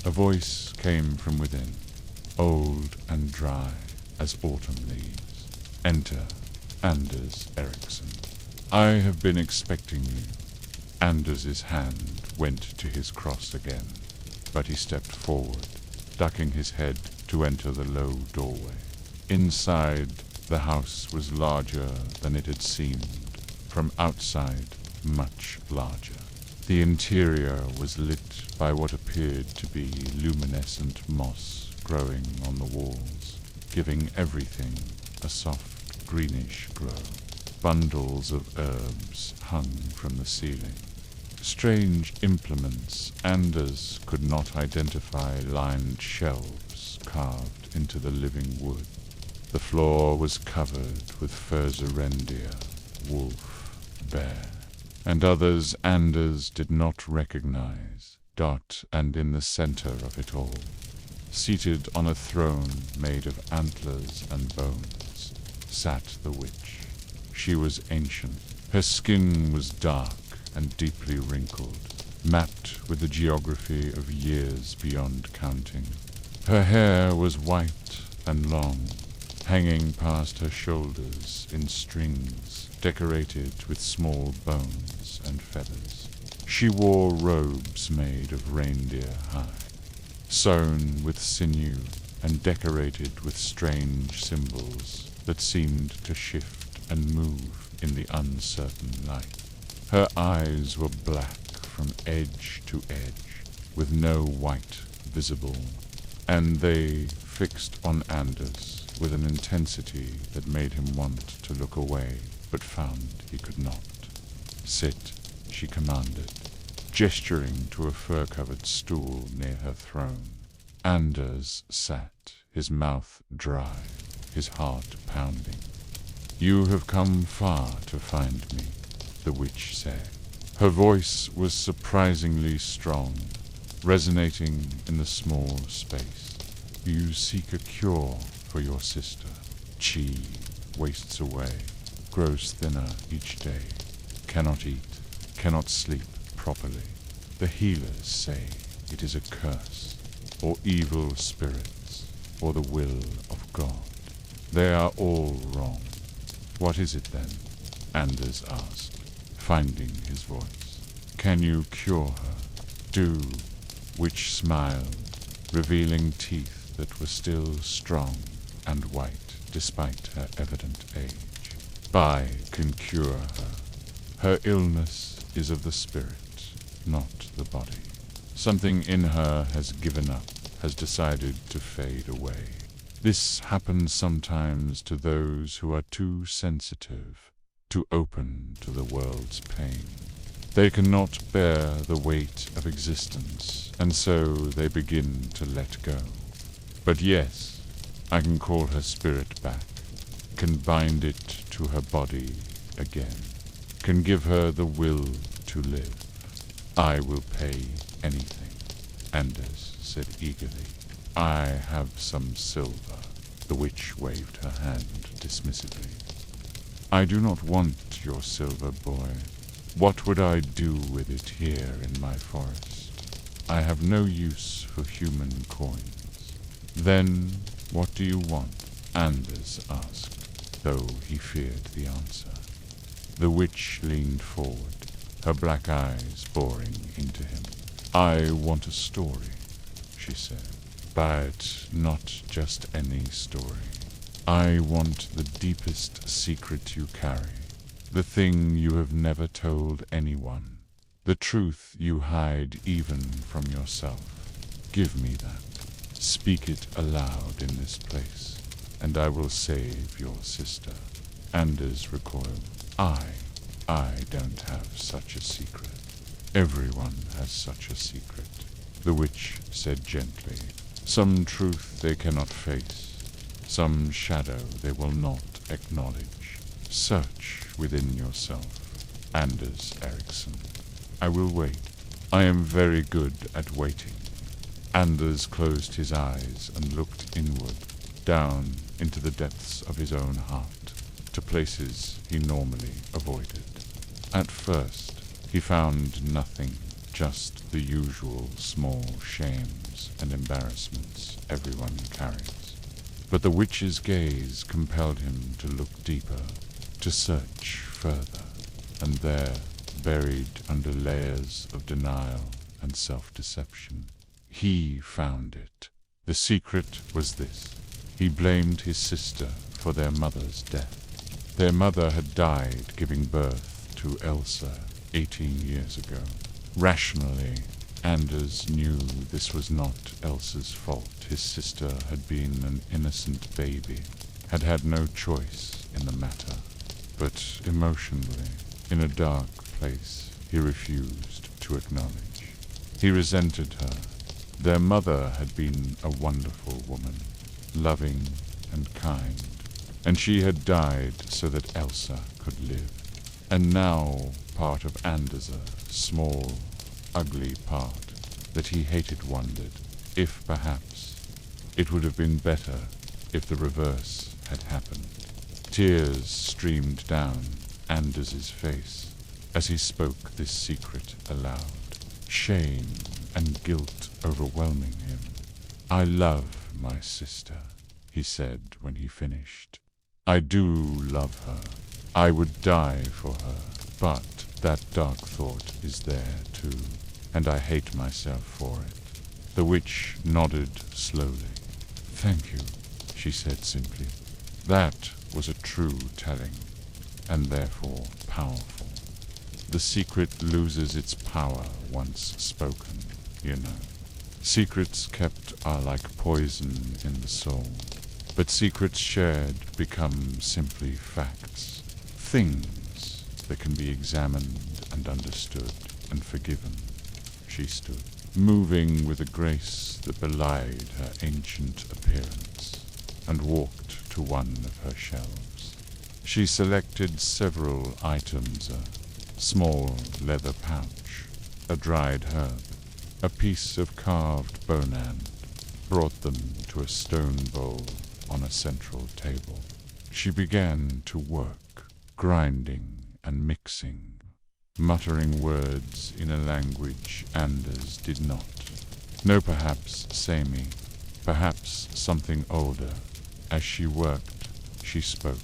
A voice came from within, old and dry as autumn leaves. Enter Anders Eriksson. I have been expecting you. Anders's hand went to his cross again, but he stepped forward, ducking his head to enter the low doorway. Inside, the house was larger than it had seemed. From outside, much larger. The interior was lit by what appeared to be luminescent moss growing on the walls, giving everything a soft greenish glow. Bundles of herbs hung from the ceiling. Strange implements Anders could not identify lined shelves carved into the living wood. The floor was covered with furs reindeer, wolf, bear, and others Anders did not recognize. Dot, and in the center of it all, seated on a throne made of antlers and bones, sat the witch. She was ancient. Her skin was dark and deeply wrinkled, mapped with the geography of years beyond counting. Her hair was white and long, hanging past her shoulders in strings decorated with small bones and feathers. She wore robes made of reindeer hide, sewn with sinew and decorated with strange symbols that seemed to shift and move in the uncertain light. Her eyes were black from edge to edge, with no white visible, and they fixed on Anders with an intensity that made him want to look away, but found he could not. Sit, she commanded, gesturing to a fur-covered stool near her throne. Anders sat, his mouth dry, his heart pounding. You have come far to find me, the witch said. Her voice was surprisingly strong, resonating in the small space. You seek a cure for your sister. Chi wastes away, grows thinner each day, cannot eat, cannot sleep properly. The healers say it is a curse, or evil spirits, or the will of God. They are all wrong. What is it then? Anders asked, finding his voice. Can you cure her? Do. Witch smiled, revealing teeth that were still strong and white despite her evident age. I can cure her. Her illness is of the spirit, not the body. Something in her has given up, has decided to fade away. This happens sometimes to those who are too sensitive, too open to the world's pain. They cannot bear the weight of existence, and so they begin to let go. But yes, I can call her spirit back, can bind it to her body again, can give her the will to live. I will pay anything, Anders said eagerly. I have some silver. The witch waved her hand dismissively. I do not want your silver, boy. What would I do with it here in my forest? I have no use for human coins. Then what do you want? Anders asked, though he feared the answer. The witch leaned forward, her black eyes boring into him. I want a story, she said. But not just any story. I want the deepest secret you carry, the thing you have never told anyone, the truth you hide even from yourself. Give me that. Speak it aloud in this place, and I will save your sister. Anders recoiled. I don't have such a secret. Everyone has such a secret, the witch said gently. Some truth they cannot face, some shadow they will not acknowledge. Search within yourself, Anders Ericsson. I will wait. I am very good at waiting. Anders closed his eyes and looked inward, down into the depths of his own heart, to places he normally avoided. At first, he found nothing, just the usual small shames and embarrassments everyone carries. But the witch's gaze compelled him to look deeper, to search further, and there, buried under layers of denial and self-deception, he found it. The secret was this. He blamed his sister for their mother's death. Their mother had died giving birth to Elsa 18 years ago. Rationally, Anders knew this was not Elsa's fault. His sister had been an innocent baby, had had no choice in the matter. But emotionally, in a dark place, he refused to acknowledge. He resented her. Their mother had been a wonderful woman, loving and kind, and she had died so that Elsa could live. And now part of Anders, a small, ugly part that he hated, wondered if perhaps it would have been better if the reverse had happened. Tears streamed down Anders's face as he spoke this secret aloud, shame and guilt overwhelming him. I love my sister, he said when he finished. I do love her. I would die for her, but that dark thought is there too, and I hate myself for it. The witch nodded slowly. Thank you, she said simply. That was a true telling, and therefore powerful. The secret loses its power once spoken, you know. Secrets kept are like poison in the soul, but secrets shared become simply facts. Things that can be examined and understood and forgiven. She stood, moving with a grace that belied her ancient appearance, and walked to one of her shelves. She selected several items, a small leather pouch, a dried herb, a piece of carved bonand, brought them to a stone bowl on a central table. She began to work, grinding and mixing, muttering words in a language Anders did not. No, perhaps Sami, perhaps something older. As she worked, she spoke.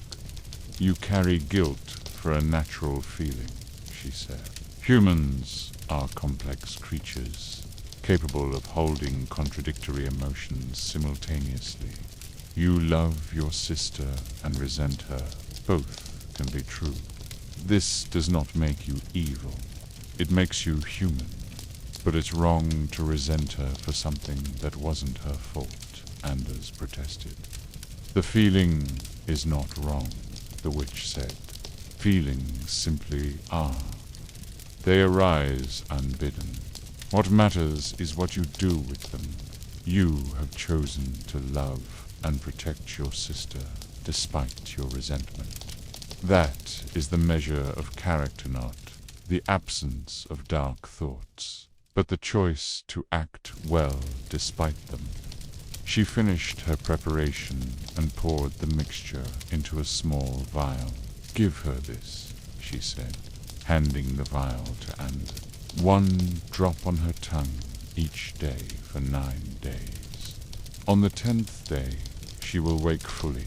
You carry guilt for a natural feeling, she said. Humans are complex creatures, capable of holding contradictory emotions simultaneously. You love your sister and resent her. Both can be true. This does not make you evil. It makes you human. But it's wrong to resent her for something that wasn't her fault, Anders protested. The feeling is not wrong, the witch said. Feelings simply are. They arise unbidden. What matters is what you do with them. You have chosen to love and protect your sister despite your resentment. That is the measure of character, not the absence of dark thoughts, but the choice to act well despite them. She finished her preparation and poured the mixture into a small vial. Give her this, she said, handing the vial to Anders. 1 drop on her tongue each day for 9 days. On the 10th day, she will wake fully,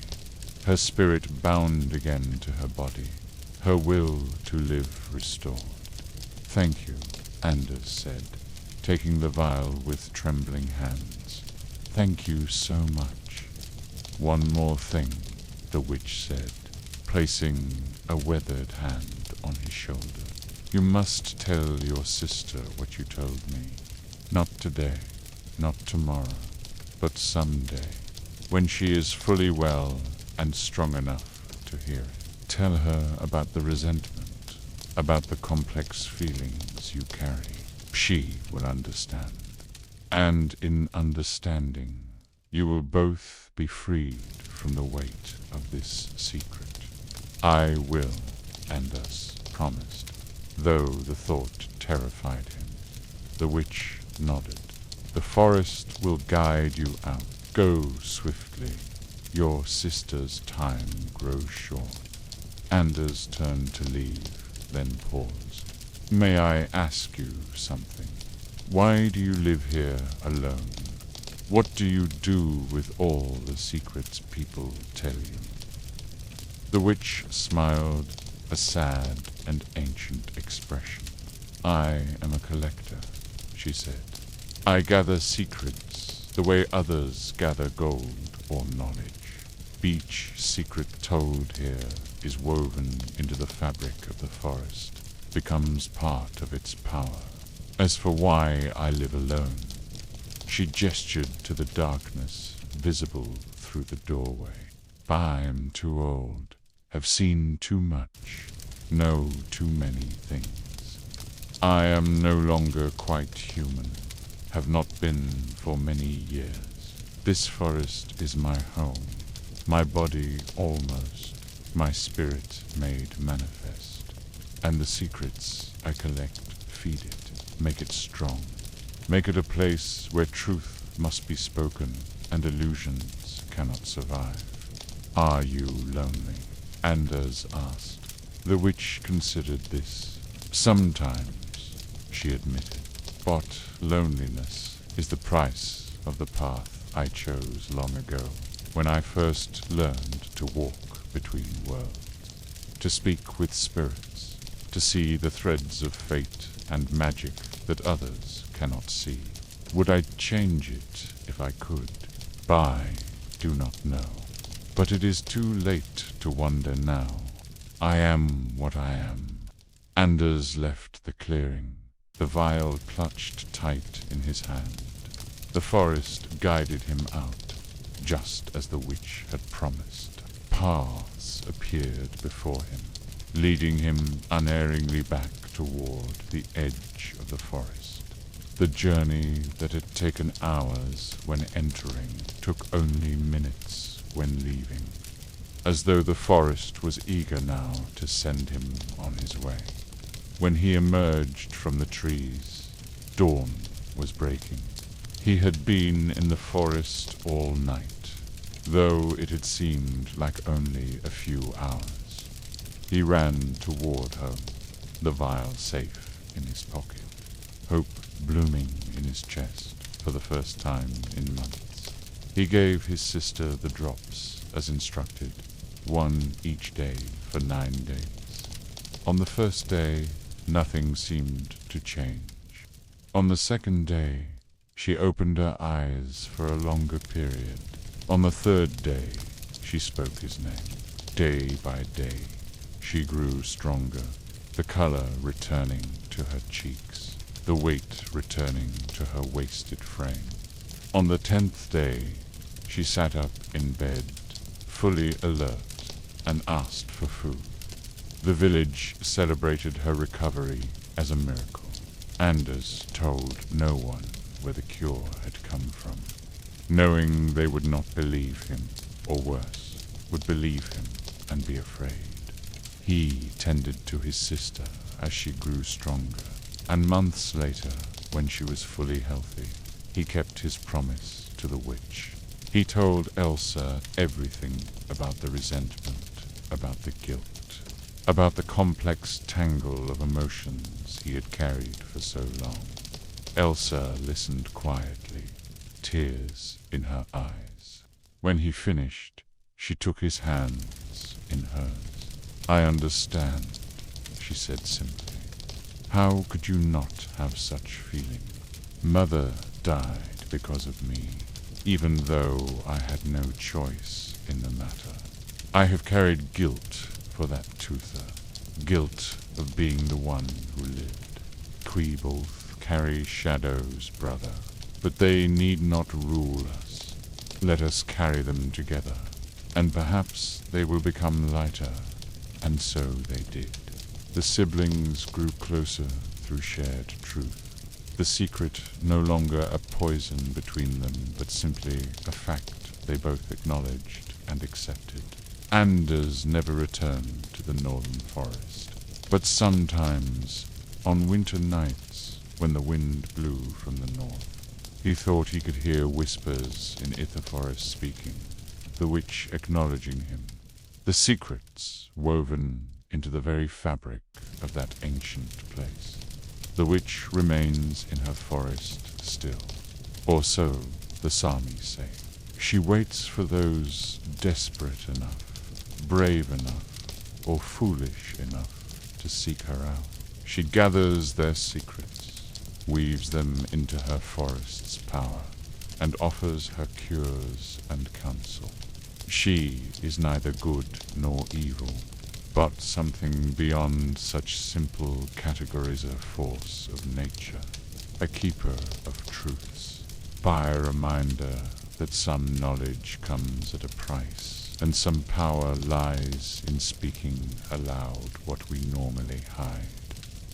her spirit bound again to her body, her will to live restored. Thank you, Anders said, taking the vial with trembling hands. Thank you so much. One more thing, the witch said, placing a weathered hand on his shoulder. You must tell your sister what you told me. Not today, not tomorrow, but someday, when she is fully well and strong enough to hear it. Tell her about the resentment, about the complex feelings you carry. She will understand. And in understanding, you will both be freed from the weight of this secret. I will, Anders promised, though the thought terrified him. The witch nodded. The forest will guide you out. Go swiftly. Your sister's time grows short. Anders turned to leave, then paused. May I ask you something? Why do you live here alone? What do you do with all the secrets people tell you? The witch smiled, a sad and ancient expression. I am a collector, she said. I gather secrets the way others gather gold or knowledge. Each secret told here is woven into the fabric of the forest, becomes part of its power. As for why I live alone, she gestured to the darkness visible through the doorway. I'm too old, have seen too much, know too many things. I am no longer quite human, have not been for many years. This forest is my home, my body almost, my spirit made manifest. And the secrets I collect feed it, make it strong, make it a place where truth must be spoken and illusions cannot survive. Are you lonely? Anders asked. The witch considered this. Sometimes, she admitted, but loneliness is the price of the path I chose long ago, when I first learned to walk between worlds, to speak with spirits, to see the threads of fate and magic that others cannot see. Would I change it if I could? I do not know. But it is too late to wonder now. I am what I am. Anders left the clearing, the vial clutched tight in his hand. The forest guided him out, just as the witch had promised. Paths appeared before him, leading him unerringly back toward the edge of the forest. The journey that had taken hours when entering took only minutes when leaving, as though the forest was eager now to send him on his way. When he emerged from the trees, dawn was breaking. He had been in the forest all night, though it had seemed like only a few hours. He ran toward home, the vial safe in his pocket, hope blooming in his chest for the first time in months. He gave his sister the drops as instructed, one each day for 9 days. On the first day, nothing seemed to change. On the second day, she opened her eyes for a longer period. On the third day, she spoke his name. Day by day, she grew stronger, the color returning to her cheeks, the weight returning to her wasted frame. On the 10th day, she sat up in bed, fully alert, and asked for food. The village celebrated her recovery as a miracle. Anders told no one where the cure had come from, knowing they would not believe him, or worse, would believe him and be afraid. He tended to his sister as she grew stronger, and months later, when she was fully healthy, he kept his promise to the witch. He told Elsa everything about the resentment, about the guilt, about the complex tangle of emotions he had carried for so long. Elsa listened quietly, tears in her eyes. When he finished, she took his hands in hers. I understand, she said simply. How could you not have such feeling? Mother died because of me, even though I had no choice in the matter. I have carried guilt for that Tuther, guilt of being the one who lived. We both carry shadows, brother, but they need not rule us. Let us carry them together, and perhaps they will become lighter, and so they did. The siblings grew closer through shared truth. The secret no longer a poison between them, but simply a fact they both acknowledged and accepted. Anders never returned to the northern forest, but sometimes, on winter nights, when the wind blew from the north, he thought he could hear whispers in Ither Forest speaking, the witch acknowledging him, the secrets woven into the very fabric of that ancient place. The witch remains in her forest still, or so the Samis say. She waits for those desperate enough, brave enough, or foolish enough to seek her out. She gathers their secrets, weaves them into her forest's power, and offers her cures and counsel. She is neither good nor evil, but something beyond such simple categories of force of nature, a keeper of truths, by a reminder that some knowledge comes at a price, and some power lies in speaking aloud what we normally hide.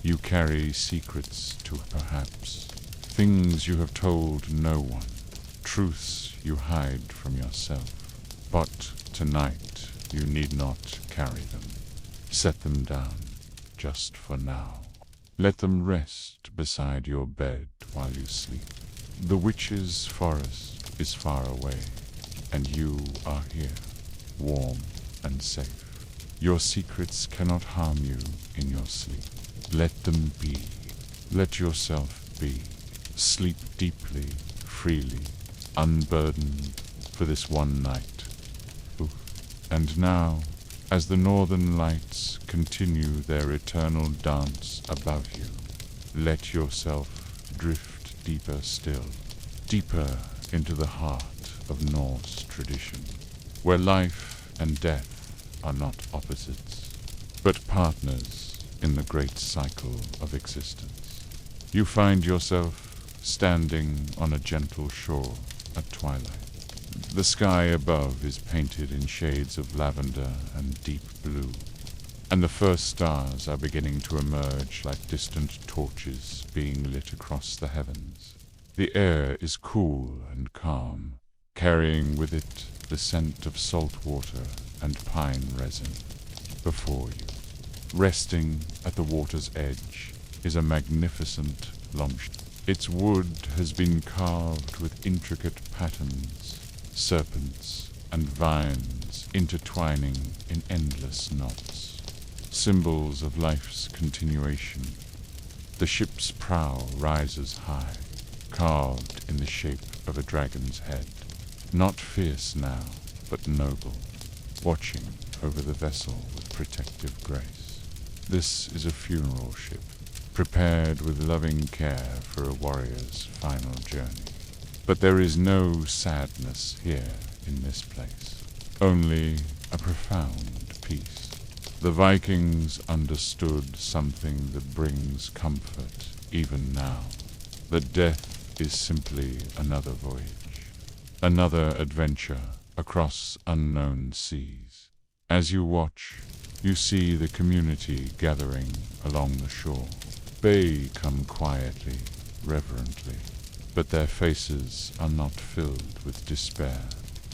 You carry secrets to perhaps, things you have told no one, truths you hide from yourself. But tonight you need not carry them. Set them down, just for now. Let them rest beside your bed while you sleep. The witch's forest is far away, and you are here, warm and safe. Your secrets cannot harm you in your sleep. Let them be. Let yourself be. Sleep deeply, freely, unburdened for this one night. And now, as the northern lights continue their eternal dance about you, let yourself drift deeper still, deeper into the heart of Norse tradition, where life and death are not opposites, but partners in the great cycle of existence. You find yourself standing on a gentle shore at twilight. The sky above is painted in shades of lavender and deep blue, and the first stars are beginning to emerge like distant torches being lit across the heavens. The air is cool and calm, carrying with it the scent of salt water and pine resin. Before you, resting at the water's edge, is a magnificent lampshade. Its wood has been carved with intricate patterns, serpents and vines intertwining in endless knots, symbols of life's continuation. The ship's prow rises high, carved in the shape of a dragon's head, not fierce now, but noble, watching over the vessel with protective grace. This is a funeral ship, prepared with loving care for a warrior's final journey. But there is no sadness here in this place, only a profound peace. The Vikings understood something that brings comfort even now, that death is simply another voyage, another adventure across unknown seas. As you watch, you see the community gathering along the shore. They come quietly, reverently, but their faces are not filled with despair.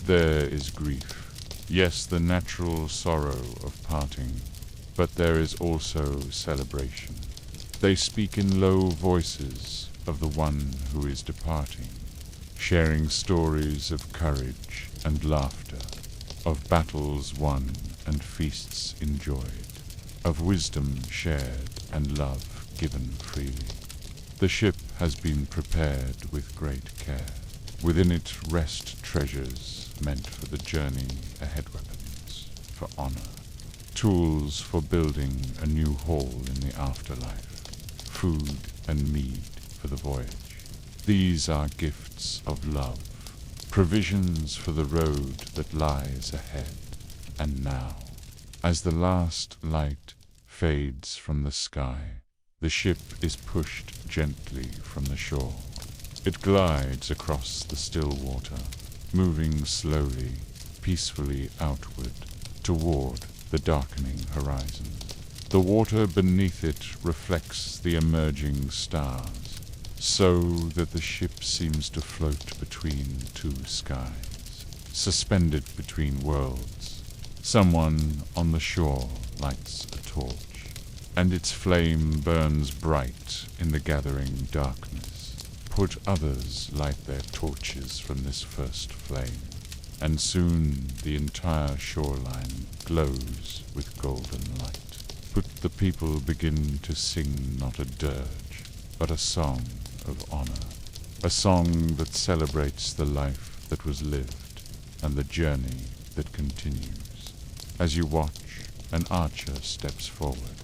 There is grief, yes, the natural sorrow of parting, but there is also celebration. They speak in low voices of the one who is departing, sharing stories of courage and laughter, of battles won and feasts enjoyed, of wisdom shared and love given freely. The ship has been prepared with great care. Within it rest treasures meant for the journey ahead, weapons for honor, tools for building a new hall in the afterlife, food and mead for the voyage. These are gifts of love, provisions for the road that lies ahead. And now, as the last light fades from the sky, the ship is pushed gently from the shore. It glides across the still water, moving slowly, peacefully outward, toward the darkening horizon. The water beneath it reflects the emerging stars, so that the ship seems to float between two skies, suspended between worlds. Someone on the shore lights a torch, and its flame burns bright in the gathering darkness. Put others light their torches from this first flame, and soon the entire shoreline glows with golden light. But the people begin to sing not a dirge, but a song of honor, a song that celebrates the life that was lived and the journey that continues. As you watch, an archer steps forward.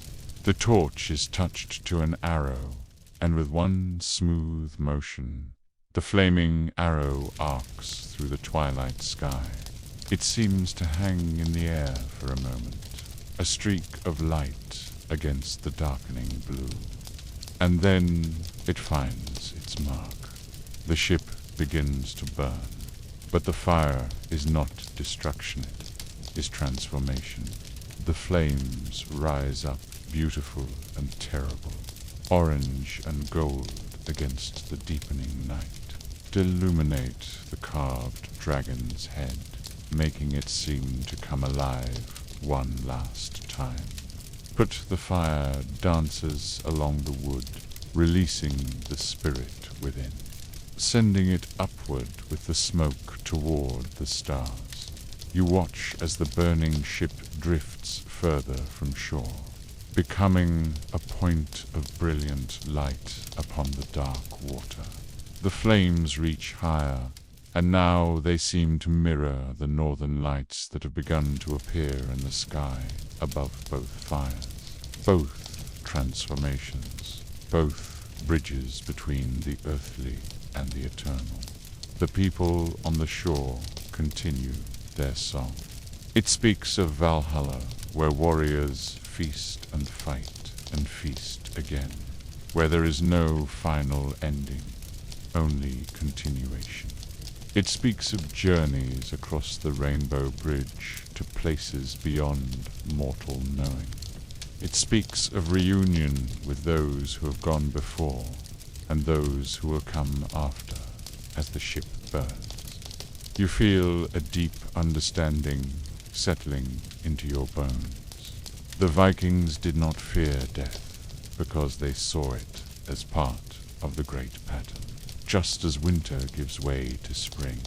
The torch is touched to an arrow, and with one smooth motion, the flaming arrow arcs through the twilight sky. It seems to hang in the air for a moment, a streak of light against the darkening blue. And then it finds its mark. The ship begins to burn, but the fire is not destruction, it is transformation. The flames rise up, beautiful and terrible, orange and gold against the deepening night, to illuminate the carved dragon's head, making it seem to come alive one last time. But the fire dances along the wood, releasing the spirit within, sending it upward with the smoke toward the stars. You watch as the burning ship drifts further from shore, becoming a point of brilliant light upon the dark water. The flames reach higher, and now they seem to mirror the northern lights that have begun to appear in the sky above both fires. Both transformations, both bridges between the earthly and the eternal. The people on the shore continue their song. It speaks of Valhalla, where warriors feast and fight and feast again, where there is no final ending, only continuation. It speaks of journeys across the rainbow bridge to places beyond mortal knowing. It speaks of reunion with those who have gone before and those who will come after as the ship burns. You feel a deep understanding settling into your bones. The Vikings did not fear death because they saw it as part of the great pattern. Just as winter gives way to spring,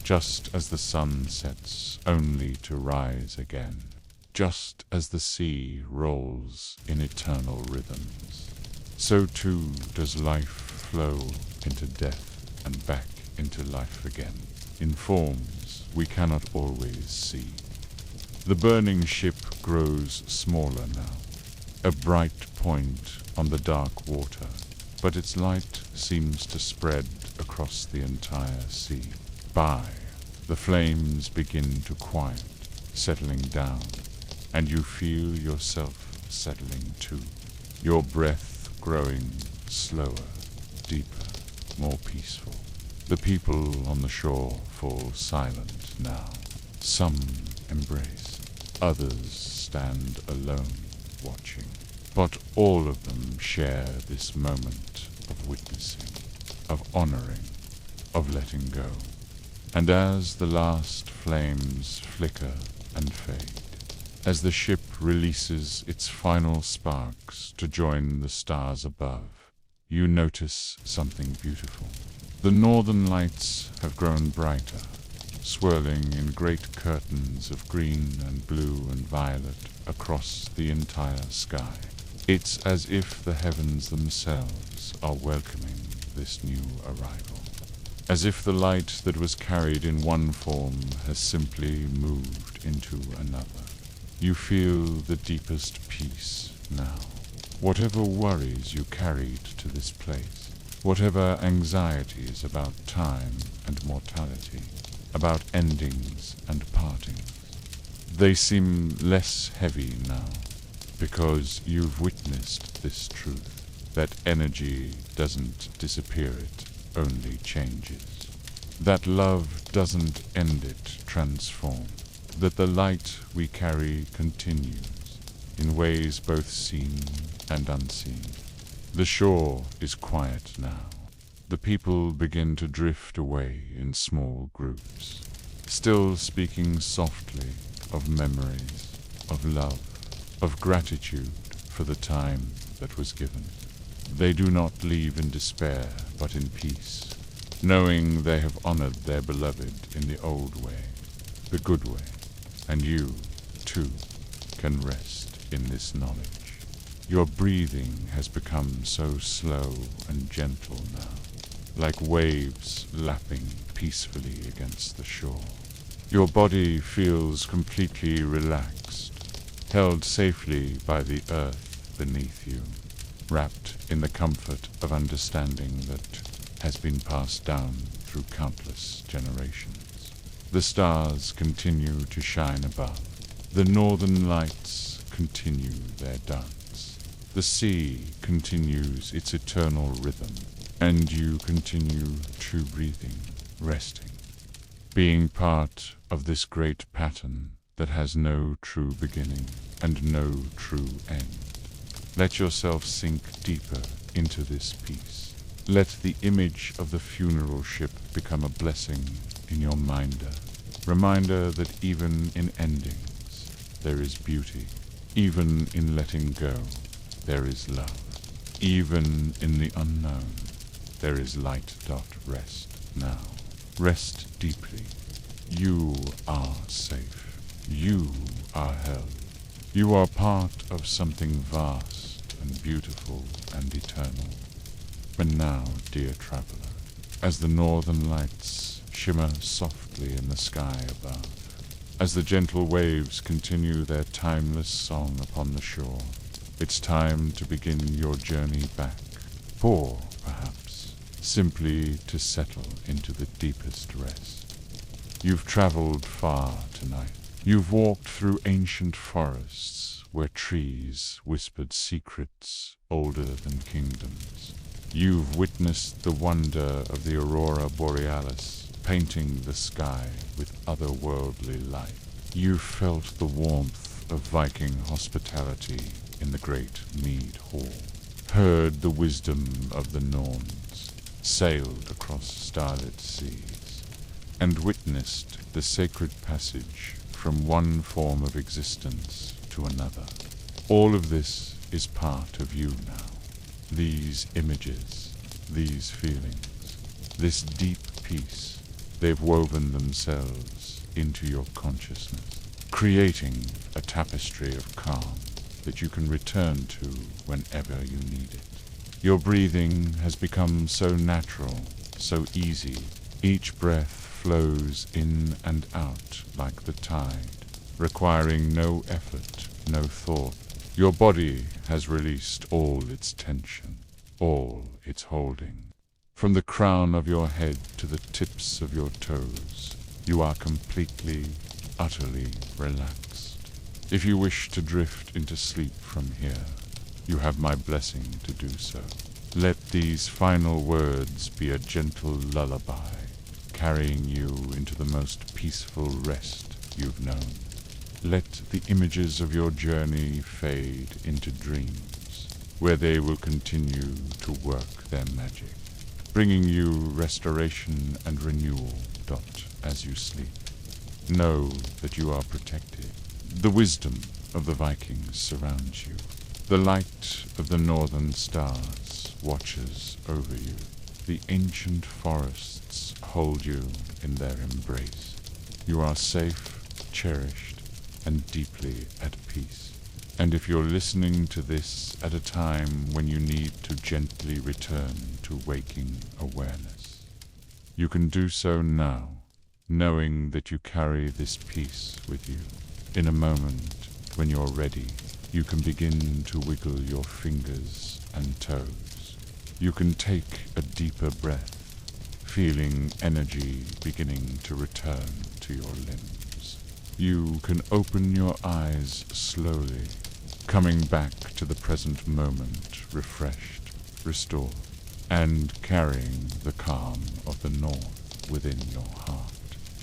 just as the sun sets only to rise again, just as the sea rolls in eternal rhythms, so too does life flow into death and back into life again, in forms we cannot always see. The burning ship grows smaller now, a bright point on the dark water, but its light seems to spread across the entire sea. The flames begin to quiet, settling down, and you feel yourself settling too, your breath growing slower, deeper, more peaceful. The people on the shore fall silent now. Some embrace, others stand alone, watching. But all of them share this moment of witnessing, of honoring, of letting go. And as the last flames flicker and fade, as the ship releases its final sparks to join the stars above, you notice something beautiful. The northern lights have grown brighter, swirling in great curtains of green and blue and violet across the entire sky. It's as if the heavens themselves are welcoming this new arrival. As if the light that was carried in one form has simply moved into another. You feel the deepest peace now. Whatever worries you carried to this place, whatever anxieties about time and mortality, about endings and partings, they seem less heavy now, because you've witnessed this truth, that energy doesn't disappear, it only changes. That love doesn't end, it transforms. That the light we carry continues. in ways both seen and unseen. The shore is quiet now. The people begin to drift away in small groups, still speaking softly of memories, of love, of gratitude for the time that was given. They do not leave in despair, but in peace, knowing they have honored their beloved in the old way, the good way, and you, too, can rest in this knowledge. Your breathing has become so slow and gentle now, like waves lapping peacefully against the shore. Your body feels completely relaxed, held safely by the earth beneath you, wrapped in the comfort of understanding that has been passed down through countless generations. The stars continue to shine above. The northern lights continue their dance. The sea continues its eternal rhythm, and you continue true breathing, resting, being part of this great pattern that has no true beginning and no true end. Let yourself sink deeper into this peace. Let the image of the funeral ship become a blessing in your minder, reminder that even in endings there is beauty, even in letting go there is love, even in the unknown there is light. Rest now. Rest deeply. You are safe. You are held. You are part of something vast and beautiful and eternal. And now, dear traveler, as the northern lights shimmer softly in the sky above, as the gentle waves continue their timeless song upon the shore, it's time to begin your journey back. For, perhaps, simply to settle into the deepest rest. You've traveled far tonight. You've walked through ancient forests where trees whispered secrets older than kingdoms. You've witnessed the wonder of the aurora borealis painting the sky with otherworldly light. You've felt the warmth of Viking hospitality in the great mead hall, heard the wisdom of the Norns, sailed across starlit seas, and witnessed the sacred passage from one form of existence to another. All of this is part of you now. These images, these feelings, this deep peace, they've woven themselves into your consciousness, creating a tapestry of calm that you can return to whenever you need it. Your breathing has become so natural, so easy. Each breath flows in and out like the tide, requiring no effort, no thought. Your body has released all its tension, all its holding. From the crown of your head to the tips of your toes, you are completely, utterly relaxed. If you wish to drift into sleep from here, you have my blessing to do so. Let these final words be a gentle lullaby, carrying you into the most peaceful rest you've known. Let the images of your journey fade into dreams, where they will continue to work their magic, bringing you restoration and renewal, as you sleep. Know that you are protected. The wisdom of the Vikings surrounds you. The light of the northern stars watches over you. The ancient forests hold you in their embrace. You are safe, cherished, and deeply at peace. And if you're listening to this at a time when you need to gently return to waking awareness, you can do so now, knowing that you carry this peace with you. In a moment, when you're ready, you can begin to wiggle your fingers and toes. You can take a deeper breath, feeling energy beginning to return to your limbs. You can open your eyes slowly, coming back to the present moment, refreshed, restored, and carrying the calm of the north within your heart.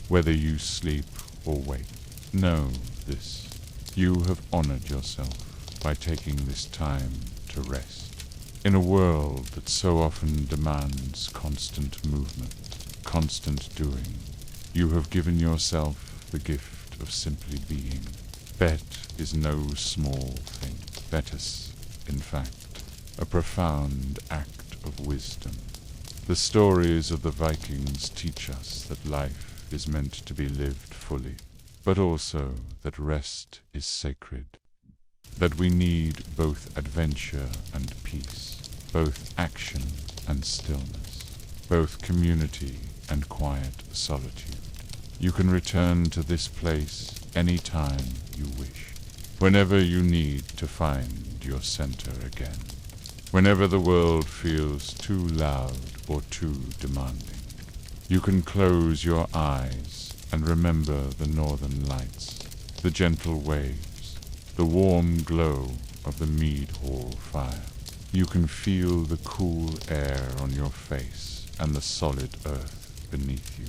Whether you sleep or wake, know this. You have honored yourself. by taking this time to rest. In a world that so often demands constant movement, constant doing, you have given yourself the gift of simply being. Bet is no small thing. Betis, in fact, a profound act of wisdom. The stories of the Vikings teach us that life is meant to be lived fully, but also that rest is sacred, that we need both adventure and peace, both action and stillness, both community and quiet solitude. You can return to this place any time you wish, whenever you need to find your center again, whenever the world feels too loud or too demanding. You can close your eyes and remember the northern lights, the gentle waves, the warm glow of the mead hall fire. You can feel the cool air on your face and the solid earth beneath you.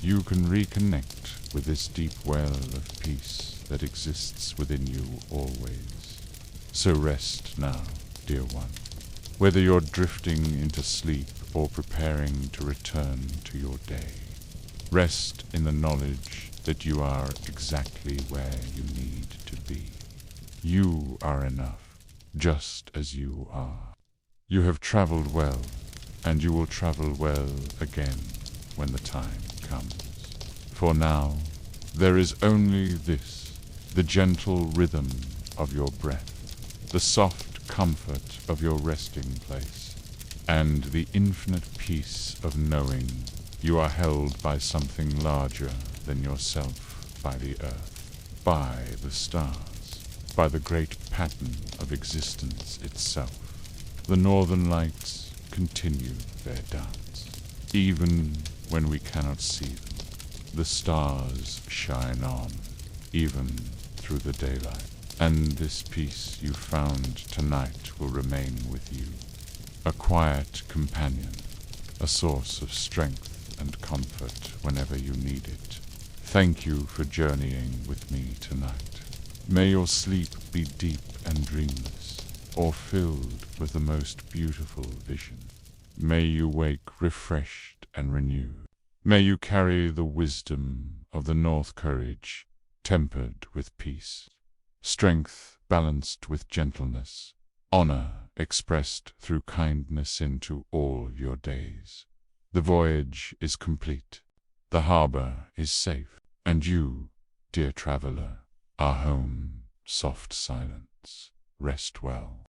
You can reconnect with this deep well of peace that exists within you always. So rest now, dear one, whether you're drifting into sleep or preparing to return to your day. Rest in the knowledge that you are exactly where you need to be. You are enough, just as you are. You have traveled well, and you will travel well again when the time comes. For now, there is only this, the gentle rhythm of your breath, the soft comfort of your resting place, and the infinite peace of knowing you are held by something larger than yourself, by the earth, by the stars, by the great pattern of existence itself. The northern lights continue their dance, even when we cannot see them. The stars shine on, even through the daylight, and this peace you found tonight will remain with you, a quiet companion, a source of strength and comfort whenever you need it. Thank you for journeying with me tonight. May your sleep be deep and dreamless, or filled with the most beautiful vision. May you wake refreshed and renewed. May you carry the wisdom of the North courage, tempered with peace, strength balanced with gentleness, honor expressed through kindness into all your days. The voyage is complete, the harbor is safe, and you, dear traveler, are home. Soft silence. Rest well.